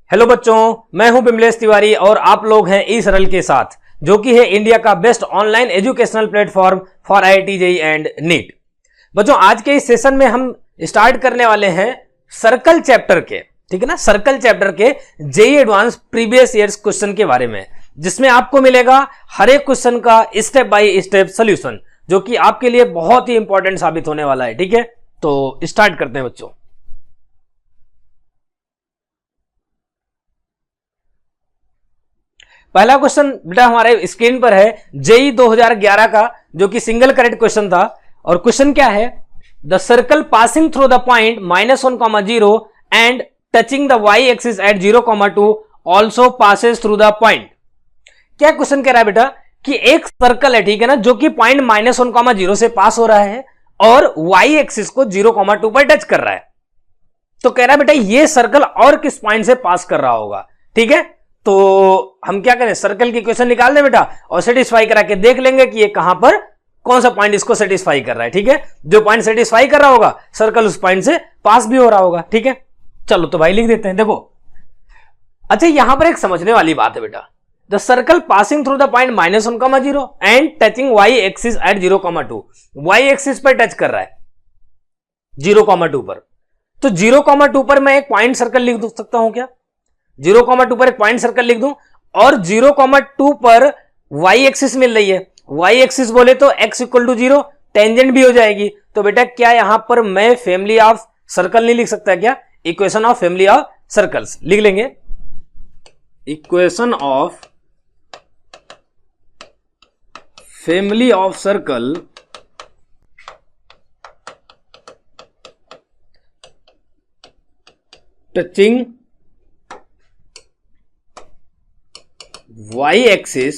Hello बच्चों, मैं हूं बिमलेश तिवारी और आप लोग हैं ई सरल के साथ, जो कि है इंडिया का best online educational platform for IIT JEE and NEET. बच्चों, आज के इस सेशन में हम स्टार्ट करने वाले हैं सर्कल चैप्टर के, ठीक है ना, सर्कल चैप्टर के JEE advance previous years question के बारे में, जिसमें आपको मिलेगा हर एक क्वेश्चन का स्टेप बाय स्टेप सोल्यूशन, जो कि आपके लिए बहुत ही इंपॉर्टेंट साबित होने वाला है। ठीक है, तो स्टार्ट करते हैं बच्चों। पहला क्वेश्चन बेटा हमारे स्क्रीन पर है जेईई 2011 का, जो कि सिंगल करेक्ट क्वेश्चन था। और क्वेश्चन क्या है, the circle passing through the point -1,0 and touching the y axis at 0,2 also passes through the point. क्या क्वेश्चन कह रहा है बेटा कि एक सर्कल है, ठीक है ना, जो कि पॉइंट -1,0 से पास हो रहा है और y एक्सिस को 0,2 पर टच कर रहा है। तो कह रहा है बेटा ये सर्कल और किस पॉइंट से पास कर रहा होगा। ठीक है, तो हम क्या करें, सर्कल की इक्वेशन निकाल दें बेटा और सेटिस्फाई करा के देख लेंगे कि ये कहां पर कौन सा पॉइंट इसको सेटिस्फाई कर रहा है। ठीक है, जो पॉइंट सेटिस्फाई कर रहा होगा सर्कल उस पॉइंट से पास भी हो रहा होगा। ठीक है, चलो तो भाई लिख देते हैं। देखो, अच्छा यहां पर एक समझने वाली बात है बेटा, the circle passing through the point -1,0 and touching y axis at 0,2, y axis पर टच कर रहा है 0,2 पर। तो 0,2 पर मैं एक पॉइंट सर्कल लिख सकता हूं क्या? 0,2 पर एक पॉइंट सर्कल लिख दूं और 0,2 पर y एक्सिस मिल रही है। y एक्सिस बोले तो x = 0, टेंजेंट भी हो जाएगी। तो बेटा क्या यहां पर मैं फैमिली ऑफ सर्कल नहीं लिख सकता क्या? Equation of family of circles लिख लेंगे। Equation of family of circle touching y axis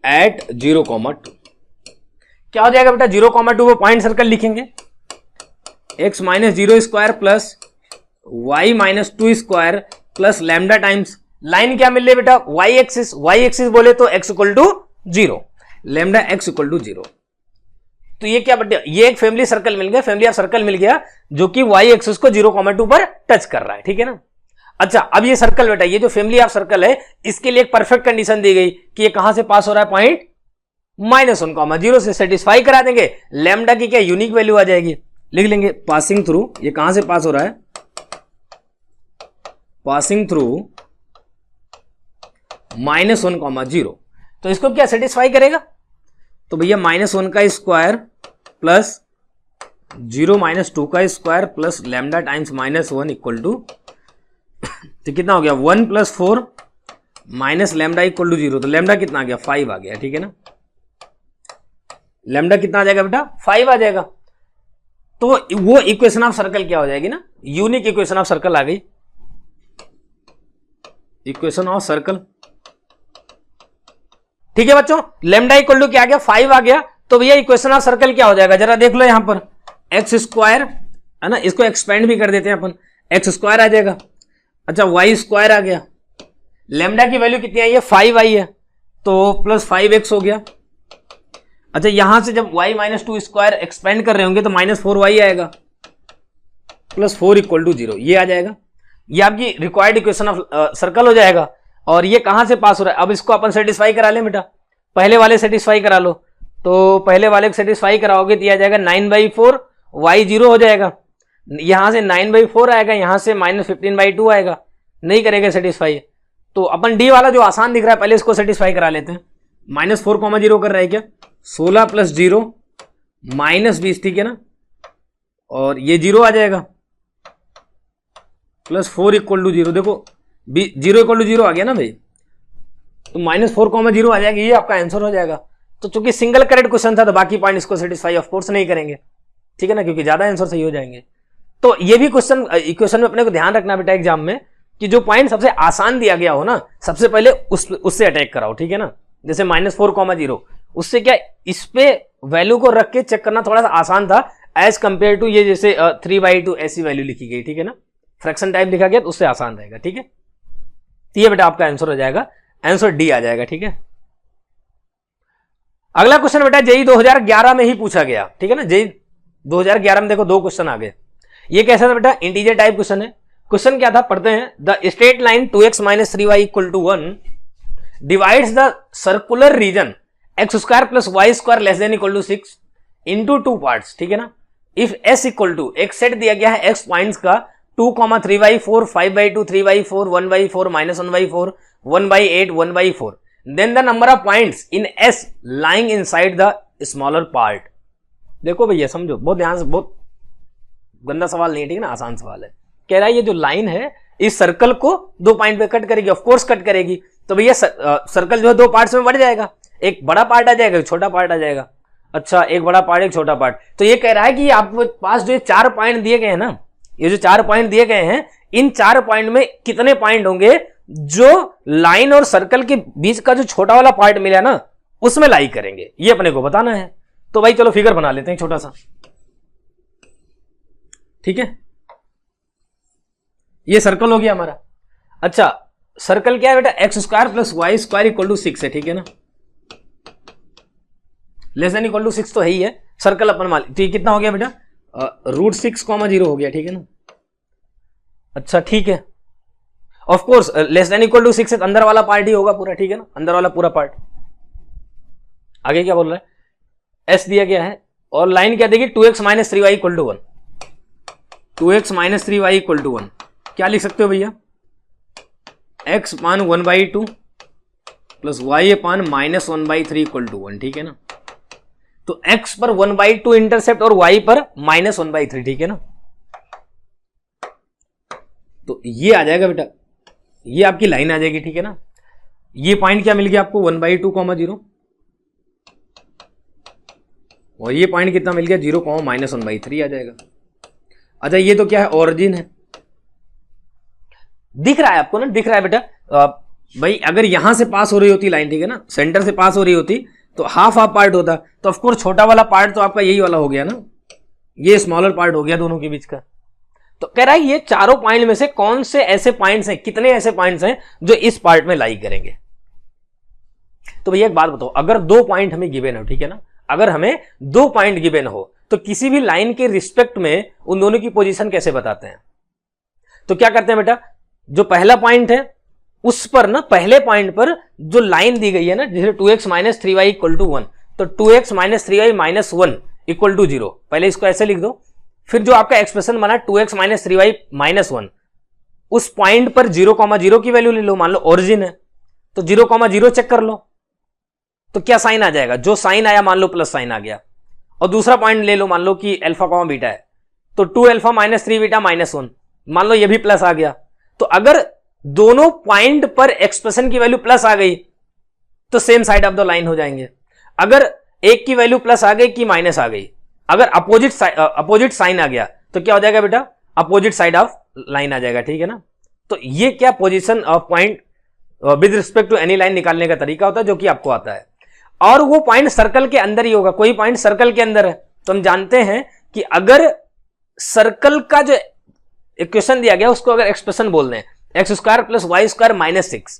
at 0,2। क्या हो जाएगा बेटा, 0,2 पर पॉइंट सर्कल लिखेंगे, x -0² plus y -2² plus lambda times line क्या मिल रही है बेटा, y एक्सिस बोले तो x = 0, लैम्डा x = 0। तो ये क्या बेटा, ये एक फैमिली सर्कल मिल गया, फैमिली ऑफ सर्कल मिल गया, जो कि y एक्सिस को 0,2 पर टच कर रहा है। ठीक है ना। अच्छा, अब ये सर्कल बेटा, ये जो फैमिली ऑफ सर्कल है, इसके लिए एक परफेक्ट कंडीशन दी गई कि ये कहां से पास हो रहा है, पॉइंट -1,0 से सेटिस्फाई करा देंगे। लैम्डा की क्या यूनिक वैल्यू आ जाएगी, लिख लेंगे पासिंग थ्रू, ये कहां से पास हो रहा है, पासिंग थ्रू -1,0। तो इसको क्या सेटिस्फाई करेगा, तो भैया -1² प्लस 0 -2² प्लस लैम्डा टाइम्स -1 = तो कितना हो गया, 1 + 4 माइनस लैम्डा = 0। तो लैम्डा कितना आ गया, 5 आ गया। ठीक है ना, लैम्डा कितना आ जाएगा बेटा, 5 आ जाएगा। तो वो इक्वेशन ऑफ सर्कल क्या हो जाएगी ना, यूनिक इक्वेशन ऑफ सर्कल आ गई, इक्वेशन ऑफ सर्कल। ठीक है बच्चों, लैम्डा = क्या आ गया, 5 आ गया। तो भैया इक्वेशन ऑफ सर्कल क्या हो जाएगा, जरा देख लो यहां पर, x² है ना, इसको एक्सपेंड भी कर देते हैं अपन, x² आ जाएगा। अच्छा, y² आ गया, लैम्डा की वैल्यू कितनी आई है, 5 आई है, तो प्लस 5x हो गया। अच्छा, यहां से जब y -2² एक्सपेंड कर रहे होंगे तो -4y आएगा, प्लस 4 = 0, ये आ जाएगा। ये आपकी रिक्वायर्ड इक्वेशन ऑफ सर्कल हो जाएगा। और ये कहां से पास हो रहा है, अब इसको अपन सेटिस्फाई करा लें बेटा, पहले वाले सेटिस्फाई करा लो। तो पहले वाले को सेटिस्फाई कराओगे तो यह आ जाएगा 9/4, y 0 हो जाएगा, यहां से 9/4 आएगा, यहां से -15/2 आएगा, नहीं करेगा सेटिस्फाई। तो अपन डी वाला जो आसान दिख रहा है पहले इसको सेटिस्फाई करा लेते हैं। -4,0 कर रहा है क्या, 16 + 0 -20, ठीक है ना, और ये 0 आ जाएगा, प्लस 4 = 0। देखो 0 = 0 आ गया ना भाई, तो -4,0 आ जाएगा, ये आपका आंसर हो जाएगा। तो चूंकि सिंगल करेक्ट क्वेश्चन था तो बाकी पॉइंट इसको सेटिस्फाई ऑफ कोर्स नहीं करेंगे, ठीक है ना, क्योंकि ज्यादा आंसर सही हो जाएंगे। तो ये भी क्वेश्चन इक्वेशन में अपने को ध्यान रखना बेटा एग्जाम में, कि जो पॉइंट सबसे आसान दिया गया हो ना, सबसे पहले उससे अटैक कराओ। ठीक है ना, जैसे -4,0, उससे क्या इस पे वैल्यू को रख के चेक करना थोड़ा सा आसान था एज कंपेयर टू ये जैसे 3/2 ऐसी वैल्यू लिखी गई। ठीक है ना, फ्रैक्शन टाइप लिखा गया तो उससे आसान रहेगा। ठीक है, तो ये बेटा आपका आंसर हो जाएगा, आंसर डी आ जाएगा। ठीक है, अगला क्वेश्चन बेटा जेईई 2011 में ही पूछा गया। ठीक है ना, जेईई 2011 में देखो 2 क्वेश्चन आ गए। ये कैसा था बेटा, इंटीजर टाइप क्वेश्चन है क्वेश्चन क्या था पढ़ते हैं। The straight line 2x minus 3y equal to 1 divides the circular region x square plus Y square less than equal to 6 into 2 parts, ठीक है ना। इफ s इक्वल टू एक set दिया गया है x पॉइंट्स का 2,3/4 5/2 3/4 1/4 -1/4 1/8 1/4 then the number of points in s lying inside the smaller part. देखो भैया समझो, बहुत ध्यान से, बहुत गंदा सवाल नहीं है, ठीक है ना, आसान सवाल है। कह रहा है ये जो लाइन है इस सर्कल को 2 पॉइंट पे कट करेगी, ऑफ कोर्स कट करेगी। तो भैया सर्कल जो है 2 पार्ट्स में बढ़ जाएगा, एक बड़ा पार्ट आ जाएगा, एक छोटा पार्ट आ जाएगा। अच्छा, एक बड़ा पार्ट एक छोटा पार्ट। तो ये कह रहा है कि आपके पास जो 4 पॉइंट दिए गए हैं ना, ये जो 4 पॉइंट दिए गए हैं, इन 4 पॉइंट में कितने पॉइंट होंगे जो लाइन और सर्कल के बीच का जो छोटा वाला पार्ट मिला ना उसमें लाई करेंगे, ये अपने को बताना है। तो भाई चलो फिगर बना लेते हैं छोटा सा, ठीक है। ये सर्कल हो गया हमारा। अच्छा, सर्कल क्या है बेटा, x square plus Y square equal to 6 है, ठीक है ना। लेस देन इक्वल टू 6 तो है ही है, सर्कल अपन मान। तो ये कितना हो गया बेटा, √6,0 हो गया, ठीक है ना। अच्छा ठीक है, of course less than equal to 6 अंदर वाला पार्ट ही होगा पूरा, ठीक है ना, अंदर वाला पूरा पार्ट। आगे क्या बोल रहा है, एस दिया गया है और लाइन क्या देगी 2x minus 3y equal to 1, 2x minus 3y equal to 1। क्या लिख सकते हो भैया, x upon 1/2 plus y upon minus 1/3 equal to 1, ठीक है ना। तो x पर 1/2 इंटरसेप्ट और y पर माइनस 1/3, ठीक है ना। तो ये आ जाएगा बेटा, ये आपकी लाइन आ जाएगी, ठीक है ना। ये पॉइंट क्या मिल गया आपको 1/2, 0 और ये पॉइंट कितना मिल गया 0, माइनस 1/3 आ जाएगा। अच्छा, ये तो क्या है, ऑरिजिन है, दिख रहा है आपको ना, दिख रहा है बेटा। भाई अगर यहां से पास हो रही होती लाइन, ठीक है ना, सेंटर से पास हो रही होती तो हाफ पार्ट होता, तो ऑफकोर्स छोटा वाला पार्ट तो आपका यही वाला हो गया ना, ये स्मॉलर पार्ट हो गया दोनों के बीच का। तो कह रहा है ये चारों पॉइंट में से कौन से ऐसे पॉइंट्स हैं, कितने ऐसे पॉइंट्स हैं जो इस पार्ट में लाई करेंगे। तो भैया एक बात बताओ, अगर 2 पॉइंट हमें गिवन हो, ठीक है ना, अगर हमें 2 पॉइंट गिवन हो तो किसी भी लाइन के रिस्पेक्ट में उन दोनों की पोजीशन कैसे बताते हैं। तो क्या करते हैं बेटा, जो पहला पॉइंट है उस पर ना, पहले पॉइंट पर जो लाइन दी गई है ना, जैसे 2x minus 3y equal to 1, तो 2x minus 3y minus 1 equal to 0, पहले इसको ऐसे लिख दो। फिर जो आपका एक्सप्रेशन बना 2x माइनस 3y माइनस 1, उस पॉइंट पर 0,0 की वैल्यू ले लो, मान लो ओरिजिन है तो 0,0 चेक कर लो, तो क्या साइन आ जाएगा, जो साइन आया मान लो प्लस साइन आ गया। और दूसरा पॉइंट ले लो, मान लो कि अल्फा कॉमा बीटा है, तो 2 अल्फा माइनस 3 बीटा माइनस 1, मान लो ये भी प्लस आ गया। तो अगर दोनों पॉइंट पर एक्सप्रेशन की वैल्यू प्लस आ गई तो same side of the line हो जाएंगे। अगर एक की वैल्यू प्लस आ गई कि माइनस आ गई, अगर अपोजिट साइन आ गया तो क्या हो जाएगा बेटा, अपोजिट साइड ऑफ लाइन आ जाएगा, ठीक है ना। तो ये क्या position of point with respect to any line निकालने का तरीका होता है जो कि आपको आता है। और वो पॉइंट सर्कल के अंदर ही होगा, कोई पॉइंट सर्कल के अंदर है तो हम जानते हैं कि अगर सर्कल का जो इक्वेशन दिया गया उसको अगर एक्सप्रेशन बोल दें x square plus Y square minus 6,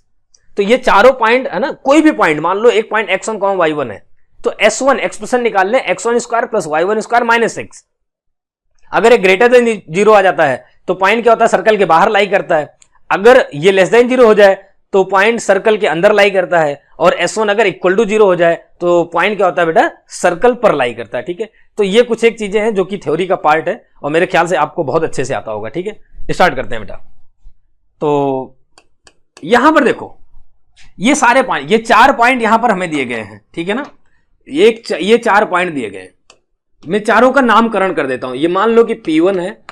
तो ये चारों पॉइंट है ना, कोई भी पॉइंट मान लो एक पॉइंट x1, y1 है, तो s1 एक्सप्रेशन निकाल लें x1 square plus y1 square minus 6। अगर ये ग्रेटर देन 0 आ जाता है तो पॉइंट क्या होता है, सर्कल के बाहर लाई करता है। अगर ये लेस देन 0 हो जाए तो पॉइंट सर्कल के अंदर लाई करता है। और s1 अगर इक्वल टू 0 हो जाए तो पॉइंट क्या होता है बेटा, सर्कल पर लाई करता है, ठीक है। तो ये कुछ एक चीजें हैं जो कि थ्योरी का पार्ट है और मेरे ख्याल से आपको बहुत अच्छे से आता होगा, ठीक है। स्टार्ट करते हैं बेटा। तो यहां पर देखो ये सारे पॉइंट, ये 4 पॉइंट यहां पर हमें दिए गए हैं, ठीक है ना। ये 4 पॉइंट दिए गए, मैं चारों का नामकरण कर देता हूं। ये मान लो कि P1 है,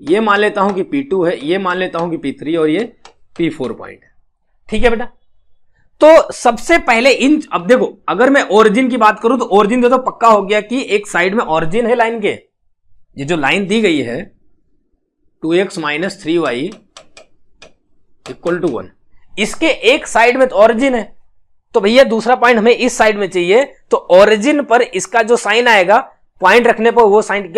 ये मान लेता हूं कि P2 है, ये मान लेता हूं कि P3 और ये P4 पॉइंट है, ठीक है बेटा। तो सबसे पहले इन, अब देखो अगर मैं ओरिजिन की बात करूं तो ओरिजिन तो पक्का हो गया कि एक साइड में ओरिजिन है लाइन के, ये जो लाइन दी गई है 2x minus 3y equal to 1, इसके एक साइड में तो ओरिजिन है, तो भैया दूसरा पॉइंट हमें इस साइड में चाहिए। तो ओरिजिन पर इसका जो साइन आएगा पॉइंट रखने पर वो साइन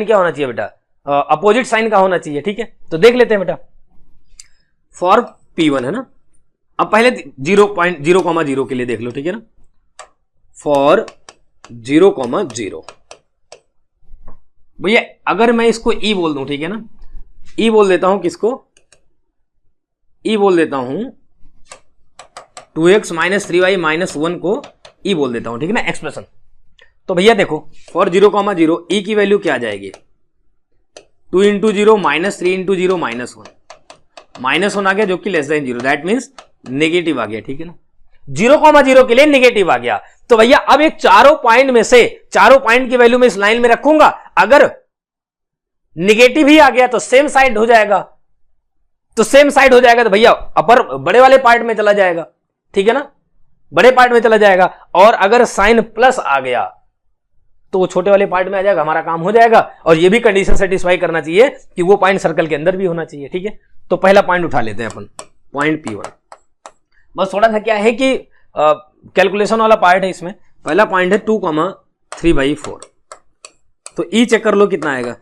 क्या होना चाहिए बेटा, अपोजिट साइन का होना चाहिए, ठीक है। तो देख लेते हैं बेटा, फॉर P1 है ना, अब पहले 0,0 के लिए देख लो, ठीक है ना। फॉर 0,0 भैया अगर मैं इसको E बोल दूं, ठीक है ना, E बोल देता हूं किसको, ई बोल देता हूं, 2x माइनस 3y माइनस 1 को ई बोल देता हूं, ठीक है ना, एक्सप्रेशन। तो भैया देखो फॉर 0,0 ई की वैल्यू क्या आ जाएगी, 2 into 0 minus 3 into 0 minus 1, minus 1 आ गया जो कि less than 0, that means negative आ गया, ठीक है ना। 0,0 के लिए नेगेटिव आ गया। तो भैया अब एक चारों पॉइंट में से चारों पॉइंट की वैल्यू में इस लाइन में रखूंगा, अगर नेगेटिव ही आ गया तो सेम साइड हो जाएगा, तो सेम साइड हो जाएगा तो भैया अपर बड़े वाले पार्ट में चला जाएगा, ठीक है ना, बड़े पार्ट में चला जाएगा। और अगर साइन प्लस आ गया तो वो छोटे वाले पार्ट में आ जाएगा, हमारा काम हो जाएगा। और ये भी कंडीशन सेटिस्फाई करना चाहिए कि वो पॉइंट सर्कल के अंदर भी होना चाहिए, ठीक है। तो पहला पॉइंट उठा लेते हैं अपन, पॉइंट P1। बस थोड़ा सा क्या है कि कैलकुलेशन वाला पार्ट है इसमें। पहला पॉइंट है 2,3/4, तो ई चेक कर लो कितना आएगा,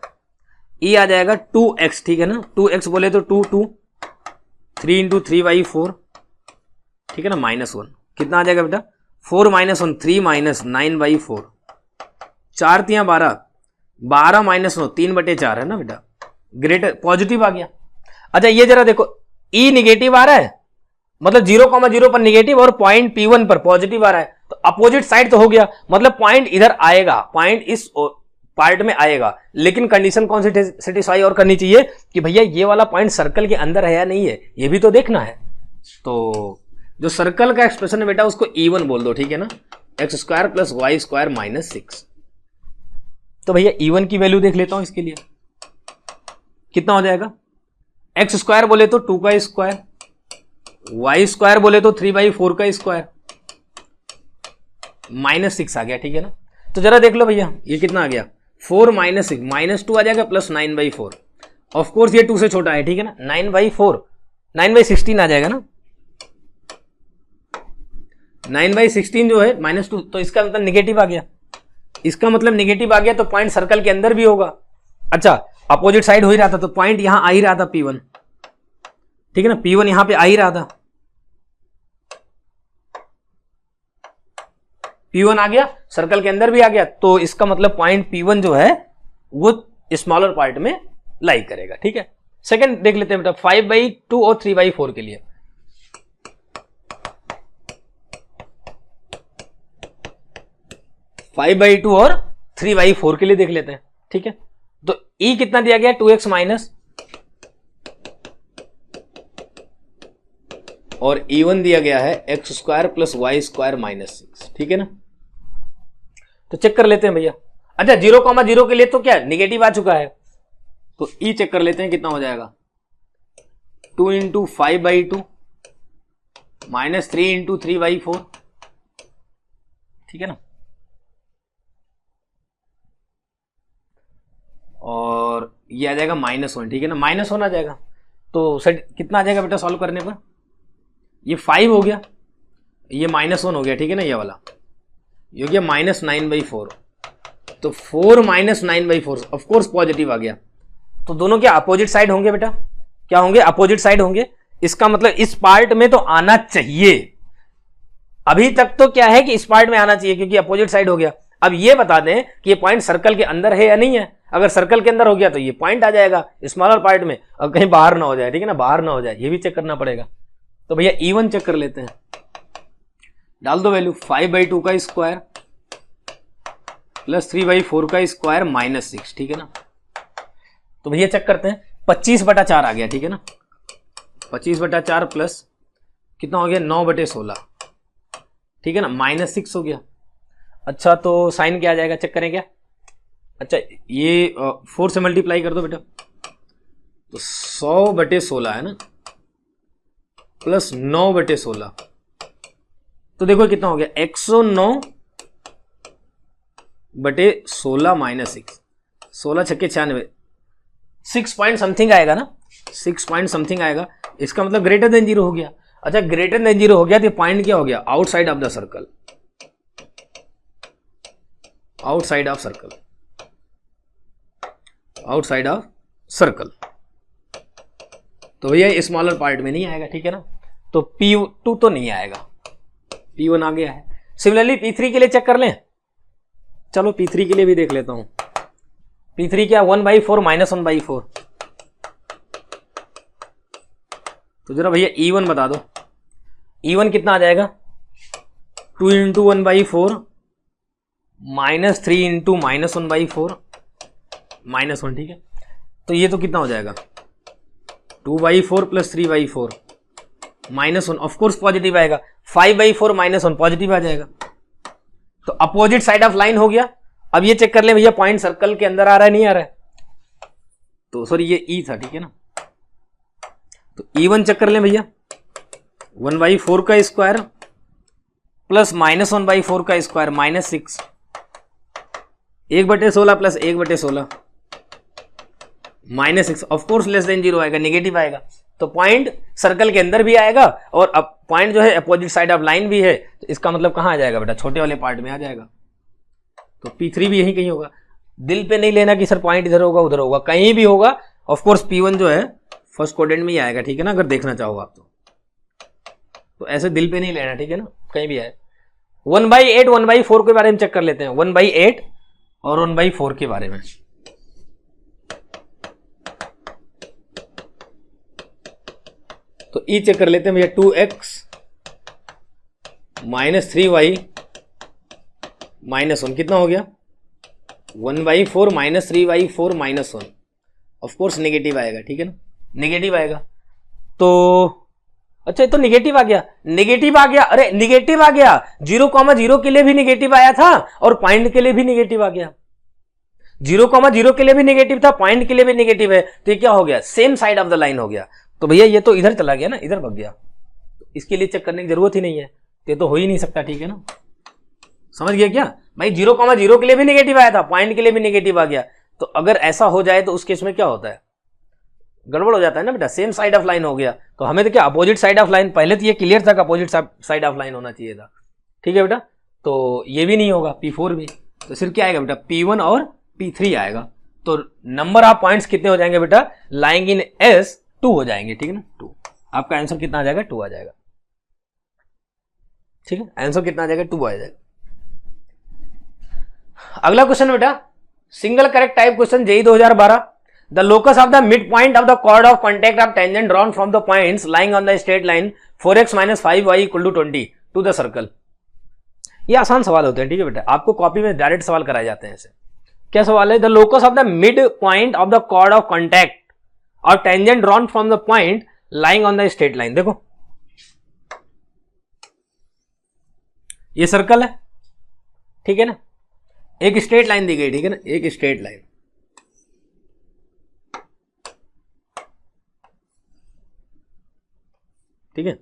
ई आ जाएगा 2x, ठीक है ना, 2x बोले तो 2 3 इंटू 3/4, ठीक है ना, -1 कितना आ जाएगा बेटा, 4 - 1 3 माइनस 9/4, 4 3 12, 12 माइनस 9 3/4 है ना बेटा, ग्रेटर पॉजिटिव आ गया। अच्छा ये जरा देखो, ई निगेटिव आ रहा है, मतलब 0,0 पर निगेटिव और पॉइंट P1 पर पॉजिटिव आ रहा है, तो अपोजिट साइड तो हो गया, मतलब पॉइंट इधर आएगा, पॉइंट इस पार्ट में आएगा। लेकिन कंडीशन कौन सी सेटिस्फाई और करनी चाहिए कि भैया ये वाला पॉइंट सर्कल के अंदर है या नहीं है, ये भी तो देखना है। तो जो सर्कल का एक्सप्रेशन है बेटा उसको E1 बोल दो, ठीक है ना, x² + y² - 6। तो भैया E1 की वैल्यू देख लेता हूं इसके लिए, कितना हो जाएगा, x² बोले तो 2 का स्क्वायर, y² बोले तो 3/4 का स्क्वायर, -6 आ गया, ठीक है ना। तो जरा देख लो भैया ये कितना आ गया, 4 - 6 -2 आ जाएगा प्लस 9/4, ऑफ कोर्स ये 2 से छोटा है, ठीक है ना, 9/4 9/16 आ जाएगा ना, 9/16 जो है -2, तो इसका मतलब निगेटिव आ गया, इसका मतलब निगेटिव आ गया तो पॉइंट सर्कल के अंदर भी होगा। अच्छा अपोजिट साइड हो ही रहा था तो पॉइंट यहां आ ही रहा था P1, ठीक है ना, P1 यहां पे आ ही रहा था, P1 आ गया, सर्कल के अंदर भी आ गया, तो इसका मतलब पॉइंट P1 जो है वो स्मॉलर पार्ट में लाई करेगा, ठीक है। सेकंड देख लेते हैं बेटा, 5/2 और 3/4 के लिए, 5/2 और 3/4 के लिए देख लेते हैं, ठीक है। तो E कितना दिया गया, 2x माइनस, और E1 दिया गया है x² + y² - 6, ठीक है ना। तो चेक कर लेते हैं भैया। अच्छा 0,0 के लिए तो क्या निगेटिव आ चुका है, तो E चेक कर लेते हैं कितना हो जाएगा, 2 इंटू 5/2 माइनस 3 इंटू 3/4, ठीक है ना, और ये आ जाएगा -1, ठीक है ना, -1 आ जाएगा। तो सेट कितना आ जाएगा बेटा सॉल्व करने पर, ये 5 हो गया, ये -1 हो गया, ठीक है ना, ये वाला ये हो गया -9/4, तो 4 - 9/4 ऑफ कोर्स पॉजिटिव आ गया। तो दोनों क्या अपोजिट साइड होंगे बेटा, क्या होंगे, अपोजिट साइड होंगे। इसका मतलब इस पार्ट में तो आना चाहिए, अभी तक तो क्या है कि इस पार्ट में आना चाहिए क्योंकि अपोजिट साइड हो गया। अब ये बता दें कि ये पॉइंट सर्कल के अंदर है या नहीं है, अगर सर्कल के अंदर हो गया तो ये पॉइंट आ जाएगा स्मॉलर पार्ट में, और कहीं बाहर ना हो जाए, ठीक है ना, बाहर ना हो जाए, ये भी चेक करना पड़ेगा। तो भैया E1 चेक कर लेते हैं, डाल दो वैल्यू, 5/2 का स्क्वायर प्लस 3/4 का स्क्वायर -6, ठीक है ना। तो भैया चेक करते हैं, 25/4 आ गया, ठीक है ना, 25/4 प्लस कितना हो गया, 9/16, ठीक है ना, -6 हो गया। अच्छा तो साइन क्या आ जाएगा, चेक करें क्या। अच्छा ये 4 से मल्टीप्लाई कर दो बेटा, तो 100/16 है ना, प्लस 9/16, तो देखो कितना हो गया, 109/16 -6, 16 छक्के 96, 6 पॉइंट समथिंग आएगा ना, 6 पॉइंट समथिंग आएगा, इसका मतलब ग्रेटर देन 0 हो गया। अच्छा ग्रेटर देन 0 हो गया तो पॉइंट क्या हो गया, outside of the circle, outside of circle, outside of circle. तो भैया स्मॉलर पार्ट में नहीं आएगा, ठीक है ना, तो P2 तो नहीं आएगा, P1 आ गया है। सिमिलरली P3 के लिए चेक कर लें, चलो P3 के लिए भी देख लेता हूं। P3 क्या, 1/4 -1/4, तो जरा भैया E1 बता दो, E1 कितना आ जाएगा, 2 इंटू 1/4 -3 इंटू -1/4 -1, ठीक है। तो ये तो कितना हो जाएगा, 2/4 प्लस 3/4 -1, ऑफकोर्स पॉजिटिव आएगा, 5/4 -1 पॉजिटिव आ जाएगा। तो अपोजिट साइड ऑफ लाइन हो गया। अब ये चेक कर ले भैया पॉइंट सर्कल के अंदर आ रहा है नहीं आ रहा है, तो सॉरी ये E था, ठीक है ना। तो E1 चेक कर ले भैया, 1/4 का स्क्वायर प्लस -1/4 का square -6, 1/16 plus 1/16 -6, of course less than 0 आएगा, नेगेटिव आएगा। तो पॉइंट सर्कल के अंदर भी आएगा और अब पॉइंट जो है अपोजिट साइड ऑफ लाइन भी है, तो इसका मतलब कहां आ जाएगा बेटा, छोटे वाले पार्ट में आ जाएगा। तो P3 भी यही कहीं होगा। दिल पे नहीं लेना कि सर पॉइंट इधर होगा उधर होगा, कहीं भी होगा। ऑफकोर्स P1 जो है फर्स्ट क्वाड्रेंट में ही आएगा, ठीक है ना, अगर देखना चाहो आप तो ऐसे दिल पे नहीं लेना, ठीक है ना, कहीं भी आए। 1/8 1/4 के बारे में चेक कर लेते हैं, 1/8 और 1/4 के बारे में। तो E चेक कर लेते हैं भैया, 2x -3y -1 कितना हो गया, 1/4 -3/4 -1, ऑफकोर्स नेगेटिव आएगा, ठीक है ना, नेगेटिव आएगा। तो अच्छा ये तो नेगेटिव आ गया, नेगेटिव आ गया, अरे नेगेटिव आ गया, 0,0 के लिए भी नेगेटिव आया था और पॉइंट के लिए भी नेगेटिव आ गया। 0,0 के लिए भी नेगेटिव था, पॉइंट के लिए भी नेगेटिव है, तो ये क्या हो गया, same side of the line हो गया। तो भैया ये तो इधर चला गया ना, इधर भग गया, तो इसके लिए चेक करने की जरूरत ही नहीं है, ये तो हो ही नहीं सकता, ठीक है ना। समझ गया क्या भाई, 0,0 के लिए भी नेगेटिव आया था, पॉइंट के लिए भी नेगेटिव आ गया। तो अगर ऐसा हो जाए तो उस केस में क्या होता है, गड़बड़ हो जाता है ना बेटा, सेम साइड ऑफ लाइन हो गया। तो हमें तो क्या अपोजिट साइड ऑफ लाइन, पहले तो ये क्लियर था कि अपोजिट साइड ऑफ लाइन होना चाहिए था, ठीक है बेटा। तो ये भी नहीं होगा, P4 भी, तो सिर्फ क्या आएगा बेटा, P1 और P3 आएगा। तो नंबर ऑफ पॉइंट्स कितने हो जाएंगे बेटा, लाइंग इन S 2 हो जाएंगे, ठीक है ना, 2। आपका आंसर कितना आ जाएगा, 2 आ जाएगा, ठीक है, आंसर कितना आ जाएगा, 2 आ जाएगा। अगला क्वेश्चन बेटा, single correct type question, JEE 2012। The locus of the midpoint of the chord of contact of tangent drawn from the points lying on the straight line 4x - 5y = 20 to the circle। ये आसान सवाल होते हैं, ठीक है बेटा, आपको copy में डायरेक्ट सवाल कराए जाते हैं ऐसे। क्या सवाल है, the locus of the mid point of the chord of contact और tangent drawn from the point lying on the straight line। देखो ये सर्कल है, ठीक है ना, एक स्ट्रेट लाइन दी गई, ठीक है ना, एक स्ट्रेट लाइन, ठीक है।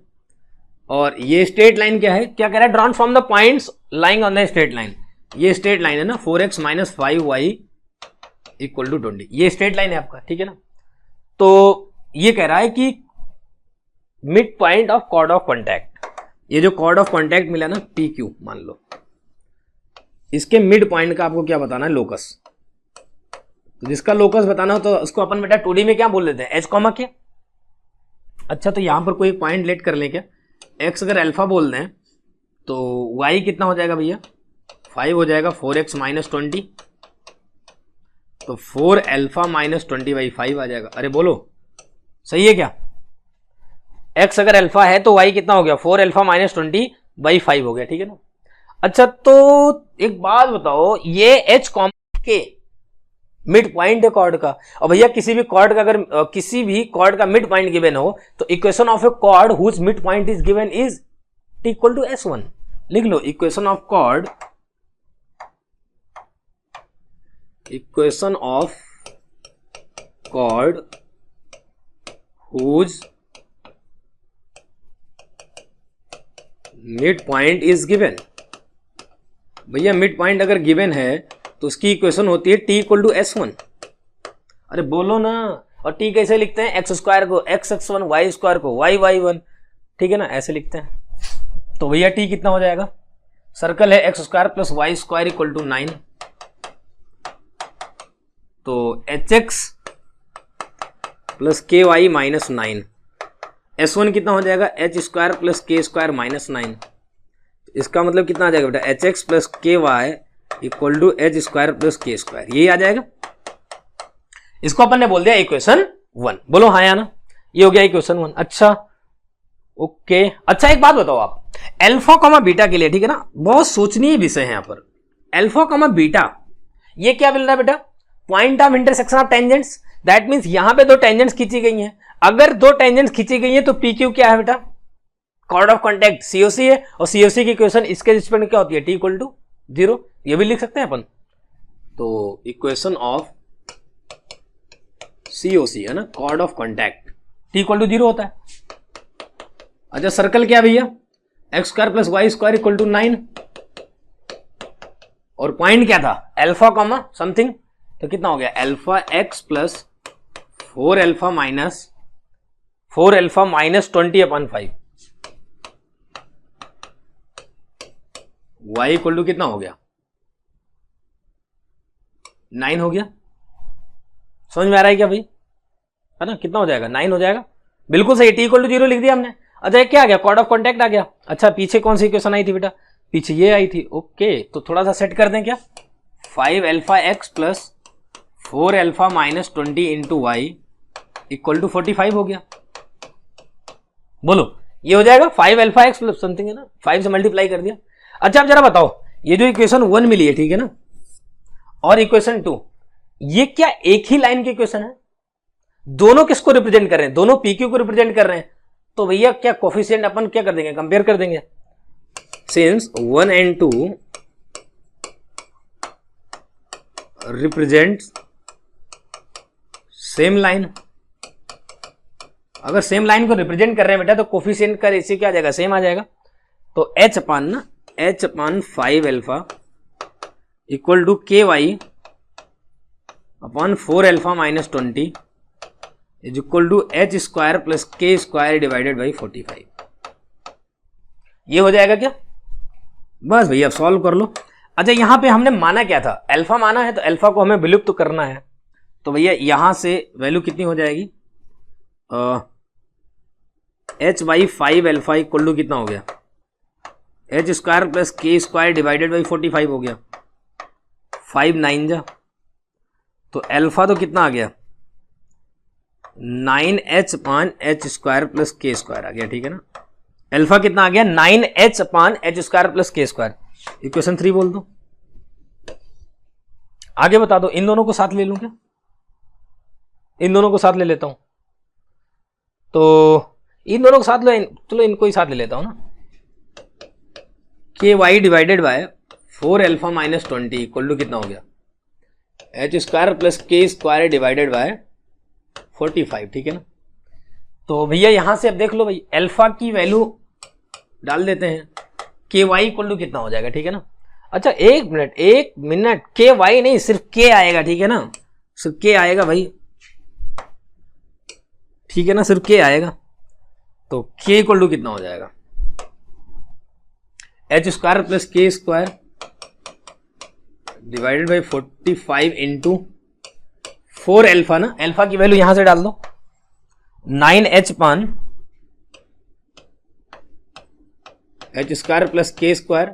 और ये स्ट्रेट लाइन क्या है, क्या कह रहा है, drawn from the points lying on the straight line. ये स्ट्रेट लाइन है ना, 4x - 5y = 20, ये स्ट्रेट लाइन है आपका, ठीक है ना। तो ये कह रहा है कि mid point of chord of contact, ये जो कॉर्ड ऑफ कॉन्टैक्ट मिला ना PQ मान लो, इसके मिड पॉइंट का आपको क्या बताना है, लोकस। तो जिसका लोकस बताना हो तो उसको अपन बेटा 2D में क्या बोल देते हैं, H, क्या। अच्छा तो यहां पर कोई पॉइंट लेट कर लें क्या, x अगर अल्फा बोल दें तो y कितना हो जाएगा भैया, 5 हो जाएगा, 4x - 20, तो 4 अल्फा - 20/5 आ जाएगा। अरे बोलो सही है क्या, x अगर अल्फा है तो y कितना हो गया, 4 अल्फा - 20/5 हो गया, ठीक है ना। अच्छा तो एक बात बताओ, ये H, के मिड पॉइंट है कॉर्ड का, और भैया किसी भी कॉर्ड का अगर किसी भी कॉर्ड का मिड पॉइंट गिवन हो तो equation of a chord whose mid point is given is T = S1। लिख लो, equation of chord, equation of chord whose mid point is given. भैया मिड पॉइंट अगर गिवन है तो उसकी इक्वेशन होती है T = S1। अरे बोलो ना, और T कैसे लिखते हैं, x² को x(x1), y² को y(y1), ठीक है ना, ऐसे लिखते हैं। तो भैया T कितना हो जाएगा, सर्कल है x² + y² = 9, तो hx + ky - 9, S1 कितना हो जाएगा, h² + k² - 9। इसका मतलब कितना आ जाएगा बेटा, hx + ky = h² + k², यही आ जाएगा। इसको अपन ने बोल दिया इक्वेशन 1, बोलो हाँ या ना, ये हो गया इक्वेशन 1। अच्छा ओके अच्छा एक बात बताओ आप, अल्फा कॉमा बीटा के लिए, ठीक है ना, बहुत सोचनीय विषय है यहां पर। अल्फा कॉमा बीटा, ये क्या मिल रहा है बेटा, point of intersection of tangents. That means यहां पे दो टेंजेंट्स खींची गई हैं, अगर दो टेंजेंट्स खींची गई हैं तो पी क्यू क्या है बेटा, कॉर्ड ऑफ कॉन्टैक्ट सीओसी है, और सीओसी की इक्वेशन इसके रिस्पेक्ट में क्या होती है, टी इक्वल टू 0, ये भी लिख सकते हैं अपन। तो इक्वेशन ऑफ सीओसी है ना, chord of contact, T equal to 0 होता है। अच्छा सर्कल क्या भैया, x square plus Y square equal to 9, और पॉइंट क्या था, अल्फा कॉमा समथिंग, तो कितना हो गया, alpha x plus 4 alpha minus 20/5, y equal to कितना हो गया, 9 हो गया। समझ में आ रहा है क्या भाई, है ना, कितना हो जाएगा, 9 हो जाएगा, बिल्कुल सही, टी इक्वल टू 0 लिख दिया हमने। अच्छा ये क्या आ गया, कॉर्ड ऑफ कॉन्टैक्ट आ गया। अच्छा पीछे कौन सी इक्वेशन आई थी बेटा, पीछे ये आई थी। ओके तो थोड़ा सा सेट कर दें क्या, 5 alpha x plus 4 alpha minus 20 into y equal to 45 हो गया। बोलो ये हो जाएगा 5 अल्फा एक्स प्लस समथिंग है ना, 5 से मल्टीप्लाई कर दिया। अच्छा अब जरा बताओ, ये जो इक्वेशन 1 मिली है, ठीक है ना, और इक्वेशन 2, ये क्या एक ही लाइन की इक्वेशन है, दोनों किसको रिप्रेजेंट कर रहे हैं, दोनों पीक्यू को रिप्रेजेंट कर रहे हैं, तो भैया क्या कोफिशिएंट अपन क्या कर देंगे, कंपेयर कर देंगे। Since 1 and 2 represent same line, अगर सेम लाइन को रिप्रेजेंट कर रहे हैं बेटा तो कोफिशिएंट का रेशियो क्या आ जाएगा, सेम आ जाएगा। तो h upon 5 alpha equal to K Y upon 4 alpha minus 20 is equal to H square plus के स्क्वायर डिवाइडेड बाई 45। ये हो जाएगा क्या, बस भैया सॉल्व कर लो। अच्छा यहां पे हमने माना क्या था, अल्फा माना है, तो अल्फा को हमें विलुप्त तो करना है, तो भैया यहां से वैल्यू कितनी हो जाएगी, h by 5 alpha equal to कितना हो गया, एच स्क्वायर प्लस के स्क्वायर डिवाइडेड बाई 45 हो गया, 5 9 जा, तो अल्फा तो कितना आ गया 9h अपान एच स्क्वायर प्लस के स्क्वायर आ गया, ठीक है ना, अल्फा कितना आ गया 9h अपान एच स्क्वायर प्लस के स्क्वायर, इक्वेशन 3 बोल दो। आगे बता दो, इन दोनों को साथ ले लूं क्या, इन दोनों को साथ ले लेता हूं, तो इन दोनों को साथ ले, चलो इनको ही साथ ले लेता हूं ना, k y divided by 4 alpha minus 20 equal to कितना हो गया, एच स्क्वायर प्लस के स्क्वायर डिवाइडेड बाय 45, ठीक है ना। तो भैया यहां से अब देख लो भाई, अल्फा की वैल्यू डाल देते हैं, के वाई इक्वल टू कितना हो जाएगा, ठीक है ना। अच्छा एक मिनट, के वाई नहीं, सिर्फ के आएगा, ठीक है ना, सिर्फ के आएगा भाई, ठीक है ना, सिर्फ के आएगा, तो के इक्वल टू कितना हो जाएगा, एच स्क्वायर प्लस के square divided by 45 into 4 alpha ना, अल्फा की वैल्यू यहां से डाल दो, 9h पान एच स्क्वायर प्लस के स्क्वायर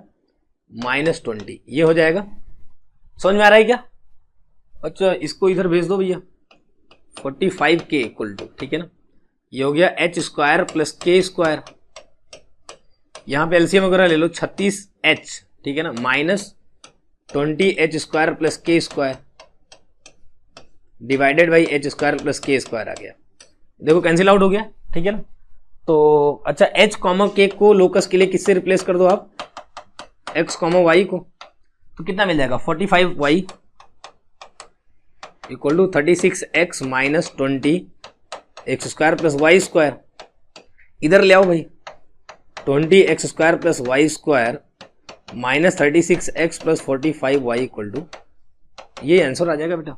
माइनस 20, ये हो जाएगा। समझ में आ रहा है क्या, अच्छा इसको इधर भेज दो भैया, 45 के इक्वल टू, ठीक है ना, ये हो गया एच स्क्वायर प्लस के स्क्वायर, यहां पे एलसीएम वगैरह ले लो, 36h, ठीक है ना, माइनस 20h स्क्वायर प्लस के square divided by H square plus के स्क्वायर आ गया, देखो कैंसिल आउट हो गया, ठीक है ना। तो अच्छा h कॉमा के को लोकस के लिए किससे रिप्लेस कर दो आप, x कॉमा वाई को, तो कितना मिल जाएगा 45y equal to 36x minus 20x square plus Y square, इधर ले आओ भाई, 20x square plus Y square minus 36x plus 45y equal to, ये आंसर आ जाएगा बेटा,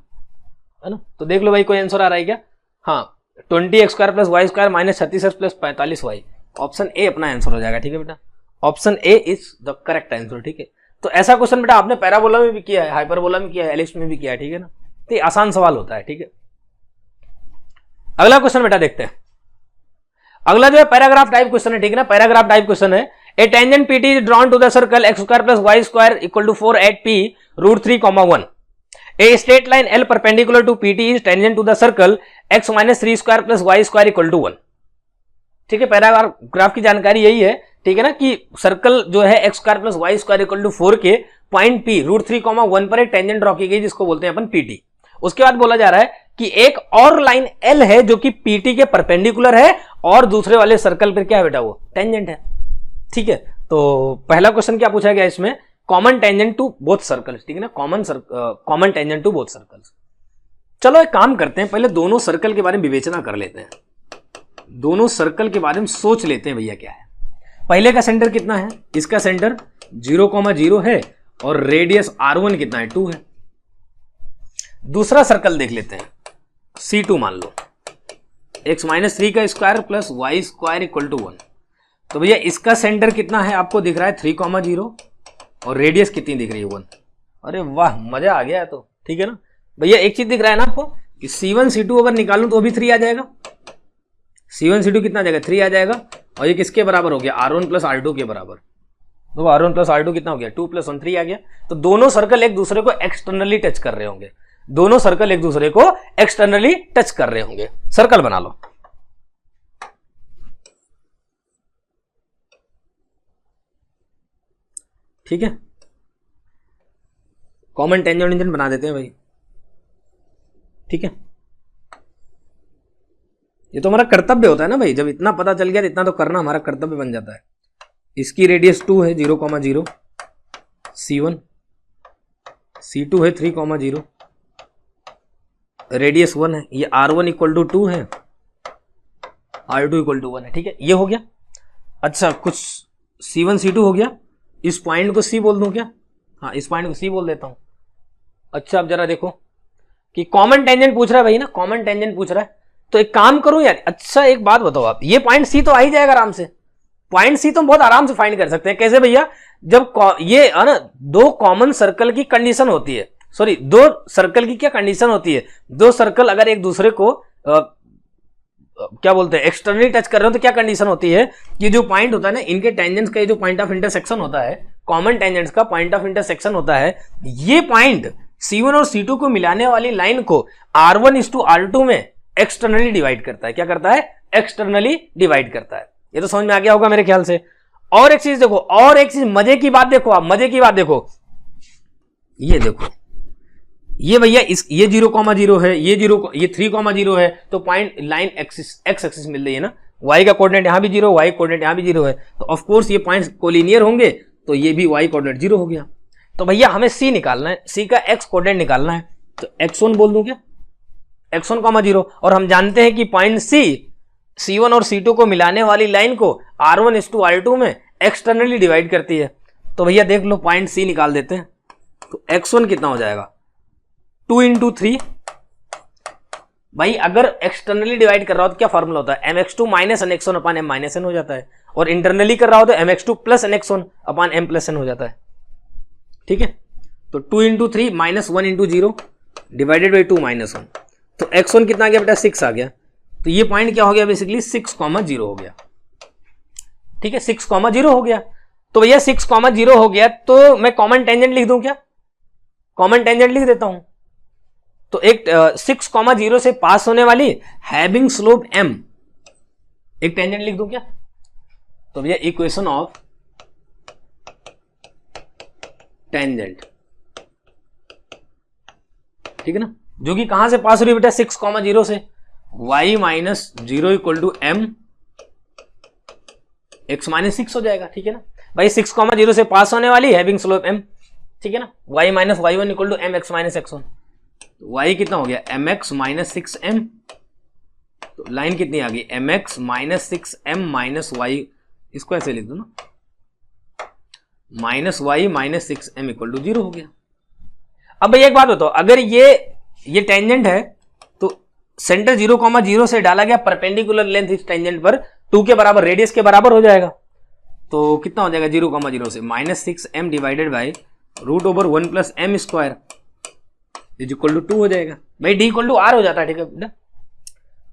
है ना। तो देख लो भाई कोई आंसर आ रहा है क्या, हाँ 20x square plus Y square minus 36x plus 45y, option A अपना आंसर हो जाएगा, ठीक है बेटा, option A is the correct answer, ठीक है। तो ऐसा क्वेश्चन बेटा आपने पैराबोला में भी किया है, हाइपरबोला में किया है, एलिप्स में भी किया है, ठीक है ना, तो ये आसान सवाल होता है, ठीक है। अगला क्वेश्चन बेटा देखते हैं, अगला जो है पैराग्राफ टाइप क्वेश्चन है, ठीक है ना, पैराग्राफ टाइप क्वेश्चन है, a tangent PT is drawn to the circle x square plus Y square equal to 4 at P root 3, 1, a straight line L perpendicular to PT is tangent to the circle x minus 3 square plus Y square equal to 1, ठीक है, paragraph की जानकारी यही है, ठीक है ना, कि सर्कल जो है x square plus Y square equal to 4 के पॉइंट P √3,1 पर एक टेंजेंट ड्रॉ की गई जिसको बोलते हैं अपन PT। उसके बाद बोला जा रहा है कि एक और लाइन L है जो कि PT के परपेंडिकुलर है और दूसरे वाले सर्कल पर क्या है बेटा, वो टेंजेंट है। ठीक है, तो पहला क्वेश्चन क्या पूछा गया इसमें, common tangent to both circles, ठीक है ना, common tangent to both circles. चलो एक काम करते हैं, पहले दोनों सर्कल के बारे में विवेचना कर लेते हैं, दोनों सर्कल के बारे में सोच लेते हैं भैया क्या है। पहले का सेंटर कितना है, इसका सेंटर 0,0 है और रेडियस R1 कितना है, 2 है। दूसरा सर्कल देख लेते हैं, C2 मान लो, x-3 का square plus Y square equal to 1। तो भैया इसका सेंटर कितना है, आपको दिख रहा है 3,0 और रेडियस कितनी दिख रही है, 1। अरे वाह, मजा आ गया तो, ठीक है ना भैया। एक चीज दिख रहा है ना आपको कि C1 C2 अगर निकालूं तो अभी 3 आ जाएगा, C1 C2 कितना आ जाएगा, 3 आ जाएगा। और ये किसके बराबर हो गया, R1 प्लस R2 के बराबर। तो R1 प्लस R2 कितना हो गया, 2 + 1 3 आ गया। तो दोनों सर्कल एक दूसरे को एक्सटर्नली टच कर रहे होंगे, दोनों सर्कल एक दूसरे को एक्सटर्नली टच कर रहे होंगे। सर्कल बना लो, ठीक है, कॉमन टेंजेंट बना देते हैं भाई, ठीक है। ये तो हमारा कर्तव्य होता है ना भाई, जब इतना पता चल गया तो इतना तो करना हमारा कर्तव्य बन जाता है। इसकी रेडियस 2 है 0,0, C1, C2 है 3,0, रेडियस 1 है, ये R1 इक्वल टू 2 है, R2 इक्वल टू 1 है, ठीक है, ये हो गया। अच्छा, कुछ C1 C2 हो गया, इस पॉइंट को C बोल दूं क्या, हाँ इस पॉइंट को C बोल देता हूं। अच्छा अब जरा देखो कि कॉमन टेंजेंट पूछ रहा है भाई ना, कॉमन टेंजेंट पूछ रहा है, तो एक काम करूं यार। अच्छा एक बात बताओ आप, ये पॉइंट C तो आ ही जाएगा आराम से, पॉइंट C तो हम बहुत आराम से फाइंड कर सकते हैं। कैसे भैया, जब ये है ना, दो कॉमन सर्कल की कंडीशन होती है, सॉरी दो सर्कल की क्या कंडीशन होती है, दो सर्कल अगर एक दूसरे को क्या बोलते हैं एक्सटर्नली टच कर रहे हो तो क्या कंडीशन होती है, ये जो पॉइंट होता है ना, इनके टेंजेंट्स का ये जो पॉइंट ऑफ इंटरसेक्शन होता है, कॉमन टेंजेंट्स का पॉइंट ऑफ इंटरसेक्शन होता है, ये पॉइंट C1 और C2 को मिलाने वाली लाइन को R1:R2 में एक्सटर्नली डिवाइड करता है। क्या करता है, एक्सटर्नली डिवाइड करता है। ये तो समझ में आ गया होगा मेरे ख्याल से। और एक चीज देखो, और एक चीज मजे की बात देखो, आप मजे की बात देखो, ये देखो, ये भैया ये 0,0 है, ये 3,0 है, तो पॉइंट लाइन एक्स एक्सिस मिल रही है ना, y का कोऑर्डिनेट यहां भी 0, y कोऑर्डिनेट यहां भी 0 है, तो ऑफ कोर्स ये पॉइंट्स कोलिनियर होंगे, तो ये भी y कोऑर्डिनेट 0 हो गया। तो भैया हमें C निकालना है, C का x कोऑर्डिनेट निकालना है, तो x1 बोल दूं क्या, x1,0। और हम जानते हैं कि पॉइंट C1 और C2 को मिलाने वाली लाइन को R1:R2 में एक्सटर्नली डिवाइड करती है। तो भैया देख लो, पॉइंट C निकाल देते हैं, तो x1 कितना हो जाएगा, 2 × 3। भाई अगर एक्सटर्नली डिवाइड कर रहा हो तो क्या फॉर्मूला होता है, mx2 - nx1 / m - n हो जाता है, और इंटरनली कर रहा हो तो mx2 + nx1 / m + n हो जाता है, ठीक है। तो 2 × 3 - 1 × 0 डिवाइडेड बाई 2 - 1, तो x1 कितना आ गया बेटा, 6 आ गया। तो ये पॉइंट क्या हो गया, बेसिकली 6,0 हो गया, ठीक है, 6,0 हो गया। तो भैया 6,0 हो गया, तो मैं कॉमन टेंजेंट लिख दूं क्या, कॉमन टेंजेंट लिख देता हूं। तो एक 6,0 से पास होने वाली हैविंग स्लोप m, एक टेंजेंट लिख दूं क्या। तो भैया इक्वेशन ऑफ टेंजेंट, ठीक है ना, जो कि कहां से पास हो रही है बेटा, 6,0 से, y - 0 = m x - 6 हो जाएगा, ठीक है ना भाई। 6,0 से पास होने वाली हैविंग स्लोप m, ठीक है ना, y - y1 = mx - x1, y कितना हो गया, mx - 6m, तो लाइन कितनी आ गई, mx - 6m - y, इसको ऐसे लिख दो ना, -y - 6m = 0 हो गया। अब भैया एक बात बताओ, अगर ये टेंजेंट है तो सेंटर 0,0 से डाला गया परपेंडिकुलर लेंथ इस टेंजेंट पर 2 के बराबर, रेडियस के बराबर हो जाएगा, तो कितना हो जाएगा 0,0 से -6m डिवाइडेड बाई √1 + m² = 2 हो जाएगा भाई, d = r हो जाता है, ठीक है बेटा।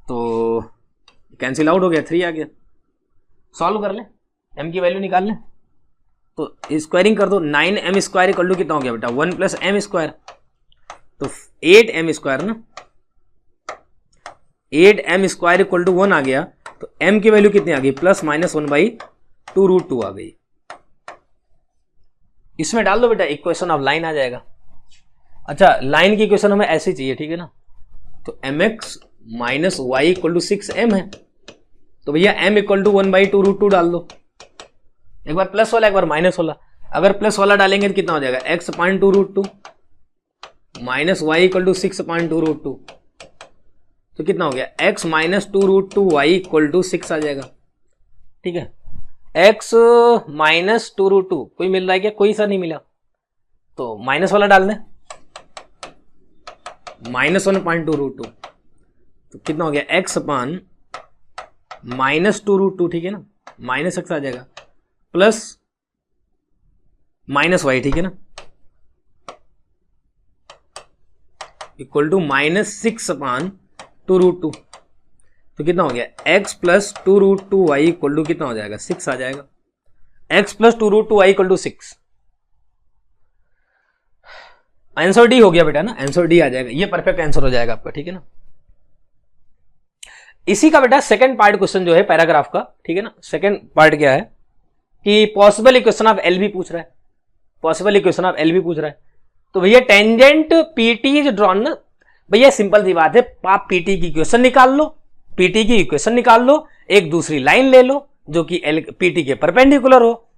तो कैंसिल आउट हो गया, 3 आ गया। सॉल्व कर ले, m की वैल्यू निकाल ले, तो स्क्वायरिंग कर दो, 9m² = कितना हो गया बेटा, 1 + m², तो 8m² ना, 8m² = 1 आ गया। तो m की वैल्यू कितनी आ गई, प्लस माइनस 1/2√2 आ गई। इसमें डाल दो बेटा, इक्वेशन ऑफ लाइन आ जाएगा। अच्छा, लाइन की इक्वेशन हमें ऐसी चाहिए, ठीक है ना। तो mx minus y equal to 6m है, तो भैया m इक्वल टू 1/2√2 डाल दो। एक बार प्लस वाला, एक बार माइनस वाला। अगर प्लस वाला डालेंगे तो कितना हो जाएगा, x/2√2 minus y equal to 6/2√2, तो कितना हो गया, x minus 2√2 y equal to 6 आ जाएगा। ठीक है, x माइनस 2√2 कोई मिल रहा है क्या, कोई सा नहीं मिला, तो माइनस वाला डाल दें, माइनस 1/2√2, तो कितना हो गया, x अपान माइनस 2√2, ठीक है ना, माइनस x आ जाएगा, प्लस माइनस वाई, ठीक है ना, इक्वल टू माइनस 6/2√2, तो कितना हो गया, x plus 2√2 y equal to कितना हो जाएगा, 6 आ जाएगा। x plus 2√2 y equal to 6, answer D हो गया बेटा ना, आंसर डी आ जाएगा, ये परफेक्ट आंसर हो जाएगा आपका, ठीक है ना। इसी का बेटा सेकंड पार्ट क्वेश्चन जो है पैराग्राफ का, ठीक है ना, सेकंड पार्ट क्या है कि पॉसिबल इक्वेशन ऑफ एल भी पूछ रहा है, पॉसिबल इक्वेशन ऑफ एल भी पूछ रहा है। तो भैया टेंजेंट पीटी इज ड्रॉन ना, भैया सिंपल सी बात है, आप पीटी की इक्वेशन निकाल लो, पीटी की इक्वेशन निकाल लो, एक दूसरी लाइन ले लो जो कि एल पीटी के परपेंडिकुलर हो,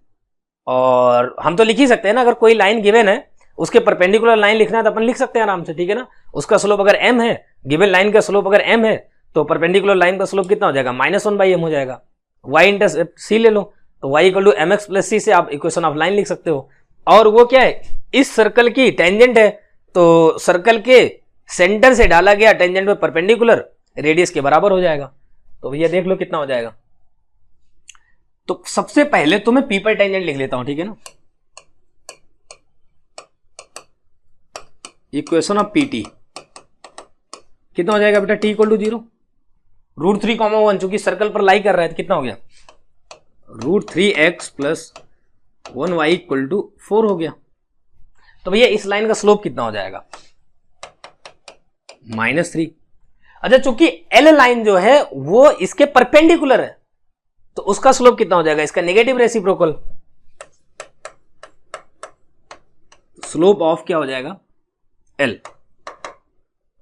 और हम तो लिख ही सकते हैं ना, अगर कोई लाइन गिवन है उसके परपेंडिकुलर लाइन लिखना है तो अपन लिख सकते हैं आराम से, ठीक है ना। उसका स्लोप अगर m है, गिवन लाइन का स्लोप अगर m है, तो परपेंडिकुलर लाइन का स्लोप कितना हो जाएगा, -1/m हो जाएगा। y इंटरसेप्ट c ले लो, तो y equal to mx plus c से आप इक्वेशन ऑफ लाइन लिख सकते हो। और वो क्या है, इस सर्कल की टेंजेंट है, तो सर्कल के सेंटर से डाला गया टेंजेंट में परपेंडिकुलर रेडियस के बराबर हो जाएगा। तो भैया देख लो कितना हो जाएगा। तो सबसे पहले तो मैं पी पर टेंजेंट लिख लेता हूं, ठीक है ना, इक्वेशन ऑफ पीटी कितना हो जाएगा बेटा, t इक्वल टू 0, √3,1, चूंकि सर्कल पर लाई कर रहा है तो कितना हो गया, √3x plus 1y equal to 4 हो गया। तो भैया इस लाइन का स्लोप कितना हो जाएगा, -3। अच्छा, चूंकि एल लाइन जो है वो इसके परपेंडिकुलर है, तो उसका स्लोप कितना हो जाएगा, इसका नेगेटिव रेसिप्रोकल, स्लोप ऑफ क्या हो जाएगा, एल,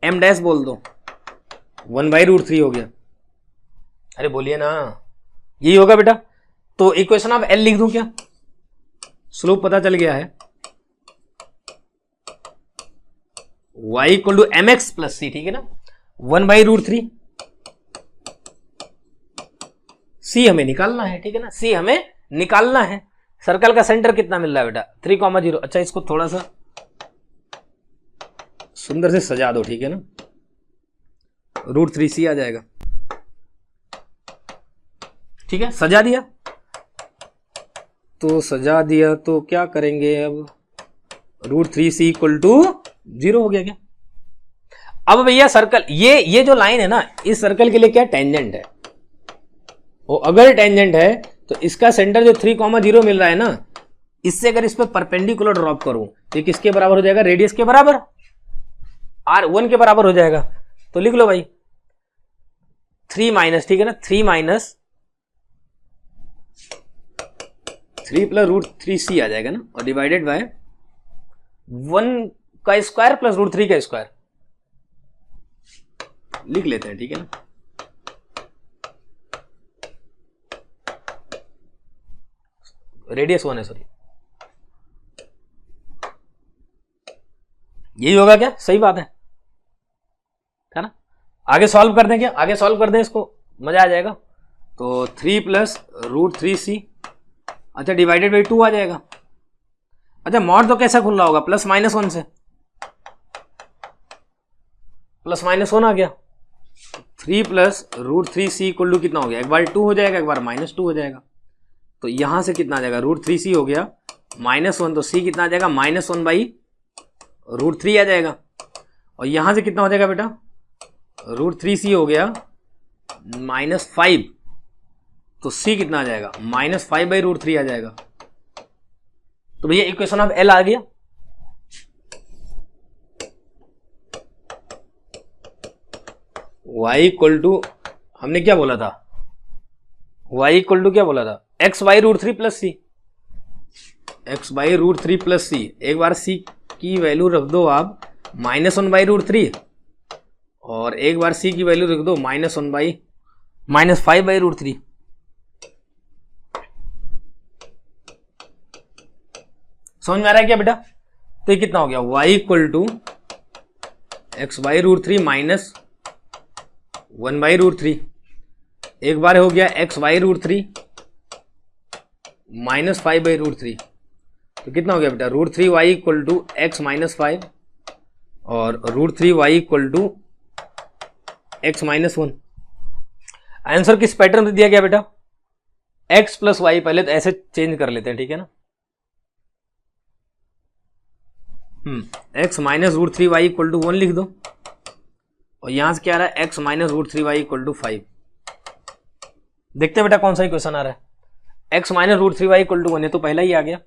m डैश बोल दो, 1/√3 हो गया। अरे बोलिए ना, यही होगा बेटा। तो इक्वेशन ऑफ एल लिख दूं क्या, स्लोप पता चल गया है, y equal to mx plus c, ठीक है ना, 1/√3, c हमें निकालना है, ठीक है ना, c हमें निकालना है। सर्कल का सेंटर कितना मिल रहा है बेटा, 3,0। अच्छा, इसको थोड़ा सा सुंदर से सजा दो, ठीक है ना, √3c आ जाएगा, ठीक है, सजा दिया। तो सजा दिया तो क्या करेंगे अब, √3c इक्वल टू 0 हो गया क्या। अब भैया सर्कल, ये जो लाइन है ना, इस सर्कल के लिए क्या टेंजेंट है, वो अगर टेंजेंट है तो इसका सेंटर जो 3,0 मिल रहा है ना, इससे अगर इस पर परपेंडिकुलर ड्रॉप करूं तो किसके बराबर हो जाएगा, रेडियस के बराबर, r1 के बराबर हो जाएगा। तो लिख लो भाई 3 माइनस, ठीक है ना, 3 माइनस 3 प्लस √3c आ जाएगा ना, और डिवाइडेड बाय 1 का स्क्वायर प्लस √3 का स्क्वायर लिख लेते हैं, ठीक है ना। रेडियस 1 है, सॉरी, यही होगा क्या, सही बात है ना। आगे सॉल्व कर दें क्या, आगे सॉल्व कर दें, इसको मजा आ जाएगा। तो 3 प्लस √3c, अच्छा, डिवाइडेड बाई 2 आ जाएगा। अच्छा, मॉड तो कैसा खुल रहा होगा, +-1 से, +-1 आ गया। 3 प्लस √3c इक्वल टू कितना हो गया, एक बार 2 हो जाएगा, एक बार -2 हो जाएगा। तो यहां से कितना आ जाएगा, √3c हो गया, -1, तो c कितना आ जाएगा, -1/√3 आ जाएगा। और यहां से कितना हो जाएगा बेटा, √3c हो गया -5, तो c कितना आ जाएगा, -5/√3 आ जाएगा। तो भैया इक्वेशन ऑफ एल आ गया। y इक्वल टू, हमने क्या बोला था, y इक्वल टू क्या बोला था, x by root three plus C, x by root three plus C. एक बार c की वैल्यू रख दो आप -1 बाई रूट थ्री, और एक बार c की वैल्यू रख दो -5 बाई रूट थ्री। समझ में आ रहा है क्या बेटा? तो ये कितना हो गया, y equal to x by root three minus 1 by root three. एक बार हो गया x by root three minus 5 by root three. तो कितना हो गया बेटा, root three y equal to x minus 5 और root three y equal to x minus 1। Answer किस पैटर्न में दिया गया बेटा, x प्लस वाई। पहले तो ऐसे चेंज कर लेते हैं, ठीक है ना, x minus root three y equal to 1 लिख दो, और यहां से क्या आ रहा है, x minus root three y equal to 5। देखते हैं बेटा कौन सा इक्वेशन आ रहा है, x minus root three y equal to 1 है तो पहला ही आ गया,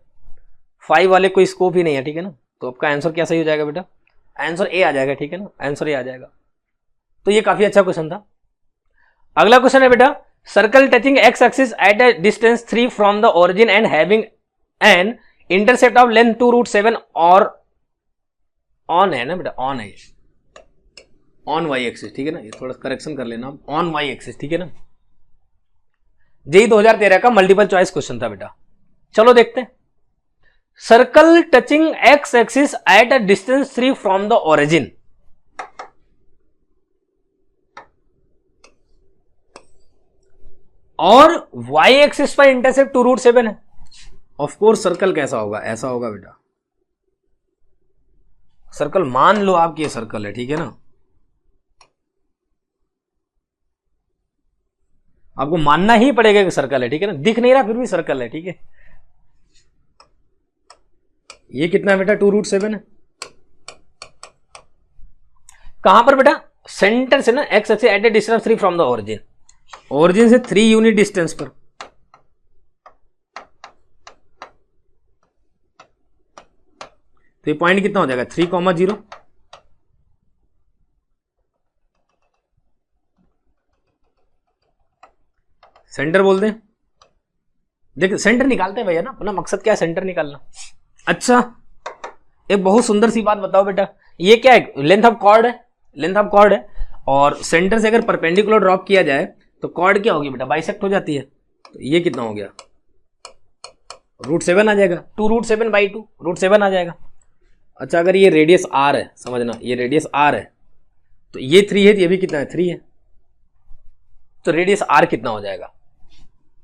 5 वाले कोई स्कोप ही नहीं है, ठीक है ना। तो आपका आंसर क्या सही हो जाएगा बेटा, आंसर ए आ जाएगा, ठीक है ना, आंसर ए आ जाएगा। तो ये काफी अच्छा क्वेश्चन था। अगला क्वेश्चन है बेटा, circle touching x axis at a distance 3 from the origin and having an intercept of length 2√7 और ऑन है ना बेटा, ऑन है, ऑन वाई एक्सिस, ठीक है ना, ये थोड़ा करेक्शन कर लेना, ऑन वाई एक्सिस, ठीक है ना। जेई 2013 का मल्टीपल चॉइस क्वेश्चन था बेटा। चलो देखते हैं, circle touching x axis at a distance 3 from the origin, और वाई एक्सिस पर इंटरसेप्ट 2√7 है। ऑफ कोर्स सर्कल कैसा होगा, ऐसा होगा बेटा, सर्कल मान लो आपकी ये सर्कल है, ठीक है ना, आपको मानना ही पड़ेगा कि सर्कल है, ठीक है ना, दिख नहीं रहा फिर भी सर्कल है, ठीक है। ये कितना है बेटा, 2√7 है। कहां पर बेटा, सेंटर से ना, x axis at A distance 3 from the origin, origin से 3 यूनिट डिस्टेंस पर। तो ये पॉइंट कितना हो जाएगा, 3,0। सेंटर बोल दें, देखिए सेंटर निकालते हैं भैया ना, अपना मकसद क्या है, सेंटर निकालना। अच्छा, एक बहुत सुंदर सी बात बताओ बेटा, ये क्या है, लेंथ ऑफ कॉर्ड है, लेंथ ऑफ कॉर्ड है, और सेंटर से अगर परपेंडिकुलर ड्रॉप किया जाए तो कॉर्ड क्या होगी बेटा, बाइसेक्ट हो जाती है। तो ये कितना हो गया, √7 आ जाएगा, 2√7 बाई 2, √7 आ जाएगा। अच्छा, अगर ये रेडियस r है, समझना ये रेडियस r है, तो ये 3 है, तो ये भी कितना है, 3 है, तो रेडियस r कितना हो जाएगा,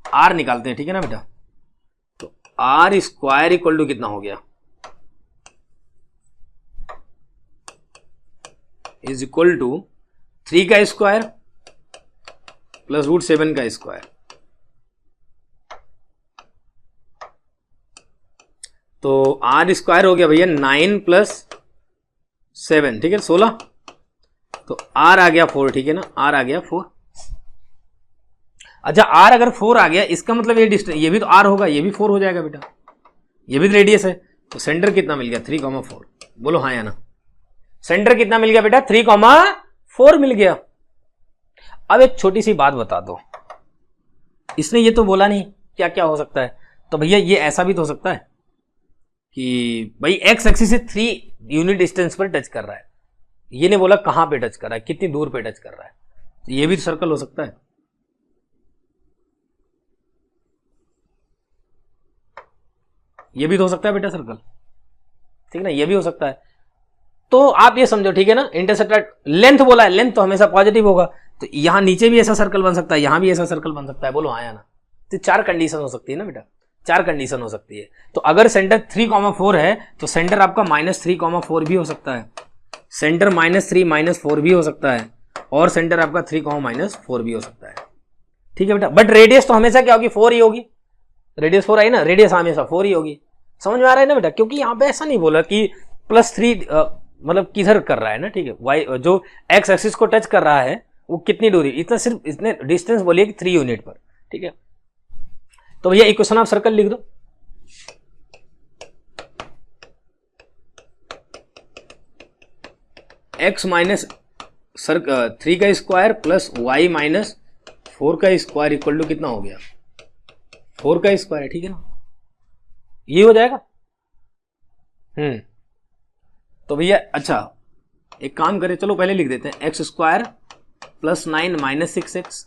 r निकालते हैं, ठीक है ना बेटा। तो r स्क्वायर इक्वल टू कितना हो गया, इज इक्वल टू 3 का स्क्वायर प्लस √7 का स्क्वायर। तो r स्क्वायर हो गया भैया 9 प्लस 7, ठीक है, 16। तो r आ गया 4, ठीक है ना, r आ गया 4। अच्छा, r अगर 4 आ गया, इसका मतलब ये डिस्टेंस, ये भी तो r होगा, ये भी 4 हो जाएगा बेटा, ये भी तो रेडियस है। तो सेंटर कितना मिल गया, 3,4। बोलो हाँ या ना, सेंटर कितना मिल गया बेटा, 3,4 मिल गया। अब एक छोटी सी बात बता दो, इसने ये तो बोला नहीं क्या क्या हो सकता है, तो भैया ये ऐसा भी तो हो सकता है कि भाई एक्स एक्सिस से 3 यूनिट डिस्टेंस पर टच कर रहा है, ये नहीं बोला कहां पे टच कर रहा है, कितनी दूर पे टच कर रहा है, तो ये भी तो सर्कल हो सकता है। ये भी तो हो सकता है बेटा सर्कल, ठीक है ना, ये भी हो सकता है। तो आप ये समझो, ठीक है ना, इंटरसेप्ट लेंथ बोला है, लेंथ तो हमेशा पॉजिटिव होगा, तो यहां नीचे भी ऐसा सर्कल बन सकता है, यहां भी ऐसा सर्कल बन सकता है। बोलो हाँ या ना, तो 4 कंडीशन हो सकती है ना बेटा, 4 कंडीशन हो सकती है। तो अगर सेंटर 3,4 है तो सेंटर आपका -3,4 भी हो सकता है, सेंटर -3 -4 भी हो सकता है, और सेंटर आपका 3,-4 भी हो सकता है, ठीक है बेटा। बट रेडियस तो हमेशा क्या होगी, 4 ही होगी, रेडियस 4 आई ना, रेडियस हमेशा 4 ही होगी। समझ में आ रहा है ना बेटा, क्योंकि यहाँ पे ऐसा नहीं बोला कि +3 मतलब किधर कर रहा है ना, ठीक है, वाई जो एक्स एक्सिस को टच कर रहा है वो कितनी दूरी, इतना सिर्फ इतने डिस्टेंस बोलिए कि 3 यूनिट पर, ठीक है। तो भैया इक्वेशन आप सर्कल लिख दो, x माइनस 3 का स्क्वायर प्लस y माइनस 4 का स्क्वायर इक्वल टू कितना हो गया, 4 का स्क्वायर है, ठीक है ना, ये हो जाएगा। तो भैया अच्छा एक काम करें, चलो पहले लिख देते हैं, x square plus 9 minus 6x,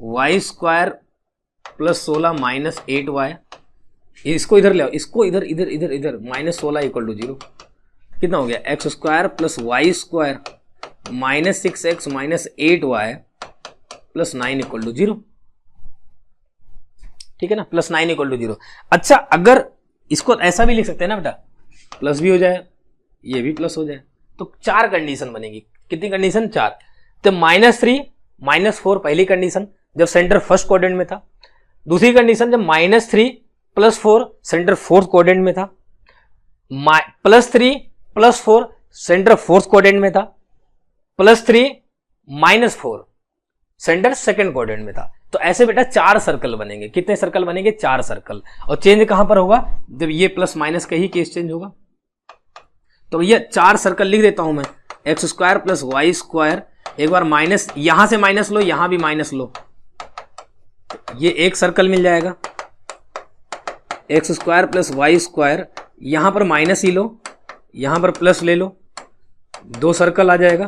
y square plus 16 minus 8y, इसको इधर ले आओ, इसको इधर इधर इधर इधर, माइनस 16 इक्वल टू 0, कितना हो गया, x square plus Y square minus 6x minus 8y plus 9 equal to 0, ठीक है ना, प्लस 9 इक्वल टू 0। अच्छा अगर इसको ऐसा भी लिख सकते हैं ना बेटा, प्लस भी हो जाए ये भी प्लस हो जाए, तो 4 कंडीशन बनेगी, कितनी कंडीशन, 4। तो -3 -4 पहली कंडीशन जब सेंटर फर्स्ट क्वाड्रेंट में था, दूसरी कंडीशन जब -3 + 4 सेंटर फोर्थ क्वाड्रेंट में था, +3 + 4 सेंटर फोर्थ क्वाड्रेंट में था, +3 -4 सेंटर सेकंड क्वाड्रेंट में था। तो ऐसे बेटा 4 सर्कल बनेंगे, कितने सर्कल बनेंगे, 4 सर्कल। और चेंज कहां पर होगा, जब ये प्लस माइनस का ही केस चेंज होगा। तो ये 4 सर्कल लिख देता हूं मैं, x square plus Y square, एक बार माइनस, यहां से माइनस लो, यहां भी माइनस लो, ये एक सर्कल मिल जाएगा, x square plus Y square, यहां पर माइनस ही लो, यहां पर प्लस ले लो, 2 सर्कल आ जाएगा,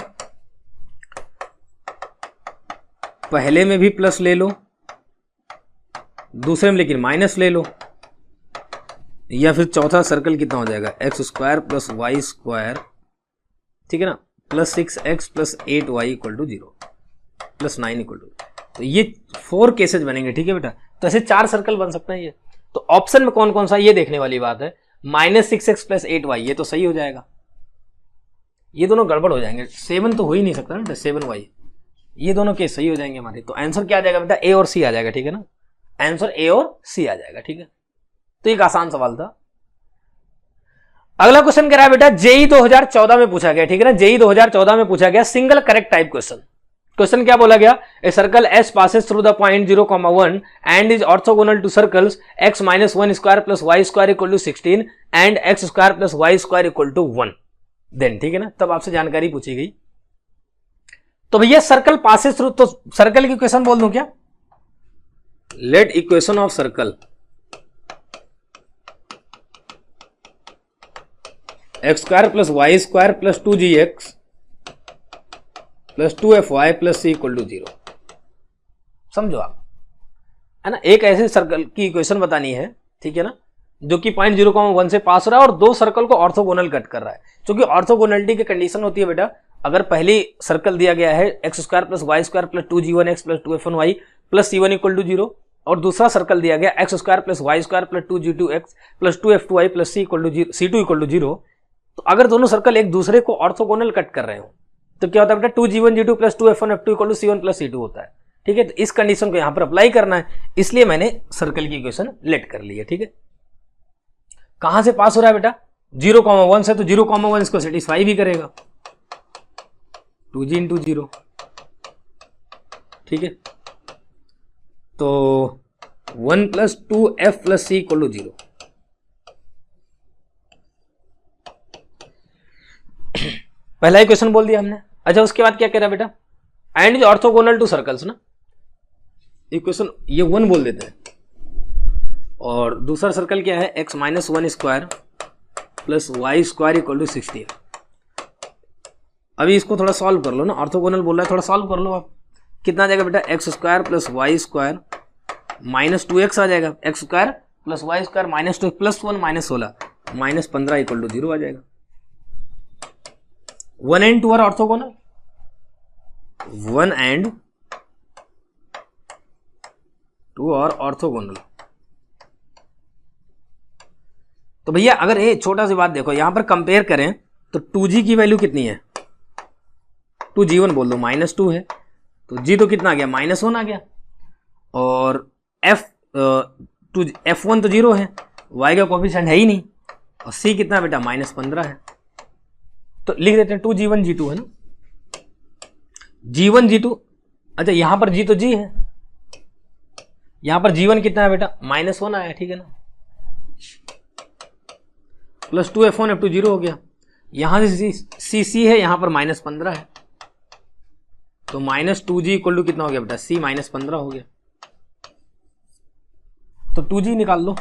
पहले में भी प्लस ले लो, दूसरे में लेकिन माइनस ले लो, या फिर चौथा सर्कल कितना हो जाएगा, x square plus Y square, ठीक है ना, plus 6x plus 8y equal to 0 plus 9 equal to, तो ये 4 केसेज बनेंगे, ठीक है बेटा। तो ऐसे 4 सर्कल बन सकते हैं ये। तो ऑप्शन में कौन कौन सा, ये देखने वाली बात है। -6x प्लस 8y ये तो सही हो जाएगा, ये दोनों गड़बड़ हो जाएंगे, 7 तो हो ही नहीं सकता ना, 7y, ये दोनों केस सही हो जाएंगे हमारे। तो आंसर क्या आ जाएगा बेटा, ए और सी आ जाएगा, ठीक है ना, आंसर ए और सी आ जाएगा, ठीक है। तो एक आसान सवाल था। अगला क्वेश्चन कह रहा है बेटा, जेई 2014 में पूछा गया, ठीक है ना, जेई 2014 में पूछा गया single correct type question. Question क्या बोला गया, a circle S passes through the point 0,1 and is orthogonal to circles x - 1 square plus Y square equal to 16 and x square plus Y square equal to 1। Then ठीक है ना, तब आपसे जानकारी पूछी गई। तो भैया सर्कल पासेस थ्रू, तो सर्कल की इक्वेशन बोल दूं क्या, let equation of circle x square plus Y square plus 2gx plus 2fy plus c equal to 0। समझो आप, है ना, एक ऐसे सर्कल की इक्वेशन बतानी है, ठीक है ना, जो कि पॉइंट 0,1 से पास हो रहा है और 2 सर्कल को ऑर्थोगोनल कट कर रहा है। क्योंकि ऑर्थोगोनलिटी की कंडीशन होती है बेटा, अगर पहली सर्कल दिया गया है x square plus Y square plus 2g1x plus 2f1y plus c1 equal to 0, और दूसरा सर्कल दिया गया x square plus Y square plus 2g2x plus 2f2y plus c2 equal to 0, तो अगर दोनों सर्कल एक दूसरे को ऑर्थोगोनल कट कर रहे हो तो क्या होता है बेटा, 2g1g2 plus 2f1f2 equal to c1 plus c2 होता है, ठीक है। तो इस कंडीशन को यहां पर अप्लाई करना है, इसलिए मैंने सर्कल की इक्वेशन लेट कर ली है, ठीक है। कहां से पास हो रहा है बेटा, 0,1 से, तो 0,1 इसको सेटिस्फाई भी करेगा, 2g इंटू 0, ठीक है। तो 1 plus 2f plus c equal to 0। पहला इक्वेशन बोल दिया हमने। अच्छा उसके बाद क्या कह रहा है बेटा, and is orthogonal to circles ना, इक्वेशन ये 1 बोल देते हैं। और दूसरा सर्कल क्या है, x - 1 square plus Y square equal to 16। अभी इसको थोड़ा सॉल्व कर लो ना, ऑर्थोगोनल बोल रहा है, थोड़ा सॉल्व कर लो आप। कितना आ जाएगा बेटा, x square plus Y square minus 2x आ जाएगा, x square plus Y square minus 2 plus 1 minus 16 minus 15 equal to 0 आ जाएगा। 1 and 2 are orthogonal, 1 and 2 are orthogonal. तो भैया अगर ये छोटा सी बात देखो, यहां पर कंपेयर करें तो 2g की वैल्यू कितनी है, 2g1 बोल दो, -2 है, तो g तो कितना आ गया, -1 आ गया, और f1 तो 0 है, y का कोएफिशिएंट है ही नहीं, और c कितना बेटा, -15 है। तो लिख देते हैं 2g1 g2 है ना, g1 g2। अच्छा यहां पर g तो g है, यहां पर g1 कितना है बेटा, -1 आया, ठीक है ना, प्लस 2f1 f2 0 हो गया, यहां से c है, यहां पर -15 है, तो -2g इक्वल टू कितना हो गया बेटा, c -15 हो गया। तो 2g निकाल लो,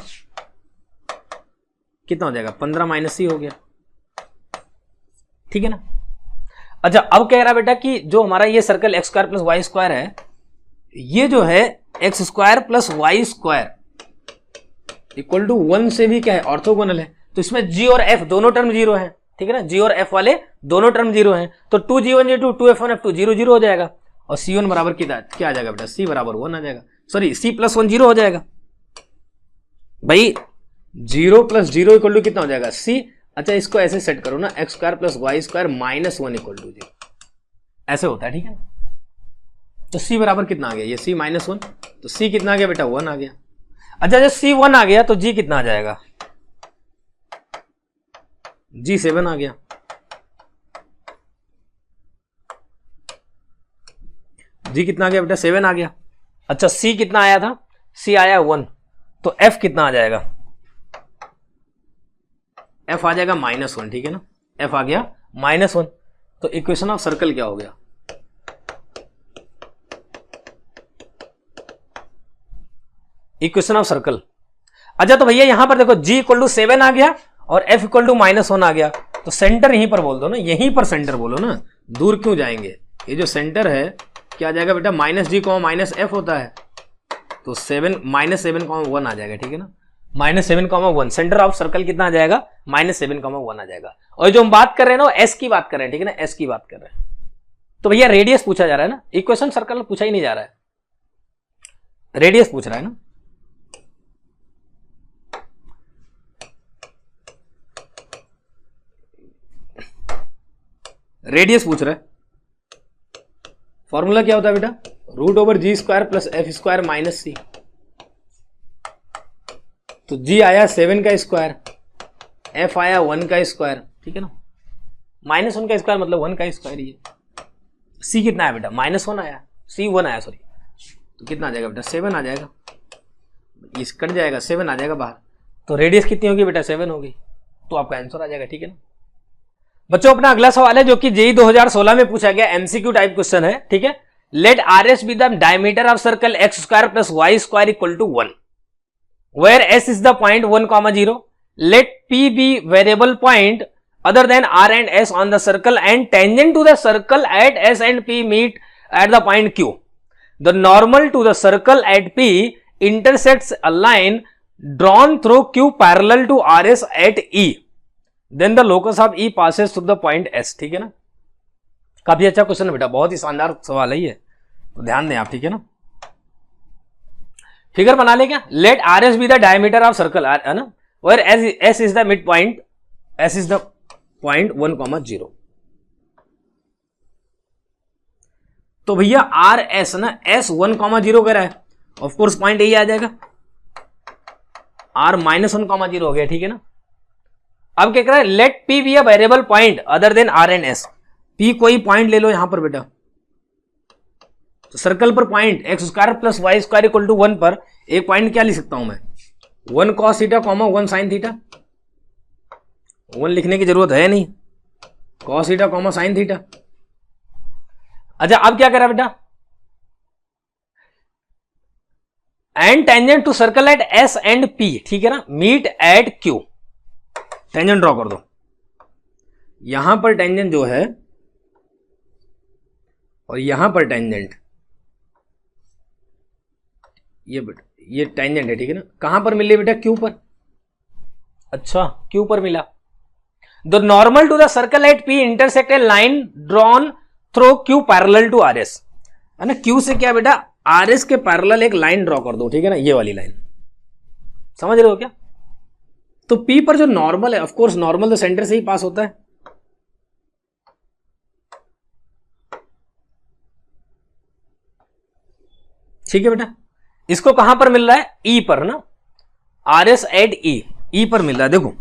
कितना हो जाएगा, 15 - c हो गया, ठीक है ना। अच्छा अब कह रहा बेटा कि जो हमारा ये circle x square plus Y square है, ये जो है x square plus Y square equal to 1 से भी क्या है, ऑर्थोगोनल है। तो इसमें g और f दोनों टर्म 0 है, ठीक है ना, g और f वाले दोनों टर्म 0 हैं। तो 2g1 g2 2f1f2 0 0 हो जाएगा, और c1 बराबर क्या आ जाएगा बेटा, c बराबर 1 आ जाएगा, सॉरी c प्लस 1 0 हो जाएगा भाई, 0 + 0 इक्वल टू कितना हो जाएगा, c। अच्छा इसको ऐसे सेट करो ना, x square plus Y square -1 equal to 0, ऐसे होता है, ठीक है ना। तो c बराबर कितना आ गया, ये c -1, तो c कितना आ गया बेटा, 1 आ गया। अच्छा जब c 1 आ गया तो g कितना आ जाएगा, g 7 आ गया, g कितना आ गया बेटा, 7 आ गया। अच्छा c कितना आया था, c आया 1, तो f कितना आ जाएगा, f आ जाएगा -1, ठीक है ना, f आ गया -1। तो इक्वेशन ऑफ सर्कल क्या हो गया, इक्वेशन ऑफ सर्कल। अच्छा तो भैया यहां पर देखो g इक्वल टू 7 आ गया और f इक्वल टू -1 आ गया, तो सेंटर यहीं पर बोल दो ना, यहीं पर सेंटर बोलो ना, दूर क्यों जाएंगे। ये जो सेंटर है क्या आ जाएगा बेटा, -g, -f होता है, तो 7 -7, 1 आ जाएगा, ठीक है ना, -7, 1। सेंटर ऑफ सर्कल कितना आ जाएगा, -7, 1 आ जाएगा। और जो हम बात कर रहे हैं ना, एस की बात कर रहे हैं, ठीक है ना, एस की बात कर रहे हैं। तो भैया रेडियस पूछा जा रहा है ना, इक्वेशन सर्कल पूछा ही नहीं जा रहा है, रेडियस पूछ रहा है ना। रेडियस पूछ रहा है, फॉर्मूला क्या होता है बेटा, √g² + f² - c। तो g आया 7 का स्क्वायर, f आया 1 का स्क्वायर, ठीक है ना, -1 का स्क्वायर मतलब 1 का स्क्वायर। ये c कितना है बेटा, -1 आया, c 1 आया सॉरी, तो कितना आ जाएगा बेटा, 7 आ जाएगा, इस कट जाएगा, 7 आ जाएगा बाहर। तो रेडियस कितनी होगी बेटा, 7 होगी, तो आपका आंसर आ जाएगा, ठीक है ना। बच्चों अपना अगला सवाल है जो कि जेई 2016 में पूछा गया, एमसीक्यू टाइप क्वेश्चन है, ठीक है। Let RS be the diameter of circle x² + y² equal to 1, where s is the point 1, 0। Let p be variable point other than r and s on the circle and tangent to the circle at s and p meet at the point q. The normal to the circle at p intersects a line drawn through q parallel to rs at e. Then the locus of e passes through the point s, ठीक है ना। काफी अच्छा question है बेटा, बहुत ही शानदार सवाल है ये, तो ध्यान दें आप, ठीक है ना। फिगर बना ले क्या, let R S be the diameter of circle, है ना, where S is the mid point, S is the point 1, 0। तो भैया आर एस ना, एस 1, 0 कह रहा है, ऑफकोर्स पॉइंट यही आ जाएगा, आर -1, 0 हो गया, ठीक है ना। अब क्या कह रहा है, let P be a variable point other than R and S. P कोई पॉइंट ले लो यहां पर बेटा, तो सर्कल पर point x² + y² equal to 1 पर एक पॉइंट क्या लिख सकता हूं मैं, 1 cos थीटा, 1 sin थीटा। 1 लिखने की जरूरत है नहीं, cos थीटा, sin थीटा। अच्छा अब क्या करा बेटा, and tangent to circle at s and p, ठीक है ना, meet at q। Tangent draw कर दो, यहां पर टेंजेंट जो है और यहां पर टेंजेंट, ये टेंजेंट है, ठीक है ना। कहां पर मिले बेटा, क्यू पर। अच्छा क्यू पर मिला। The normal to the circle at P intersect a line drawn through Q parallel to R S, है ना। क्यू से क्या बेटा, आर एस के पैरेलल एक लाइन ड्रॉ कर दो, ठीक है ना, ये वाली लाइन, समझ रहे हो क्या। तो पी पर जो नॉर्मल है, ऑफ कोर्स नॉर्मल तो सेंटर से ही पास होता है, ठीक है बेटा। इसको कहां पर मिल रहा है, ई पर ना, आर एस एट ई पर मिल रहा है। देखो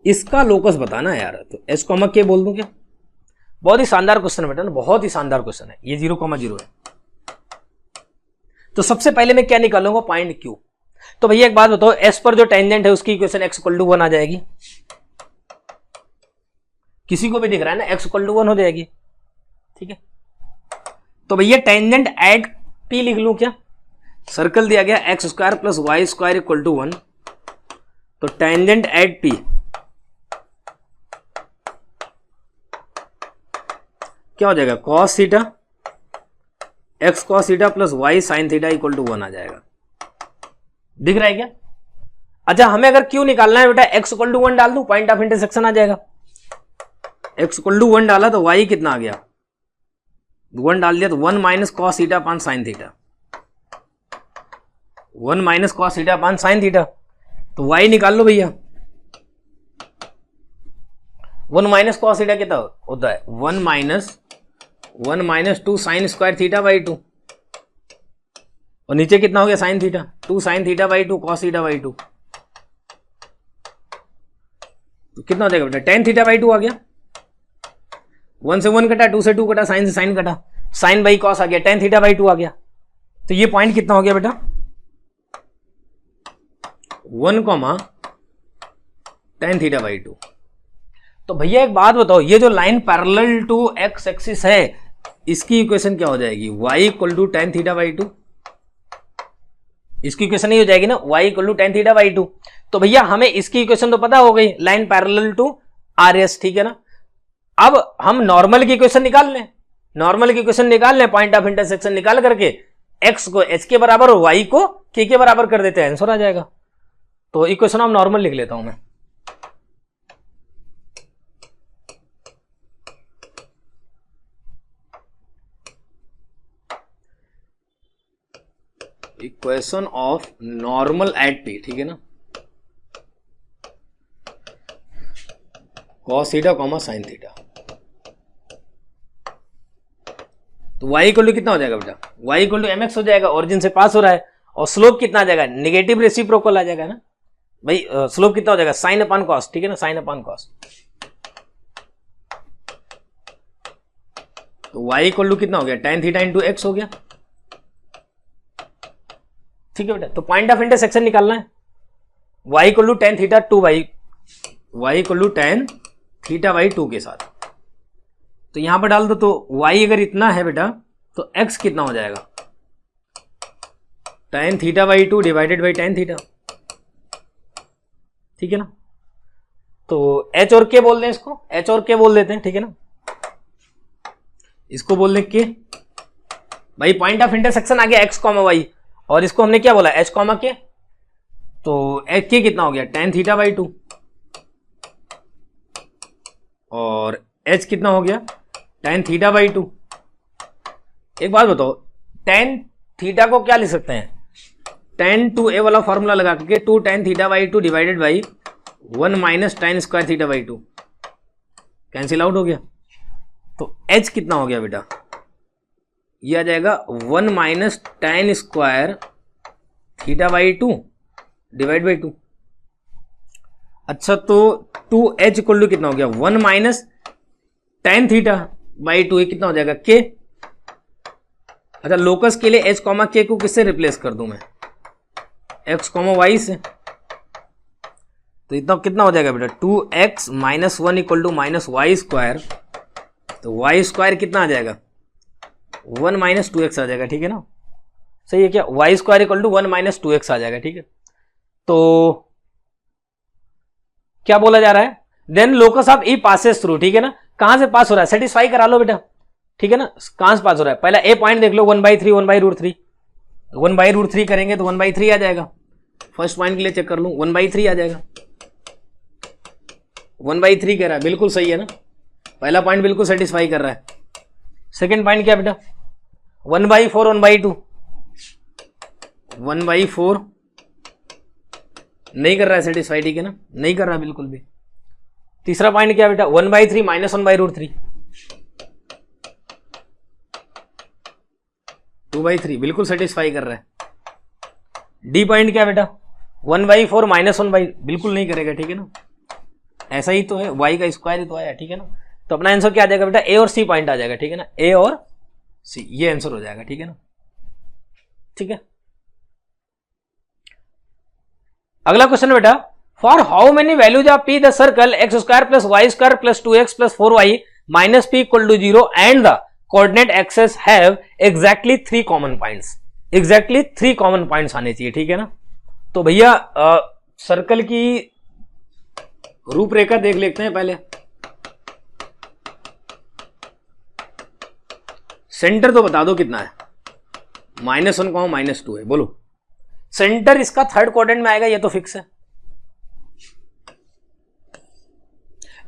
इसका लोकस बताना है यार, तो एस कॉमा के बोल दूं क्या। बहुत ही शानदार क्वेश्चन है बेटा ना, बहुत ही शानदार क्वेश्चन है ये, 0,0 है। तो सबसे पहले मैं क्या निकालूंगा, पॉइंट क्यू। तो भैया एक बात बताओ, एस पर जो टेंजेंट है उसकी इक्वेशन x = 1 आ जाएगी, किसी को भी दिख रहा है ना, x = 1 हो जाएगी, ठीक है। तो भैया टेंजेंट एट पी लिख लूं क्या? सर्कल दिया गया x square plus Y square equal to 1, तो टेंजेंट एट पी क्या हो जाएगा? Cos theta x cos theta plus y sine theta equal to 1 आ जाएगा। दिख रहा है क्या? अच्छा, हमें अगर क्यू निकालना है बेटा, एक्स इक्वल टू 1 डाल दूं, पॉइंट ऑफ इंटरसेक्शन आ जाएगा। एक्स इक्वल टू 1 डाला तो वाई कितना आ गया? 1 डाल दिया तो 1 minus cos theta upon sine theta, 1 minus cos theta upon sine theta, तो वाई निकाल लो भैया। 1 माइनस कॉस थीटा कितना होता है? 1 minus 2 sine square theta by 2, और नीचे कितना हो गया? Sine theta, 2 sine theta by 2 cos theta by 2, तो कितना हो जाएगा बेटा? टेन थीटा बाई 2 आ गया। 1 से 1 कटा, 2 से 2 कटा, साइन से साइन कटा, साइन बाई कॉस आ गया, टेन थीटा बाई 2 आ गया। तो ये पॉइंट कितना हो गया बेटा? 1, टेन थीटा बाई 2। तो भैया एक बात बताओ, ये जो line parallel to x axis है, इसकी इक्वेशन क्या हो जाएगी? y equal to tan theta by 2। इसकी इक्वेशन नहीं हो जाएगी ना, y equal to tan theta by 2। तो भैया हमें इसकी इक्वेशन तो पता हो गई, line parallel to R S, ठीक है ना। अब हम नॉर्मल की इक्वेशन निकाल लें, नॉर्मल की इक्वेशन निकाल लें, पॉइंट ऑफ इंटरसेक्शन निकाल करके x को h के बराबर और y को k के बराबर कर देते हैं, आंसर आ जाएगा। तो इक्वेशन हम नॉर्मल लिख लेता हूं मैं। Equation of normal at p, ठीक है ना, cos theta comma sine theta. तो y इक्वल टू कितना हो जाएगा बेटा? y इक्वल टू mx हो जाएगा, ओरिजिन से पास हो रहा है, और स्लोप कितना आ जाएगा? नेगेटिव रेसिप्रोकल आ जाएगा ना भाई। स्लोप कितना हो जाएगा? साइन अपॉन कॉस, ठीक है ना, साइन अपॉन कॉस। तो y इक्वल टू कितना हो गया? टेन थीटा इंटू एक्स हो गया, ठीक है बेटा। तो पॉइंट ऑफ इंटरसेक्शन निकालना है, y equal to tan theta 2 by, y equal to tan theta by 2 के साथ। तो यहां पर डाल दो, तो y अगर इतना है बेटा, तो x कितना हो जाएगा? Ten theta by 2 divided by tan theta, ठीक है ना। तो h और k बोल दें इसको, h और k बोल देते हैं, ठीक है ना। इसको बोल दें k, भाई पॉइंट ऑफ इंटरसेक्शन आ गया x कॉमा y, और इसको हमने क्या बोला? h comma k। तो k कितना हो गया? टेन थीटा बाई 2, और h कितना हो गया? Ten theta by 2। एक बात बताओ, टेन थीटा को क्या लिख सकते हैं? टेन टू ए वाला फॉर्मूला लगा करके 2 ten theta by 2 divided by 1 minus ten square theta by 2, cancel out हो गया। तो h कितना हो गया बेटा? ये आ जाएगा 1 minus ten square theta by 2 divide by 2। अच्छा, तो 2h इक्वल टू कितना हो गया? 1 माइनस टेन थीटा बाई 2, कितना हो जाएगा? k। अच्छा, लोकस के लिए h कॉमा k को किससे रिप्लेस कर दूं मैं? x कॉमा y से। तो इतना कितना हो जाएगा बेटा? 2x minus 1 equal to minus y square. तो y स्क्वायर कितना आ जाएगा? 1 माइनस 2x आ जाएगा, ठीक है ना। सही है क्या? y square equal to 1 minus 2x आ जाएगा, ठीक है। तो क्या बोला जा रहा है? Then locus of E passes through, ठीक है ना। कहां से पास हो रहा है? सेटिस्फाई करा लो बेटा, ठीक है ना। कहां से पास हो रहा है? पहला ए पॉइंट देख लो, 1/3 1/√3, 1/√3 करेंगे तो 1/3 आ जाएगा। फर्स्ट पॉइंट के लिए चेक कर लूं, 1/3 आ जाएगा। 1/3 कह रहा है, बिल्कुल सही है ना। पहला पॉइंट बिल्कुल सेटिस्फाई कर रहा है। सेकेंड पॉइंट क्या बेटा? 1/4 1/2, 1/4 नहीं कर रहा है सेटिस्फाई, ठीक है ना, नहीं कर रहा है बिल्कुल भी। तीसरा पॉइंट क्या बेटा? 1/3 माइनस 1/√3, 2/3 बिल्कुल सेटिस्फाई कर रहा है। डी पॉइंट क्या बेटा? 1/4 माइनस 1/, बिल्कुल नहीं करेगा, ठीक है ना। ऐसा ही तो है, y का स्क्वायर ही तो आया, ठीक है ना। तो अपना आंसर क्या आ जाएगा बेटा? ए और सी पॉइंट आ जाएगा, ठीक है ना। ए और सी, ये आंसर हो जाएगा, ठीक है ना। ठीक है, अगला क्वेश्चन बेटा, for how many values of P the circle x square plus Y square plus 2x plus 4y minus P equal to 0 and the coordinate axes have exactly 3 common points, exactly 3 common points आने चाहिए, ठीक है ना। तो भैया circle की रूपरेखा देख लेते हैं पहले। सेंटर तो बता दो कितना है, -1, -2 है, बोलो। सेंटर इसका थर्ड क्वाड्रेंट में आएगा, ये तो फिक्स है।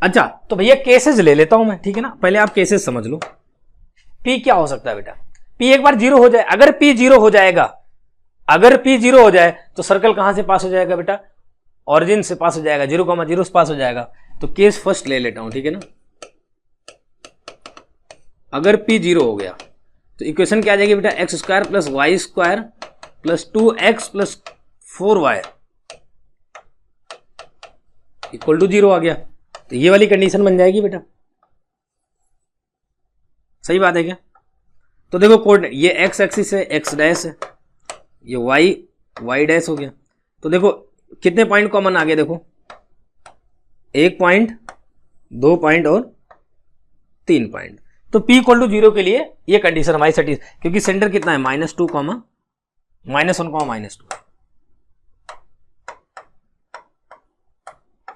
अच्छा तो भैया केसेस ले लेता हूं मैं, ठीक है ना। पहले आप केसेस समझ लो। पी क्या हो सकता है बेटा, पी एक बार 0 हो जाए, अगर पी 0 हो जाएगा, अगर पी 0 हो जाए तो सर्कल कहां से पास हो जाएगा बेटा, ऑरिजिन से पास हो जाएगा, 0,0 से पास हो जाएगा। तो केस फर्स्ट ले लेता हूं, ठीक है ना। अगर पी 0 हो गया तो इक्वेशन क्या आ जाएगी बेटा, x² + y² + 2x + 4y = 0 आ गया। तो ये वाली कंडीशन बन जाएगी बेटा, सही बात है क्या। तो देखो कोऑर्डिनेट, ये x एक्सिस है, x डैश है, ये y डैश हो गया। तो देखो कितने पॉइंट कॉमन आ गए, देखो 1 पॉइंट, 2 पॉइंट और 3 पॉइंट। तो p = 0 के लिए ये कंडीशन हमारी सेटिस्फाई, क्योंकि सेंटर कितना है -2, -1, -2,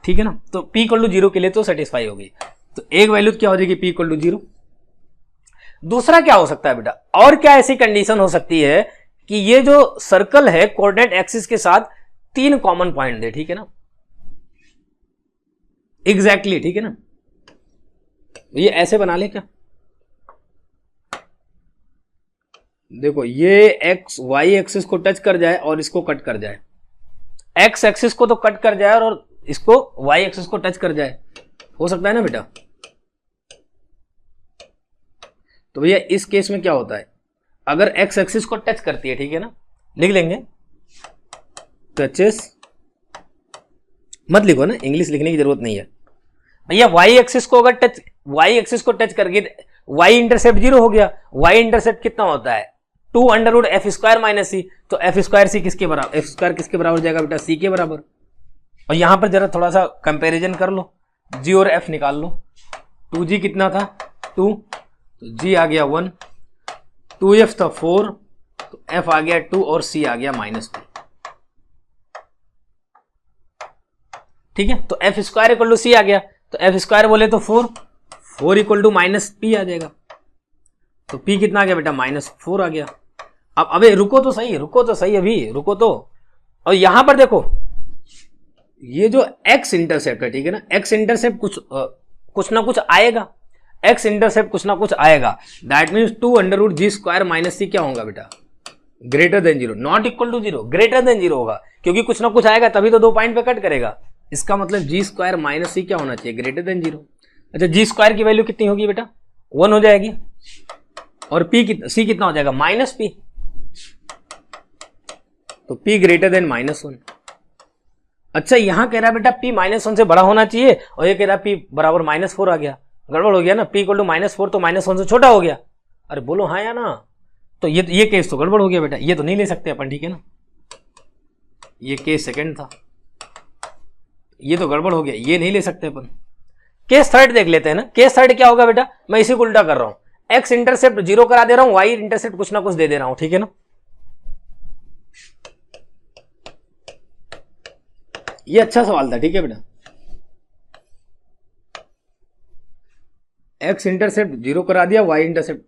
ठीक है ना। तो p = 0 के लिए तो सेटिस्फाई हो गई। तो एक वैल्यू क्या हो जाएगी, p = 0। दूसरा क्या हो सकता है बेटा, और क्या ऐसी कंडीशन हो सकती है कि ये जो सर्कल है कोऑर्डिनेट एक्सिस के साथ 3 कॉमन पॉइंट दे, ठीक है ना, एग्जैक्टली, ठीक है ना। ये ऐसे बना ले क्या, देखो ये x y एक्सिस को टच कर जाए और इसको कट कर जाए, x एक्सिस को तो कट कर जाए और इसको y एक्सिस को टच कर जाए, हो सकता है ना बेटा। तो भैया इस केस में क्या होता है, अगर x एक्सिस को टच करती है, ठीक है ना, लिख लेंगे टचेस, मत लिखो ना, इंग्लिश लिखने की जरूरत नहीं है भैया। y एक्सिस को अगर टच, y एक्सिस को टच करके y इंटरसेप्ट 0 हो गया। y इंटरसेप्ट कितना होता है, 2√f² - c। तो f² किसके बराबर, f² किसके बराबर जाएगा बेटा, c के बराबर। और यहां पर जरा थोड़ा सा कंपैरिजन कर लो, g और f निकाल लो। 2g कितना था, 2, तो g आ गया 1, 2f था 4, तो f आ गया 2 और c आ गया -2, ठीक है। तो f² = c आ गया, तो f² बोले तो 4 = -p आ जाएगा। तो p कितना आ गया बेटा, -4 आ गया। अब अबे रुको तो सही, अभी रुको तो। और यहां पर देखो ये जो x इंटरसेप्ट है, ठीक है ना, x इंटरसेप्ट कुछ ना कुछ आएगा, x इंटरसेप्ट कुछ ना कुछ आएगा। दैट मीन्स 2√g² - c क्या होगा बेटा, >0, नॉट इक्वल टू 0, >0 होगा, क्योंकि कुछ ना कुछ आएगा तभी तो 2 पॉइंट पे कट करेगा। इसका मतलब g² - c क्या होना चाहिए, >0। अच्छा g² की वैल्यू कितनी होगी बेटा, 1 हो जाएगी, और c कितना हो जाएगा, -p। तो p > -1। अच्छा यहां कह रहा है बेटा p -1 से बड़ा होना चाहिए, और ये कह रहा है p बराबर -4 आ गया, गड़बड़ हो गया ना। p = -4 तो -1 से छोटा हो गया। अरे बोलो हाँ या ना। तो ये केस तो गड़बड़ हो गया बेटा, ये तो नहीं ले सकते अपन, ठीक है ना। ये केस सेकंड था, ये तो गड़बड़ हो गया, ये नहीं ले सकते अपन। केस थर्ड देख लेते हैं ना। केस थर्ड क्या होगा बेटा, मैं इसी को उल्टा कर रहा हूं, x इंटरसेप्ट 0 करा दे रहा हूं, y इंटरसेप्ट कुछ ना कुछ दे दे रहा हूं, ठीक है ना। ये अच्छा सवाल था, ठीक है बेटा। x इंटरसेप्ट 0 करा दिया, y इंटरसेप्ट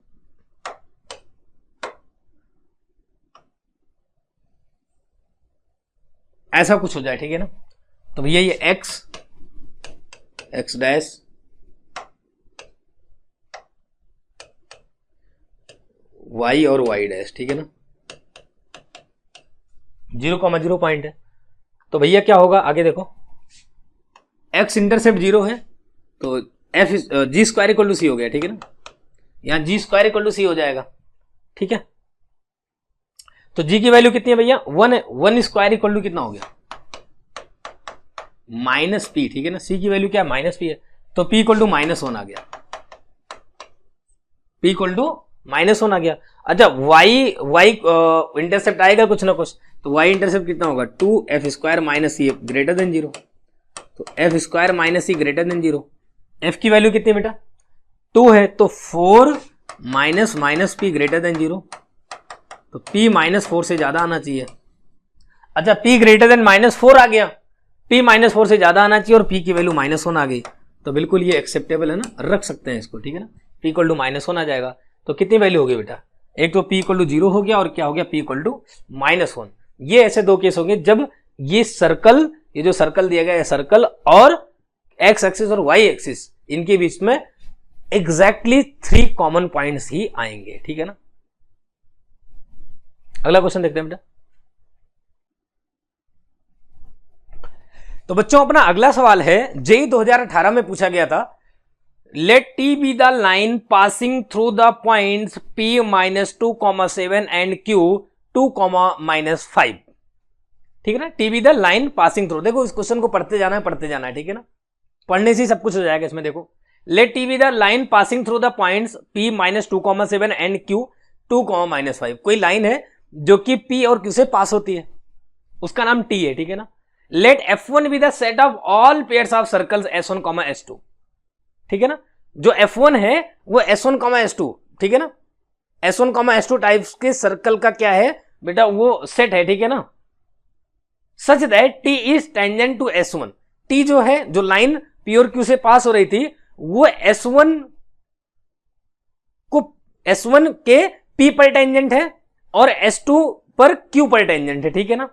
ऐसा कुछ हो जाए, ठीक है ना। तो भैया ये x डैश y और y डैश, ठीक है ना, 0,0 पॉइंट है। तो भैया क्या होगा आगे देखो, x इंटरसेप्ट 0 है तो g² = c हो गया, ठीक है ना। यहां g² = c हो जाएगा, ठीक है। तो g की वैल्यू कितनी है भैया, 1 है, 1² कितना हो गया, -p, ठीक है ना। c की वैल्यू क्या है, -p है, तो p = -1 आ गया, p = -1 आ गया। अच्छा y इंटरसेप्ट आएगा कुछ ना कुछ, तो y इंटरसेप्ट कितना होगा, 2f² - c > 0। तो f² - c > 0, f की वैल्यू कितनी बेटा, 2 है, तो 4 minus minus P greater than 0, तो p -4 से ज्यादा आना चाहिए। अच्छा p ग्रेटर देन -4 आ गया, p -4 से ज्यादा आना चाहिए और p की वैल्यू -1 आ गई, तो बिल्कुल ये एक्सेप्टेबल है ना, रख सकते हैं इसको, ठीक है ना। p इक्वल टू -1 आ जाएगा, तो कितनी वैल्यू होगी बेटा, एक तो p इक्वल टू 0 हो गया और क्या हो गया, p इक्वल टू -1। ये ऐसे दो केस होंगे जब ये सर्कल, ये जो सर्कल दिया गया है सर्कल और x एक्सिस और y एक्सिस इनके बीच में एग्जैक्टली 3 कॉमन पॉइंट्स ही आएंगे, ठीक है ना। अगला क्वेश्चन देखते हैं बेटा। तो बच्चों अपना अगला सवाल है, जेई 2018 में पूछा गया था, let T be the line passing through the points p -2,7 and q 2,-5, ठीक है ना। T be the line passing through, देखो इस क्वेश्चन को पढ़ते जाना है, ठीक है ना, पढ़ने से ही सब कुछ हो जाएगा इसमें। देखो let T be the line passing through the points p -2,7 and q 2,-5, कोई लाइन है जो कि p और q से पास होती है, उसका नाम t है, ठीक है ना। Let f1 be the set of all pairs of circles s1, s2, ठीक है ना। जो f1 है वो s1, s2, ठीक है ना, s1, s2 टाइप्स के सर्कल का क्या है बेटा, वो सेट है, ठीक है ना। Such that t is tangent to s1, t जो है, जो लाइन p और q से पास हो रही थी वो s1 के p पर टेंजेंट है और s2 पर q पर टेंजेंट है, ठीक है ना।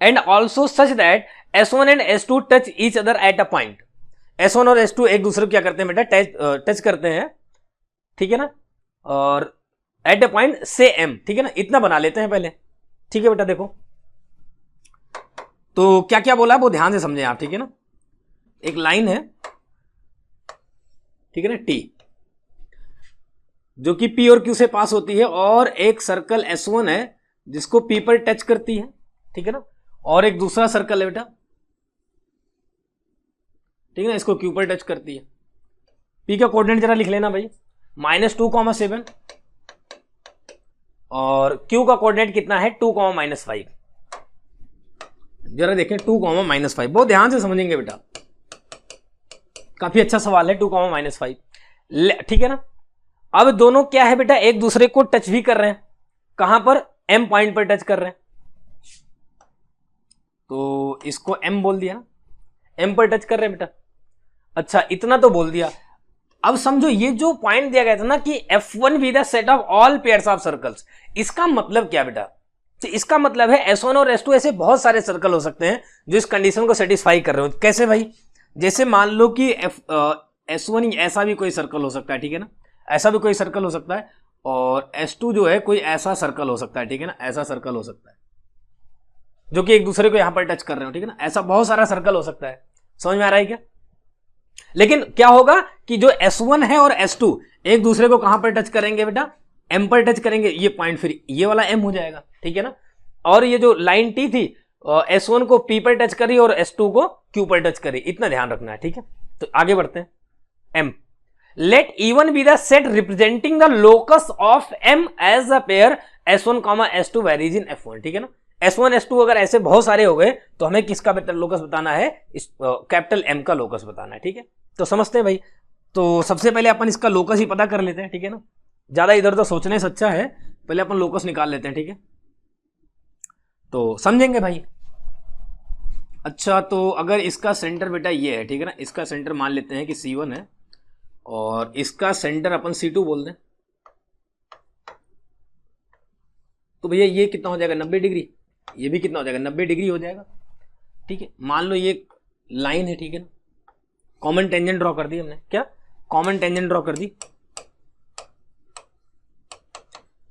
And also such that s1 and s2 touch each other at a point, s1 और s2 एक दूसरे को क्या करते हैं बेटा, टच करते हैं, ठीक है ना, और एट अ पॉइंट से m, ठीक है ना, इतना बना लेते हैं पहले, ठीक है बेटा। देखो तो क्या क्या बोला वो ध्यान से समझें आप, ठीक है ना। एक लाइन है, ठीक है ना, t जो कि p और q से पास होती है, और एक सर्कल s1 है जिसको p पर टच करती है, ठीक है ना, और एक दूसरा सर्कल है बेटा, ठीक है ना, इसको q पर टच करती है। p का कोऑर्डिनेट जरा लिख लेना भाई, -2,7 और q का कोऑर्डिनेट कितना है, 2,-5, जरा देखें 2,-5, बहुत ध्यान से समझेंगे बेटा, काफी अच्छा सवाल है 2,-5, ठीक है ना। अब दोनों क्या है बेटा, एक दूसरे को टच भी कर रहे हैं, कहां पर, m पॉइंट पर टच कर रहे हैं, तो इसको m बोल दिया ना, m पर टच कर रहे हैं बेटा। अच्छा इतना तो बोल दिया, अब समझो ये जो पॉइंट दिया गया था ना कि f1 be the set of all pairs of circles, इसका मतलब क्या बेटा, तो इसका मतलब है s1 और s2 ऐसे बहुत सारे सर्कल हो सकते हैं जो इस कंडीशन को सेटिस्फाई कर रहे हो। कैसे भाई, जैसे मान लो कि s1 ऐसा भी कोई सर्कल हो सकता है, ठीक है ना, ऐसा भी कोई सर्कल हो सकता है, और s2 जो है कोई ऐसा सर्कल हो सकता है, ठीक है ना, ऐसा सर्कल हो सकता है जो कि एक दूसरे को यहां पर टच कर रहे हो, ठीक है ना, ऐसा बहुत सारा सर्कल हो सकता है, समझ में आ रहा है क्या। लेकिन क्या होगा कि जो s1 है और s2 एक दूसरे को कहां पर टच करेंगे बेटा, m पर टच करेंगे, ये पॉइंट फिर ये वाला m हो जाएगा, ठीक है ना। और ये जो लाइन t थी s1 को p पर टच करी और s2 को q पर टच करी, इतना ध्यान रखना है, ठीक है। तो आगे बढ़ते हैं, m let E1 be the set representing the locus of m as a pair s1, s2 varies in f1, ठीक है ना। s1 s2 अगर ऐसे बहुत सारे हो गए तो हमें किसका लोकस बताना है, इस कैपिटल M का लोकस बताना है, ठीक है। तो समझते हैं भाई, तो सबसे पहले अपन इसका लोकस ही पता कर लेते हैं, ठीक है ना, ज्यादा इधर उधर सोचने से अच्छा है पहले अपन लोकस निकाल लेते हैं, ठीक है, तो समझेंगे भाई। अच्छा तो अगर इसका सेंटर बेटा ये है, ठीक है ना, इसका सेंटर मान लेते हैं कि C1 है और इसका सेंटर अपन C2 बोल दें, तो भैया ये कितना हो जाएगा, 90 डिग्री, ये भी कितना हो जाएगा, 90 डिग्री हो जाएगा, ठीक है। मान लो ये लाइन है, ठीक है ना, कॉमन टेंजेंट ड्रॉ कर दी हमने, क्या कॉमन टेंजेंट ड्रॉ कर दी,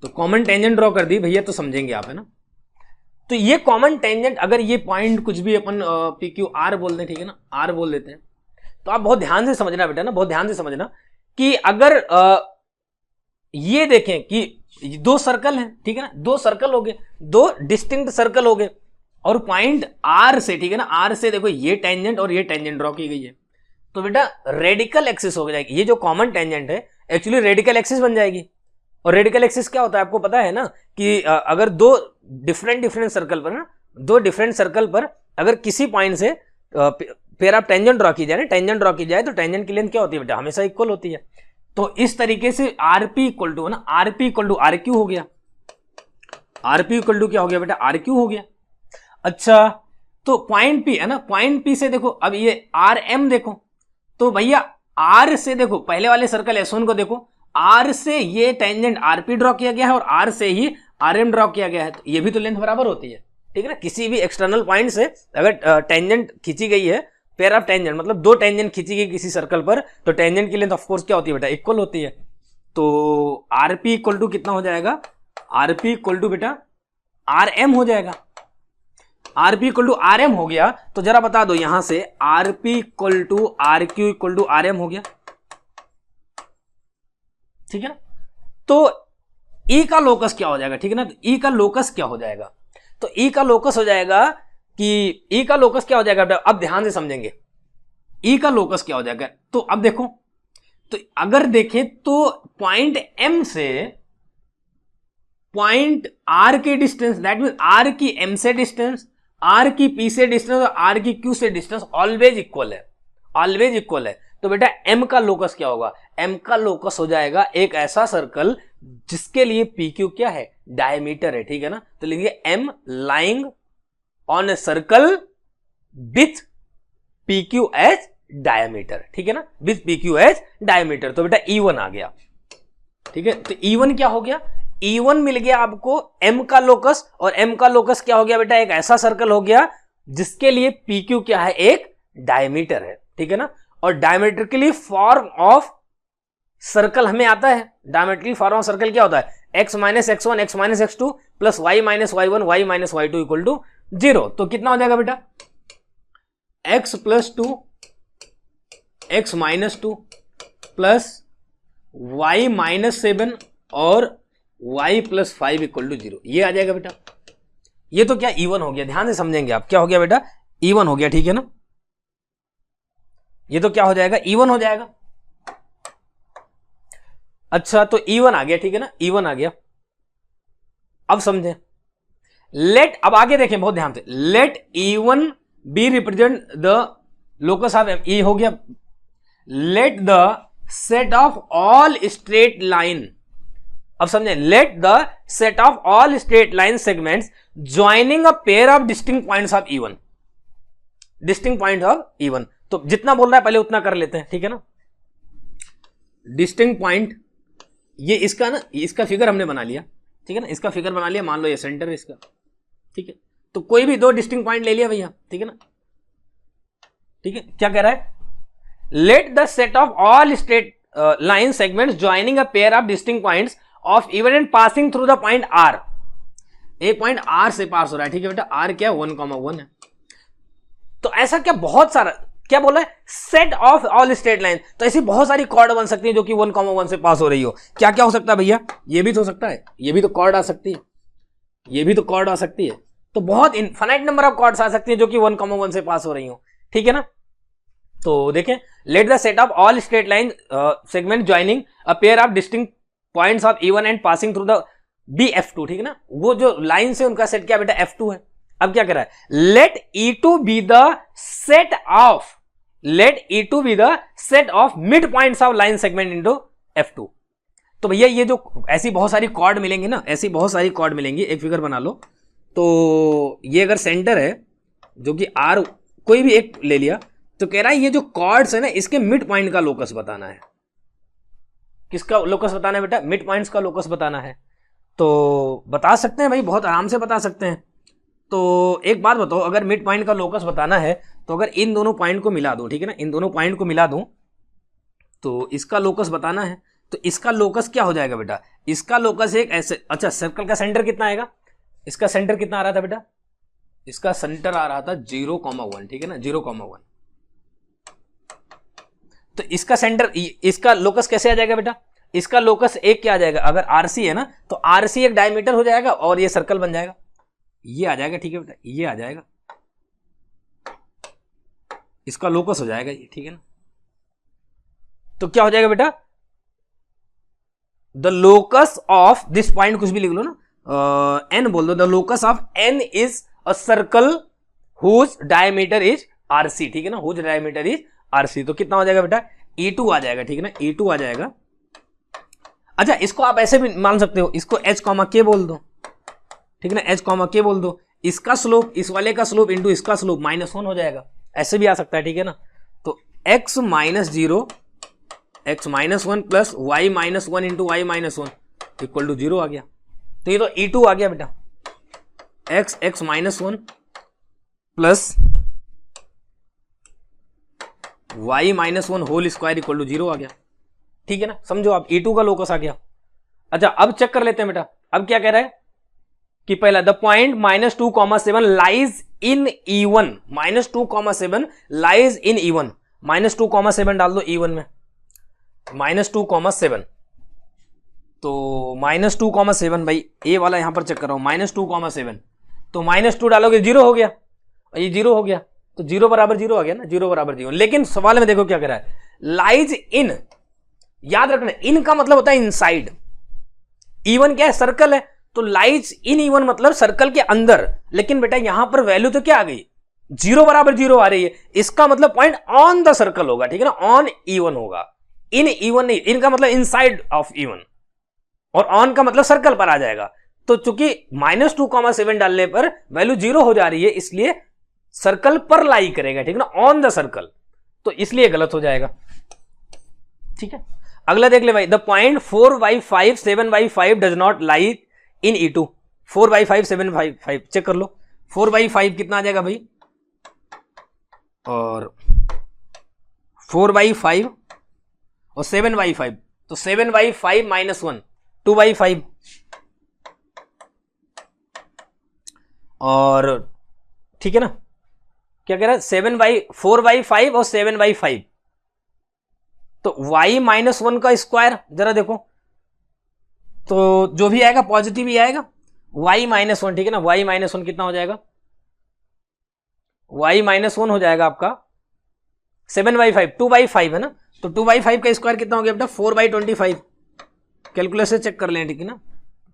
तो कॉमन टेंजेंट ड्रॉ कर दी भैया, तो समझेंगे आप, है ना। तो ये कॉमन टेंजेंट, अगर ये पॉइंट कुछ भी अपन PQR बोल दें, ठीक है ना, R बोल देते हैं, तो आप बहुत ध्यान से समझना बेटा ना, बहुत ध्यान से समझना कि अगर ये देखें कि दो सर्कल हैं, ठीक है ना, दो सर्कल हो गए, दो डिस्टिंक्ट सर्कल हो गए, और पॉइंट R से, ठीक है ना, R से देखो ये टेंजेंट और ये टेंजेंट ड्रॉ की गई है, तो बेटा रेडिकल एक्सिस हो जाएगी, ये जो कॉमन टेंजेंट है एक्चुअली रेडिकल एक्सिस बन जाएगी। और रेडिकल एक्सिस क्या होता है आपको पता है ना, कि अगर दो डिफरेंट सर्कल पर ना, दो डिफरेंट सर्कल पर अगर किसी पॉइंट से पेयर ऑफ टेंजेंट ड्रॉ की जाए ना, टेंजेंट ड्रॉ की जाए, तो टेंजेंट की लेंथ क्या होती है बेटा, हमेशा इक्वल होती है। तो इस तरीके से आरपी इक्वल टू ना, RP equal to R Q हो गया, आरपी इक्वल टू क्या हो गया बेटा, आर क्यू हो गया। अच्छा तो पॉइंट पी है ना, पॉइंट पी से देखो अब ये आर एम देखो, तो भैया आर से देखो पहले वाले सर्कल S1 को देखो, आर से ये टेंजेंट आरपी ड्रॉ किया गया है और आर से ही आर एम ड्रॉ किया गया है, तो ये भी तो लेंथ बराबर होती है, ठीक है ना। किसी भी एक्सटर्नल पॉइंट से अगर टेंजेंट खींची गई है, पेयर ऑफ टेंजेंट मतलब दो टेंजेंट खींची गई किसी सर्कल पर, तो टेंजेंट की लेंथ ऑफ कोर्स क्या होती है बेटा, इक्वल होती है। तो आरपी इक्वल टू कितना हो जाएगा, आरपी इक्वल टू बेटा आर एम हो जाएगा। RP equal to R M हो गया, तो जरा बता दो यहां से RP equal to R Q equal to R M हो गया, ठीक है ना। तो ई का लोकस क्या हो जाएगा, ठीक है ना, तो ई का लोकस क्या हो जाएगा, तो ई का लोकस हो जाएगा कि ई का लोकस क्या हो जाएगा, अब ध्यान से समझेंगे ई का लोकस क्या हो जाएगा। तो अब देखो, तो अगर देखें तो पॉइंट एम से पॉइंट आर के डिस्टेंस, दैट मीन आर की एम से डिस्टेंस, आर की पी से डिस्टेंस और आर की क्यू से डिस्टेंस ऑलवेज इक्वल है, ऑलवेज इक्वल है। तो बेटा एम का लोकस क्या होगा, एम का लोकस हो जाएगा एक ऐसा सर्कल जिसके लिए पी क्यू क्या है, डायमीटर है, ठीक है ना। तो लिखिए M lying on a circle with P Q as diameter, ठीक है ना, with P Q as diameter. तो बेटा E1 आ गया, ठीक है। तो E1 क्या हो गया, E1 मिल गया आपको M का लोकस, और M का लोकस क्या हो गया बेटा, एक ऐसा सर्कल हो गया जिसके लिए PQ क्या है, एक डायमीटर है, ठीक है ना। और डायमेट्रिकली फॉर्म ऑफ सर्कल हमें आता है, डायमेट्रिकली फॉर्म ऑफ सर्कल क्या होता है, x minus x1 x minus x2 plus y minus y1 y minus y2 equal to 0। तो कितना हो जाएगा बेटा, x plus 2 x minus 2 plus y minus 7 और y प्लस 5 इक्वल टू 0, ये आ जाएगा बेटा। ये तो क्या E1 हो गया, ध्यान से समझेंगे आप, क्या हो गया बेटा, E1 हो गया, ठीक है ना। ये तो क्या हो जाएगा, E1 हो जाएगा। अच्छा तो E1 आ गया, ठीक है ना, E1 आ गया। अब समझें, लेट, अब आगे देखें बहुत ध्यान से, let E1 be represent the locus of E हो गया, let the set of all straight line, अब समझें, let the set of all straight line segments joining a pair of distinct points of E1, distinct points of E1। तो जितना बोल रहा है पहले उतना कर लेते हैं, ठीक है ना। डिस्टिंक्ट पॉइंट, ये इसका ना, इसका फिगर हमने बना लिया, ठीक है ना, इसका फिगर बना लिया, मान लो ये सेंटर है इसका, ठीक है। तो कोई भी दो डिस्टिंक्ट पॉइंट ले लिया भैया, ठीक है ना, ठीक है। क्या कह रहा है, let the set of all straight line segments joining a pair of distinct points of even and passing through the point R, एक पॉइंट आर से पास हो रहा है, ठीक है बेटा, आर क्या 1,1 है। तो ऐसा क्या बहुत सारा, क्या बोला है, set of all straight line, तो ऐसी बहुत सारी कॉर्ड बन सकती है जो कि 1,1 से पास हो रही हो। क्या क्या हो सकता है भैया, ये भी तो हो सकता है, ये भी तो कॉर्ड आ सकती है, ये भी तो कॉर्ड आ सकती है, तो बहुत इनफाइनाइट नंबर ऑफ कॉर्ड्स आ सकती है जो कि 1,1 से पास हो रही हो, ठीक है ना। तो देखें, let the set of all straight line segment joining a pair of distinct points of E1 and passing through the B F2, ठीक है ना, वो जो लाइन से उनका सेट क्या बेटा F2 है। अब क्या कर रहा है, let E2 be the set of, let E2 be the set of mid points of line segment into F2। तो भैया ये जो ऐसी बहुत सारी कॉर्ड मिलेंगी ना, ऐसी बहुत सारी कॉर्ड मिलेंगी, एक फिगर बना लो। तो ये अगर सेंटर है जो कि R कोई भी एक ले लिया, तो कह रहा है ये जो कॉर्ड्स है ना, इसके मिड पॉइंट का लोकस बताना है। किसका लोकस बताना है बेटा, मिड पॉइंट्स का लोकस बताना है। तो बता सकते हैं भाई, बहुत आराम से बता सकते हैं। तो एक बात बताओ, अगर मिड पॉइंट का लोकस बताना है तो अगर इन दोनों पॉइंट को मिला दूं, ठीक है ना, इन दोनों पॉइंट को मिला दूं तो इसका लोकस बताना है, तो इसका लोकस क्या हो जाएगा बेटा, इसका लोकस एक ऐसे, अच्छा सर्कल का सेंटर कितना आएगा, इसका सेंटर कितना आ रहा था बेटा, इसका सेंटर आ रहा था 0,1, ठीक है ना, 0,1। तो इसका सेंटर, इसका लोकस कैसे आ जाएगा बेटा, इसका लोकस एक क्या आ जाएगा, अगर RC है ना तो RC एक डायमीटर हो जाएगा और ये सर्कल बन जाएगा, ये आ जाएगा, ठीक है बेटा, ये आ जाएगा, इसका लोकस हो जाएगा ये, ठीक है ना। तो क्या हो जाएगा बेटा, the locus of this point, कुछ भी लिख लो ना, N बोल दो, the locus of N is a circle whose diameter is RC, ठीक है ना, हुज डायमीटर इज RC। तो कितना हो जाएगा बेटा, E2 आ जाएगा, ठीक है ना, E2 आ जाएगा, अच्छा इसको आप ऐसे भी मान सकते हो, इसको h कॉमा के बोल दो, ठीक है ना, h कॉमा के बोल दो, इसका स्लोप इस वाले का स्लोप इंटू इसका स्लोप -1 हो जाएगा, ऐसे भी आ सकता है, ठीक है ना। तो x minus 0 x minus 1 plus y minus 1 into Y minus 1 equal to 0 आ गया। तो ये तो E2 आ गया बेटा, x minus 1 plus y minus 1 whole square equal to 0 आ गया, ठीक है ना, समझो आप E2 का लोकस आ गया। अच्छा अब चेक कर लेते हैं बेटा, अब क्या कह रहा है कि पहला the point -2,7 lies in E1, -2,7 lies in E1, -2,7 डाल दो E1 में, -2,7, तो -2,7 भाई ए वाला यहां पर चेक कर रहा हूं, -2,7, तो -2 डालोगे 0 हो गया, और ये 0 हो गया, तो 0 बराबर 0 आ गया ना, 0 बराबर 0। लेकिन सवाल में देखो क्या कह रहा है, लाइज इन, याद रखना इन का मतलब होता है इनसाइड, E1 क्या है, सर्कल है, तो लाइज इन E1 मतलब सर्कल के अंदर, लेकिन बेटा यहां पर वैल्यू तो क्या आ गई, 0 बराबर 0 आ रही है, इसका मतलब पॉइंट ऑन द सर्कल होगा, ठीक है ना, ऑन E1 होगा, इन E1 नहीं, इनका मतलब इनसाइड ऑफ E1, और ऑन का मतलब सर्कल पर आ जाएगा। तो चूंकि -2,7 डालने पर वैल्यू 0 हो जा रही है, इसलिए सर्कल पर लाई करेगा, ठीक है ना, ऑन द सर्कल, तो इसलिए गलत हो जाएगा, ठीक है। अगला देख ले भाई, the point 4/5 7/5 does not lie in E2, 4/5 7/5 check कर लो, 4/5 कितना आ जाएगा भाई, और 4/5 और 7/5, तो 7/5 -1 2/5, और ठीक है ना, क्या कह रहा है 4/5 और 7/5, तो y -1 का स्क्वायर जरा देखो, तो जो भी आएगा पॉजिटिव ही आएगा, y -1, ठीक है ना, y -1 कितना हो जाएगा, y -1 हो जाएगा आपका 7/5, 2/5 है ना, तो 2/5 का स्क्वायर कितना हो गया बेटा 4/25, कैलकुलेटर चेक कर लें, ठीक है ना,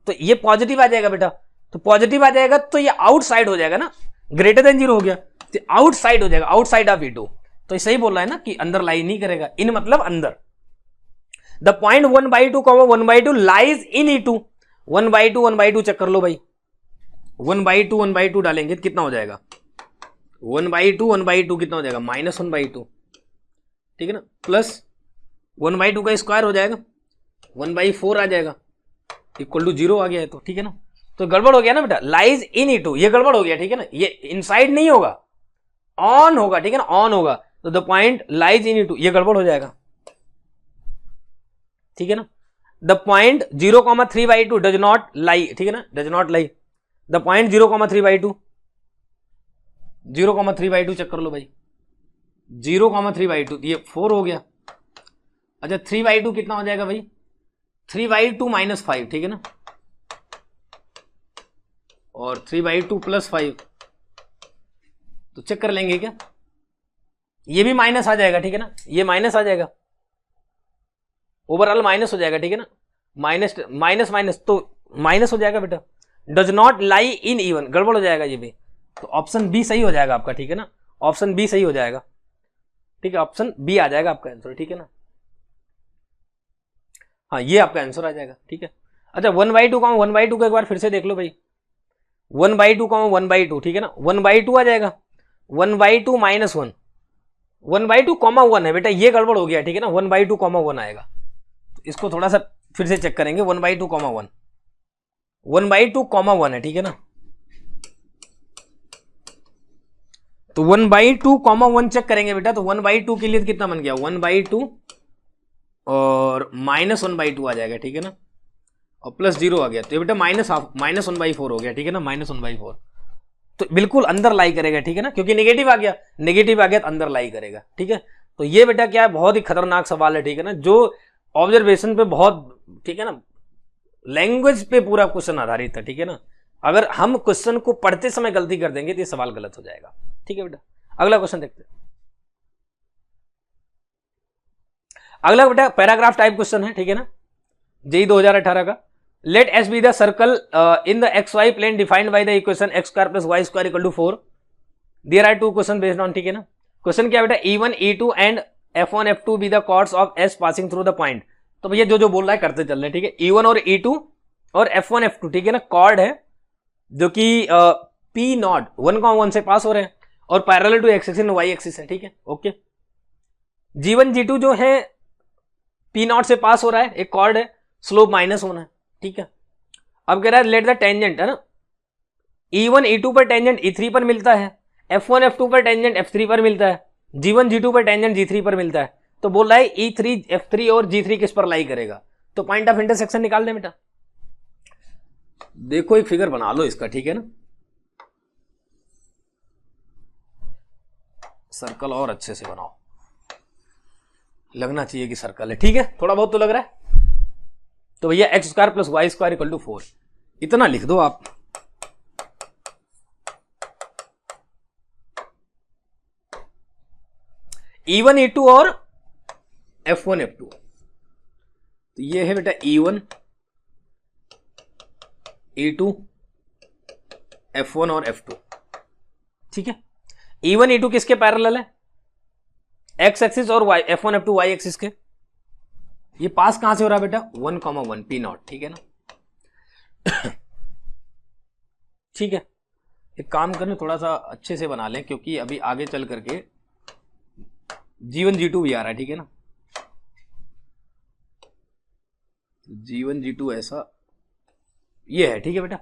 तो ये पॉजिटिव आ जाएगा बेटा, तो पॉजिटिव आ जाएगा तो ये आउटसाइड हो जाएगा ना, ग्रेटर देन 0 हो गया, तो आउटसाइड हो जाएगा, आउटसाइड ऑफ E2, तो सही बोल रहा है ना कि अंदर लाई नहीं करेगा, इन मतलब अंदर। The point 1/2, 1/2 lies in E2, 1/2 check कर लो भाई, 1/2 डालेंगे तो कितना हो जाएगा, 1/2 कितना हो जाएगा -1/2, ठीक है ना, प्लस 1/2 का स्क्वायर हो जाएगा 1/4 आ जाएगा, इक्वल टू 0 आ गया है, तो ठीक है ना, तो गड़बड़ हो गया ना बेटा, लाइज इन E2 ये गड़बड़ हो गया, ठीक है ना, ये इनसाइड नहीं होगा, ऑन होगा, ठीक है ना, ऑन होगा, तो the point lies in E2 ये गड़बड़ हो जाएगा, ठीक है ना। The point 0,3/2 does not lie, ठीक है ना, does not lie, the point 0,3/2, 0,3/2 check कर लो भाई, 0,3/2 ये 4 हो गया। अच्छा 3/2 कितना हो जाएगा भाई, 3/2 -5, ठीक है ना, और 3/2 + 5, तो चेक कर लेंगे क्या, ये भी माइनस आ जाएगा, ठीक है ना, ये माइनस आ जाएगा, ओवरऑल माइनस हो जाएगा, ठीक है ना, माइनस माइनस माइनस तो माइनस हो जाएगा बेटा, does not lie in E1 गड़बड़ हो जाएगा ये भी, तो ऑप्शन बी सही हो जाएगा आपका, ठीक है ना, ऑप्शन बी सही हो जाएगा, ठीक है, ऑप्शन बी आ जाएगा आपका आंसर, ठीक है ना, हाँ ये आपका आंसर आ जाएगा, ठीक है। अच्छा 1/2 को एक बार फिर से देख लो भाई, 1/2 1/2, ठीक है ना, 1/2 आ जाएगा, 1/2 -1, 1/2 1 है बेटा, ये गड़बड़ हो गया, ठीक है ना, 1/2 1 आएगा, तो इसको थोड़ा सा फिर से चेक करेंगे, 1/2 1, 1/2 1 है, ठीक है ना, तो 1/2 1 चेक करेंगे बेटा, तो 1/2 के लिए कितना बन गया 1/2 और -1/2 आ जाएगा, ठीक है ना, और प्लस 0 आ गया, तो ये बेटा -1/4 हो गया, ठीक है ना, -1/4, तो बिल्कुल अंदर लाई करेगा, ठीक है ना, क्योंकि नेगेटिव आ गया तो अंदर लाई करेगा, ठीक है। तो ये बेटा क्या है, बहुत ही खतरनाक सवाल है, ठीक है ना, जो ऑब्जर्वेशन पे बहुत, ठीक है ना, लैंग्वेज पे पूरा क्वेश्चन आधारित है, ठीक है ना, अगर हम क्वेश्चन को पढ़ते समय गलती कर देंगे तो ये सवाल गलत हो जाएगा, ठीक है बेटा। अगला क्वेश्चन देखते हैं, अगला बेटा पैराग्राफ टाइप क्वेश्चन है, ठीक है ना, जेई 2018 का, let S be the circle in the XY plane defined by the equation x² + y² = 4, there are 2 question based on, ठीक है ना, क्वेश्चन क्या बेटा E1 E2 and F1 F2 be the chords of S passing through the point, तो भैया जो जो बोल रहा है करते चल रहे हैं, ठीक है। E1 और E2 और F1 F2, ठीक है ना, कॉर्ड है जो कि P नॉट 1,1 से पास हो रहे हैं और parallel to x axis and Y axis है, ठीक है, ओके। G1 G2 जो है P नॉट से पास हो रहा है, एक कॉर्ड है, स्लोप -1 है, ठीक है। अब कह रहा है लेट द टेंजेंट, है ना, E1 E2 पर टेंजेंट E3 पर मिलता है, F1 F2 पर टेंजेंट F3 पर मिलता है, G1 G2 पर टेंजेंट G3 पर मिलता है। तो बोल रहा है E3 F3 और G3 किस पर लाई करेगा, तो पॉइंट ऑफ इंटरसेक्शन निकाल दे बेटा। देखो एक फिगर बना लो इसका, ठीक है ना, सर्कल और अच्छे से बनाओ, लगना चाहिए कि सर्कल है, ठीक है, थोड़ा बहुत तो लग रहा है। तो भैया x² + y² = 4, इतना लिख दो आप। E1 E2 और F1 F2, तो ये है बेटा E1 E2 F1 और F2, ठीक है। E1 E2 किसके पैरेलल है, x एक्सिस और y, F1 F2 y axis के। ये पास कहां से हो रहा है बेटा, 1,1 P नॉट, ठीक है ना। ठीक है, एक काम करने थोड़ा सा अच्छे से बना लें, क्योंकि अभी आगे चल करके G1 G2 भी आ रहा है, ठीक है ना। G1 G2 ऐसा ये है, ठीक है बेटा,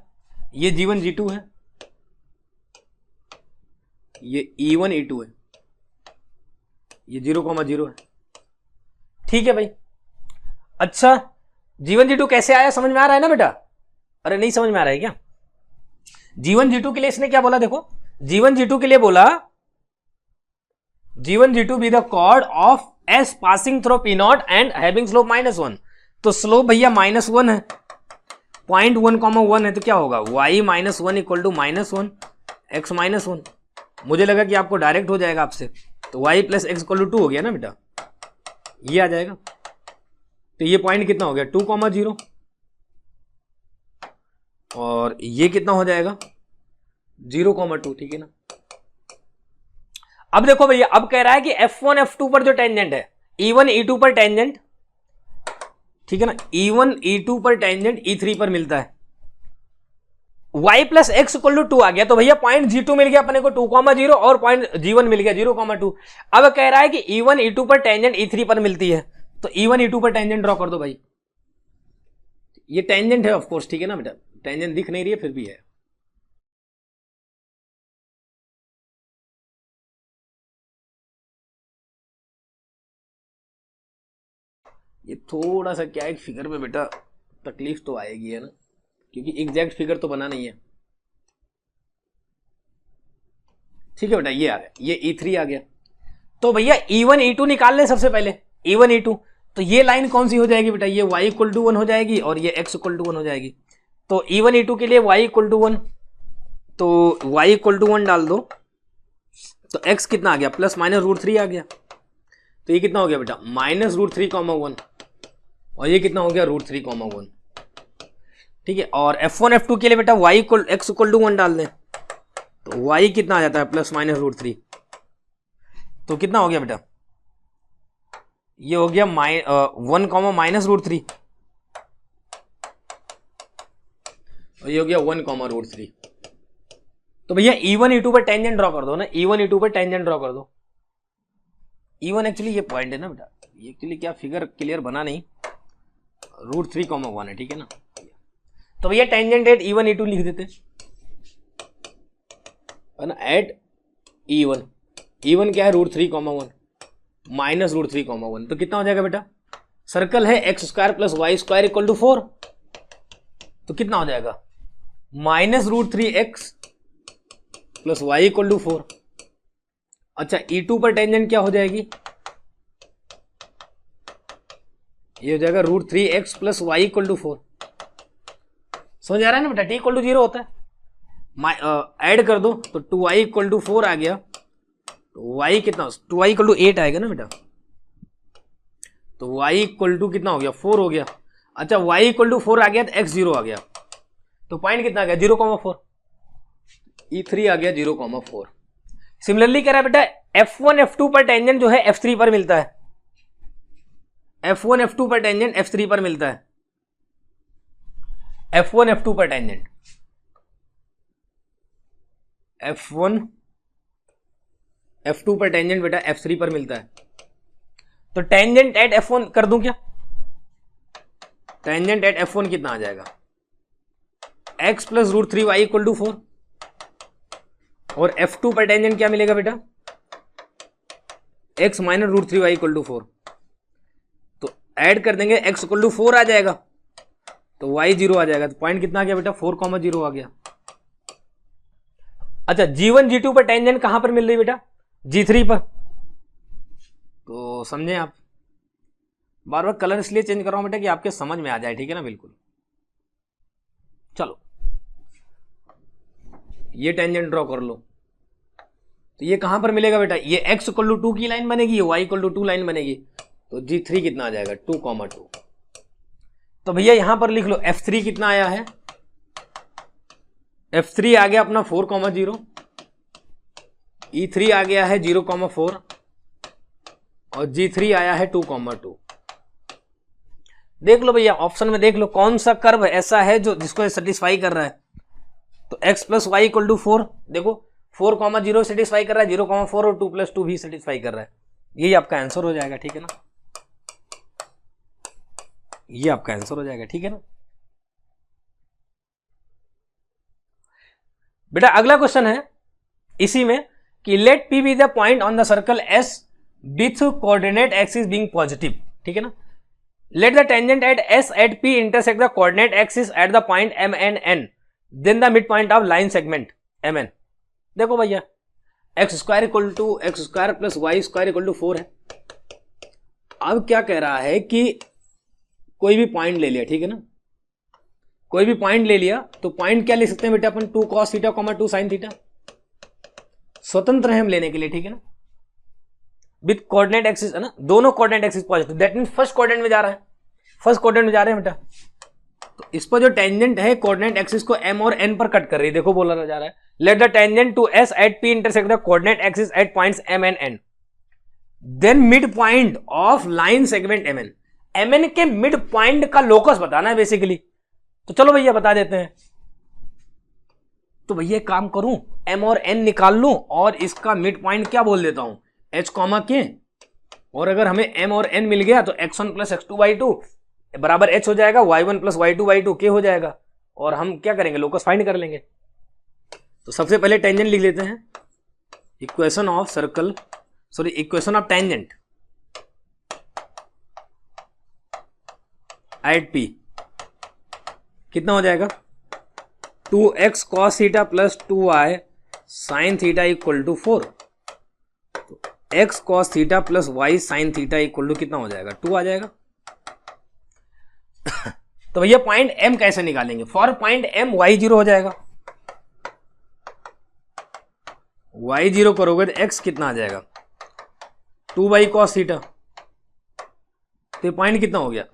ये G1 G2 है, ये E1 E2 है, ये 0,0 है, ठीक है भाई। अच्छा, G1 G2 कैसे आया, समझ में आ रहा है ना बेटा? अरे नहीं समझ में आ रहा है क्या? G1 G2 के लिए इसने क्या बोला, देखो G1 G2 के लिए बोला G1 G2 be the chord of S passing through P naught and having slope -1। तो स्लोप भैया -1 है, पॉइंट 1,1 है, तो क्या होगा y -1 = -1 x -1। मुझे लगा कि आपको डायरेक्ट हो जाएगा आपसे, तो y + x = 2 हो गया ना बेटा, ये आ जाएगा। तो ये पॉइंट कितना हो गया 2,0 और ये कितना हो जाएगा 0,2, ठीक है ना। अब देखो भैया, अब कह रहा है कि F1 F2 पर जो टेंजेंट है, E1 E2 पर टेंजेंट, ठीक है ना, E1 E2 पर टेंजेंट E3 पर मिलता है, y + x = 2 आ गया। तो भैया पॉइंट G2 मिल गया अपने को 2,0 और पॉइंट G1 मिल गया 0,2। अब कह रहा है कि E1 E2 पर टेंजेंट E3 पर मिलती है, तो E1 E2 पर टेंजेंट ड्रॉ कर दो भाई। ये टेंजेंट है ऑफ कोर्स, ठीक है ना बेटा, टेंजेंट दिख नहीं रही है फिर भी है। ये थोड़ा सा क्या है फिगर में बेटा तकलीफ तो आएगी, है ना, क्योंकि एग्जैक्ट फिगर तो बना नहीं है, ठीक है बेटा। ये आ गया, ये E3 आ गया। तो भैया E1 E2 निकाल लें सबसे पहले, E1 E2। तो ये लाइन कौन सी हो जाएगी बेटा, ये y = 1 हो जाएगी और ये x = 1 हो जाएगी। तो E1 E2 के लिए y = 1, तो y = 1 डाल दो, तो x कितना आ गया ±√3 आ गया। तो ये कितना हो गया बेटा -√3,1 और ये कितना हो गया √3,1, ठीक है। और F1 F2 के लिए बेटा x = 1 डाल दें, तो y कितना आ जाता है ±√3, तो कितना हो गया बेटा, ये हो गया 1, -√3 और ये हो गया 1, तो भैया E1 E2 पर टेंजेंट ड्रॉ कर दो ना, E1 E2 पर टेंजेंट ड्रॉ कर दो। E1 एक्चुअली ये पॉइंट है ना बेटा, ये एक्चुअली क्या फिगर क्लियर बना नहीं, √3,1 है, ठीक है ना। तो भैया टेंजेंट एट E1 E2 लिख देते है ना, एट E1 क्या है √3,1 -√3,1, तो कितना हो जाएगा बेटा, सर्कल है x² + y² = 4, तो कितना हो जाएगा -√3x + y = 4। अच्छा E2 पर टेंजेंट क्या हो जाएगी, ये हो जाएगा √3x + y = 4। समझ आ रहा है ना बेटा, t = 0 होता है, ऐड कर दो तो 2y = 4 आ गया, तो y कितना 2y = 8 आएगा ना बेटा, तो y = कितना हो गया 4 हो गया। अच्छा y = 4 आ गया तो x 0 आ गया, तो पॉइंट कितना आ गया 0,4, E3 आ गया 0,4। सिमिलरली कह रहा है बेटा F1 F2 पर टेंजेंट जो है F3 पर मिलता है, F1 F2 पर टेंजेंट F3 पर मिलता है। F1 F2 पर टेंजेंट F1 F2 पर टेंजेंट बेटा F3 पर मिलता है। तो टेंजेंट एट F1 कर दूं क्या? टेंजेंट एट F1 कितना आ जाएगा? x plus root 3 Y equal to 4। और F2 पर टेंजेंट क्या मिलेगा बेटा? x minus root 3 Y equal to 4। तो ऐड कर देंगे, x इक्वल टू 4 आ जाएगा, तो y 0 आ जाएगा। तो पॉइंट कितना आ गया बेटा? 4,0 आ गया। अच्छा, G1 G2 पर टेंजेंट कहां पर मिल रही बेटा? G3 पर। तो समझे आप, बार बार कलर इसलिए चेंज कर रहा हूं बेटा कि आपके समझ में आ जाए, ठीक है ना? बिल्कुल। चलो ये टेंजेंट ड्रॉ कर लो। तो ये कहां पर मिलेगा बेटा? ये x इक्वल टू 2 की लाइन बनेगी, ये y इक्वल टू 2 लाइन बनेगी। तो G3 कितना आ जाएगा? 2,2। तो भैया यहां पर लिख लो F3 कितना आया है? F3 आ गया अपना 4,0, E3 आ गया है 0,4 और G3 आया है 2,2। देख लो भैया ऑप्शन में, देख लो कौन सा कर्व ऐसा है जो जिसको सेटिस्फाई कर रहा है। तो x plus Y equal to 4, देखो 4,0 सेटिस्फाई कर रहा है, 0,4 और 2 प्लस 2 भी सेटिस्फाई कर रहा है। यही आपका आंसर हो जाएगा, ठीक है ना? ये आपका आंसर हो जाएगा, ठीक है ना? बेटा अगला क्वेश्चन है इसी में कि let p be the point on the circle s with coordinate axis being positive, ठीक है ना? Let the tangent at s at p intersect the coordinate axis at the point m and n, then the mid point of line segment mn। देखो भैया x square equal to X square plus Y square equal to 4 है। अब क्या कह रहा है कि कोई भी पॉइंट ले लिया, ठीक है ना? कोई भी पॉइंट ले लिया तो पॉइंट क्या ले सकते हैं बेटा अपन? 2 cos थीटा, 2 sin थीटा। स्वतंत्र है हम लेने के लिए, ठीक है ना? विथ कोऑर्डिनेट एक्सिस, है ना? दोनों coordinate axis positive, that means first quadrant में जा रहा है, फर्स्ट क्वाड्रेंट में जा रहे हैं बेटा। तो इस पर जो टेंजेंट है कोऑर्डिनेट एक्सिस को m और n पर कट कर रही है, देखो बोला जा रहा है let the tangent to s at p intersect the coordinate axis at points m and n, then mid point of line segment mn। mn के मिड पॉइंट का लोकस बताना है बेसिकली। तो चलो भैया बता देते हैं। तो भैया काम करूं, m और n निकाल लूं और इसका मिड पॉइंट क्या बोल देता हूं? h, k। और अगर हमें m और n मिल गया तो x1 प्लस x2 y2 बराबर h हो जाएगा, y1 plus y2 y2 k हो जाएगा। और हम क्या करेंगे? लोकस फाइंड कर लेंगे। तो सबसे पहले टेंजेंट लिख लेते हैं, equation of circle, sorry equation of tangent at p कितना हो जाएगा? 2x cos theta plus 2y sin theta equal to 4। तो x cos theta plus y sin theta equal to कितना हो जाएगा? 2 आ जाएगा। तो भैया पॉइंट m कैसे निकालेंगे? फॉर पॉइंट m y0 हो जाएगा, y0 करोगे तो x कितना आ जाएगा? 2y cos theta. तो पॉइंट कितना हो गया?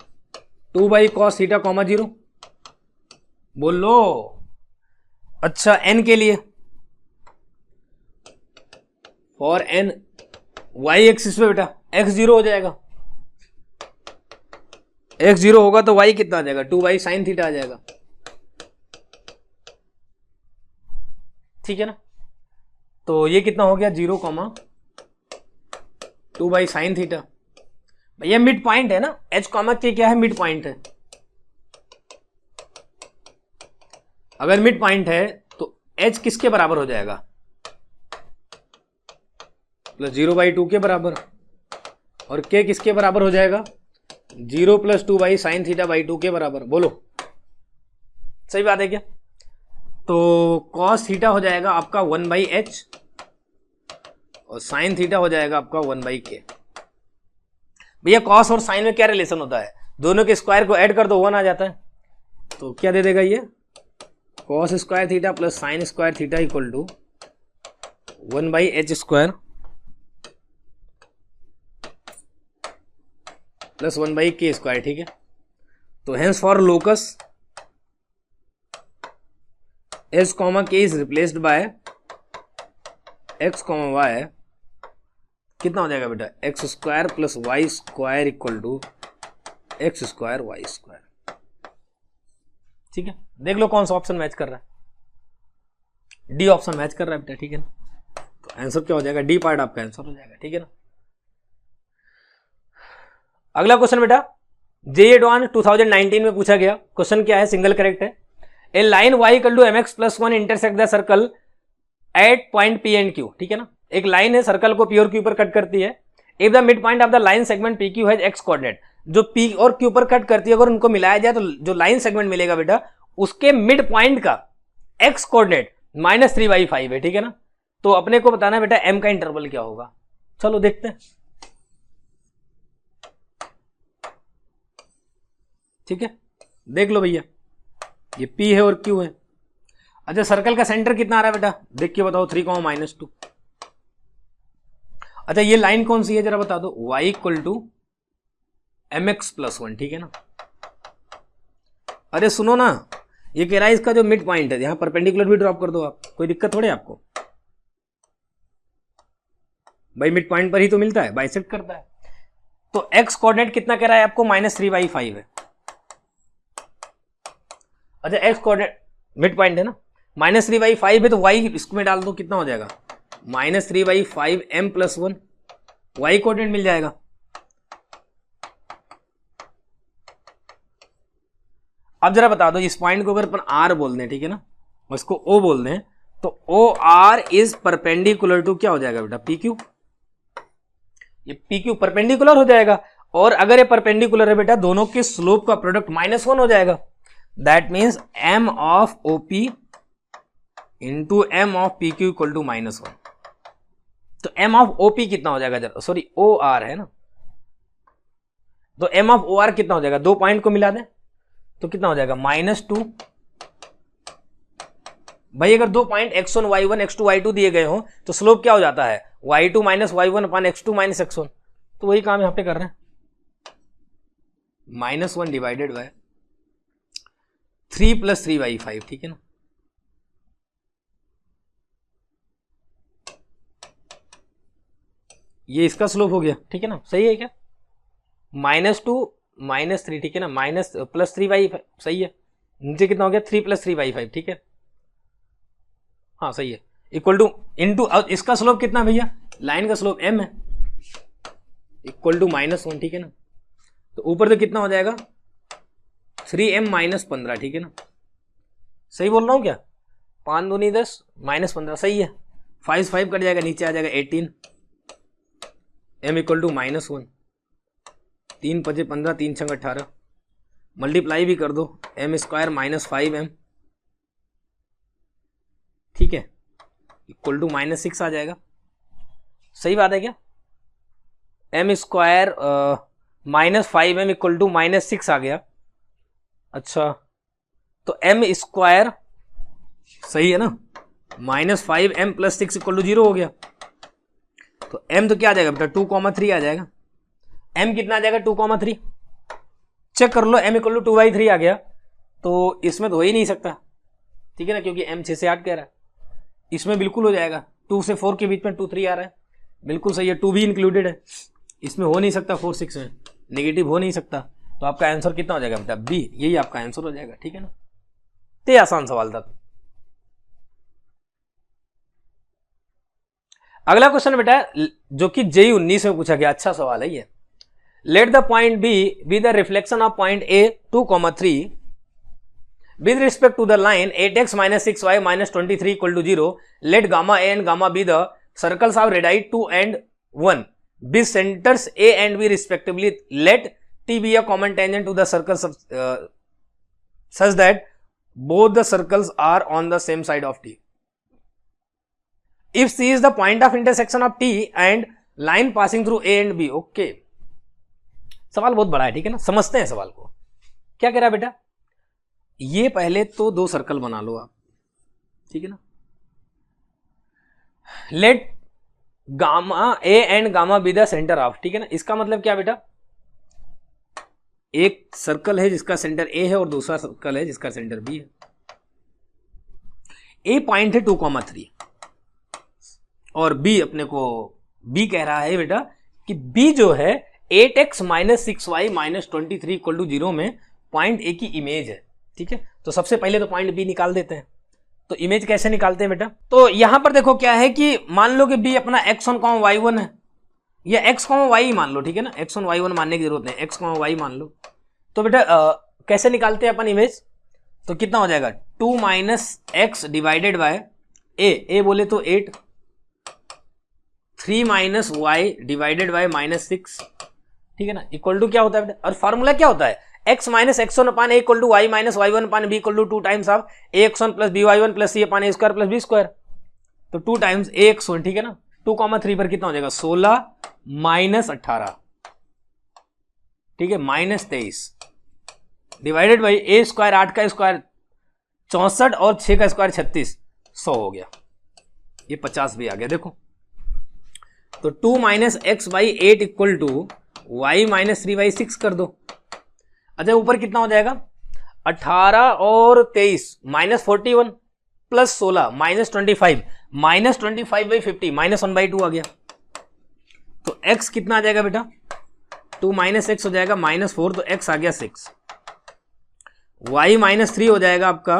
2y cos theta, 0। बोल लो। अच्छा n के लिए, फॉर n y एक्सिस पे बेटा x0 हो जाएगा, x0 होगा तो y कितना आ जाएगा? 2y sin थीटा आ जाएगा, ठीक है ना? तो ये कितना हो गया? 0, 2y sin थीटा। भैया मिड पॉइंट है ना, h, के क्या है? मिड पॉइंट है। अगर मिड पॉइंट है तो h किसके बराबर हो जाएगा? प्लस 0/2 के बराबर। और k किसके बराबर हो जाएगा? 0 plus 2y sin theta by 2 के बराबर। बोलो सही बात है क्या? तो cos थीटा हो जाएगा आपका 1/h और sin थीटा हो जाएगा आपका 1/k। भैया cos और sin में क्या रिलेशन होता है? दोनों के स्क्वायर को ऐड कर दो 1 आ जाता है। तो क्या दे देगा ये? cos square theta plus sin square theta equal to 1/h square plus 1/k square, ठीक है? तो hence for locus h, k is replaced by x, y। कितना हो जाएगा बेटा? x square plus y square equal to X square Y square. ठीक है, देख लो कौन सा ऑप्शन मैच कर रहा है, डी ऑप्शन मैच कर रहा है बेटा। ठीक है ना, तो आंसर क्या हो जाएगा, डी पार्ट आपका आंसर हो जाएगा। ठीक है ना, अगला क्वेश्चन बेटा JEE एडवांस 2019 में पूछा गया क्वेश्चन क्या है, सिंगल करेक्ट है। A line y equal to mx plus 1 intersect the circle at point P and Q। ठीक है ना, एक लाइन है सर्कल को P और Q पर कट करती है। If the mid point of the line segment PQ has x coordinate, जो P और Q पर कट करती है अगर उनको मिलाया जाए तो जो लाइन सेगमेंट मिलेगा बेटा उसके मिड पॉइंट का x कोऑर्डिनेट -3/5 है। ठीक है ना, तो अपने को बताना है बेटा m का इंटरवल क्या होगा। चलो देखते हैं। ठीक है, देख लो भैया, ये P है और Q है। अच्छा, सर्कल का सेंटर कितना आ रहा है बेटा, देख के बताओ, 3, -2। अच्छा, ये लाइन कौन सी है जरा बता दो, y equal to mx plus 1। ठीक है ना, अरे सुनो ना, ये कह रहा है इसका जो मिड पॉइंट है, यहां परपेंडिकुलर भी ड्रॉप कर दो आप, कोई दिक्कत थोड़ी आपको, भाई मिड पॉइंट पर ही तो मिलता है, बाइसेक्ट करता है। तो x कोऑर्डिनेट कितना कह रहा है आपको, -3/5 है। अच्छा, x कोऑर्डिनेट मिड पॉइंट है ना, -3/5 है, तो y इसमें डाल दो, कितना हो जाएगा, -3/5 m प्लस 1, y कोऑर्डिनेट मिल जाएगा। अब जरा बता दो, इस पॉइंट को अगर अपन r बोल दें, ठीक है ना, और इसको o बोल दें, तो OR इज परपेंडिकुलर टू क्या हो जाएगा बेटा, PQ। ये PQ परपेंडिकुलर हो जाएगा, और अगर ये परपेंडिकुलर है बेटा दोनों के स्लोप का प्रोडक्ट -1 हो जाएगा। That means m of OP into m of PQ equal to -1। तो m ऑफ OP कितना हो जाएगा जरा, सॉरी OR है ना, तो m ऑफ OR कितना हो जाएगा, दो पॉइंट को मिला दें तो कितना हो जाएगा, -2। भाई अगर दो point x1 y1 x2 y2 दिए गए हो तो स्लोप क्या हो जाता है, y2 -y1 अपन x2 -x1। तो वही काम यहां पे कर रहे हैं, -1 डिवाइडेड बाय 3 + 3/5। ठीक है ना, ये इसका स्लोप हो गया। ठीक है ना, सही है क्या, -2 -3। ठीक है ना, +3/5 सही है, नीचे कितना हो गया, 3 + 3/5। ठीक है, हाँ सही है, इक्वल टू इंटू इसका स्लोप कितना भैया, लाइन का स्लोप m है, इक्वल टू -1। ठीक है ना, तो ऊपर तो कितना हो जाएगा, 3m - 15। ठीक है ना, सही बोल रहा हूं क्या, 5 दूनी 10 -15 सही है, 5 से 5 कट जाएगा, नीचे आ जाएगा 18, m इक्वल टू -1, 3 × 5 = 15, 3 × 6 = 18, मल्टीप्लाई भी कर दो, m स्क्वायर -5m। ठीक है, इक्वल टू -6 आ जाएगा, सही बात है क्या, m square -5m equal to -6 आ गया। अच्छा, तो m स्क्वायर सही है ना, -5m + 6 = 0 हो गया। तो m तो क्या आ जाएगा बेटा, 2,3 आ जाएगा। m कितना आ जाएगा, 2,3। चेक कर लो, m = 2/3 आ गया, तो इसमें तो हो ही नहीं सकता। ठीक है ना, क्योंकि m 6 से 8 कह रहा है, इसमें बिल्कुल हो जाएगा, 2 से 4 के बीच में 2, 3 आ रहा है, बिल्कुल सही है, 2 भी इंक्लूडेड है, इसमें हो नहीं सकता, 4, 6 में नेगेटिव हो नहीं सकता। तो आपका आंसर कितना हो जाएगा बेटा, बी, यही आपका आंसर हो जाएगा। ठीक है ना, तो ये आसान सवाल था। अगला क्वेश्चन बेटा जो कि JEE 19 में पूछा गया, अच्छा सवाल है ये। Let the point be the reflection of point A 2,3 with respect to the line 8x - 6y - 23 = 0. Let gamma A and gamma B the circles of radii 2 and 1 with centers A and B respectively. Let T be a common tangent to the circles such that both the circles are on the same side of T. If C is the point of intersection of T and line passing through A and B. Okay. सवाल बहुत बड़ा है, ठीक है ना, समझते हैं सवाल को। क्या कह रहा है बेटा, ये पहले तो दो सर्कल बना लो आप, ठीक है ना। Let gamma A and gamma B the centre of, ठीक है ना। इसका मतलब क्या बेटा, एक सर्कल है जिसका सेंटर ए है और दूसरा सर्कल है जिसका सेंटर बी है। ए पॉइंट है 2,3 और बी अपने को बी कह रहा है बेटा कि बी जो है 8x minus 6y minus 23 equal to 0 में पॉइंट ए की इमेज है, ठीक है। तो सबसे पहले तो पॉइंट बी निकाल देते हैं। तो इमेज कैसे निकालते हैं बेटा, तो यहां पर देखो क्या है कि मान लो कि बी अपना x1, y1 है, या x, y ही मान लो, ठीक है ना, x1, y1 मानने की जरूरत नहीं, x, y मान लो। तो बेटा कैसे निकालते हैं अपन इमेज, तो कितना हो जाएगा 2 minus X divided by A बोले तो 8, 3 minus Y divided by minus 6, ठीक है ना, इक्वल टू क्या होता है बेटा, और फॉर्मूला क्या होता है x minus x1 upon A equal to Y minus Y one upon B equal to 2 times of A X one plus B Y one plus C upon A square plus B square. तो 2 times ए X one, ठीक है ना, 2,3 पर कितना हो जाएगा 16 minus 18, ठीक है, minus 23 divided by A square 8 का स्क्वायर 64 और 6 का स्क्वायर 36, 100 हो गया, ये 50 भी आ गया देखो। तो 2 minus X by 8 equal to Y minus 3 by 6 कर दो। अच्छा ऊपर कितना हो जाएगा 18 और 23 minus 41 plus 16 minus 25 minus 25 by 50 minus 1/2 आ गया। तो x कितना आ जाएगा बेटा 2 माइनस एक्स हो जाएगा माइनस 4, तो x आ गया 6, y माइनस 3 हो जाएगा आपका,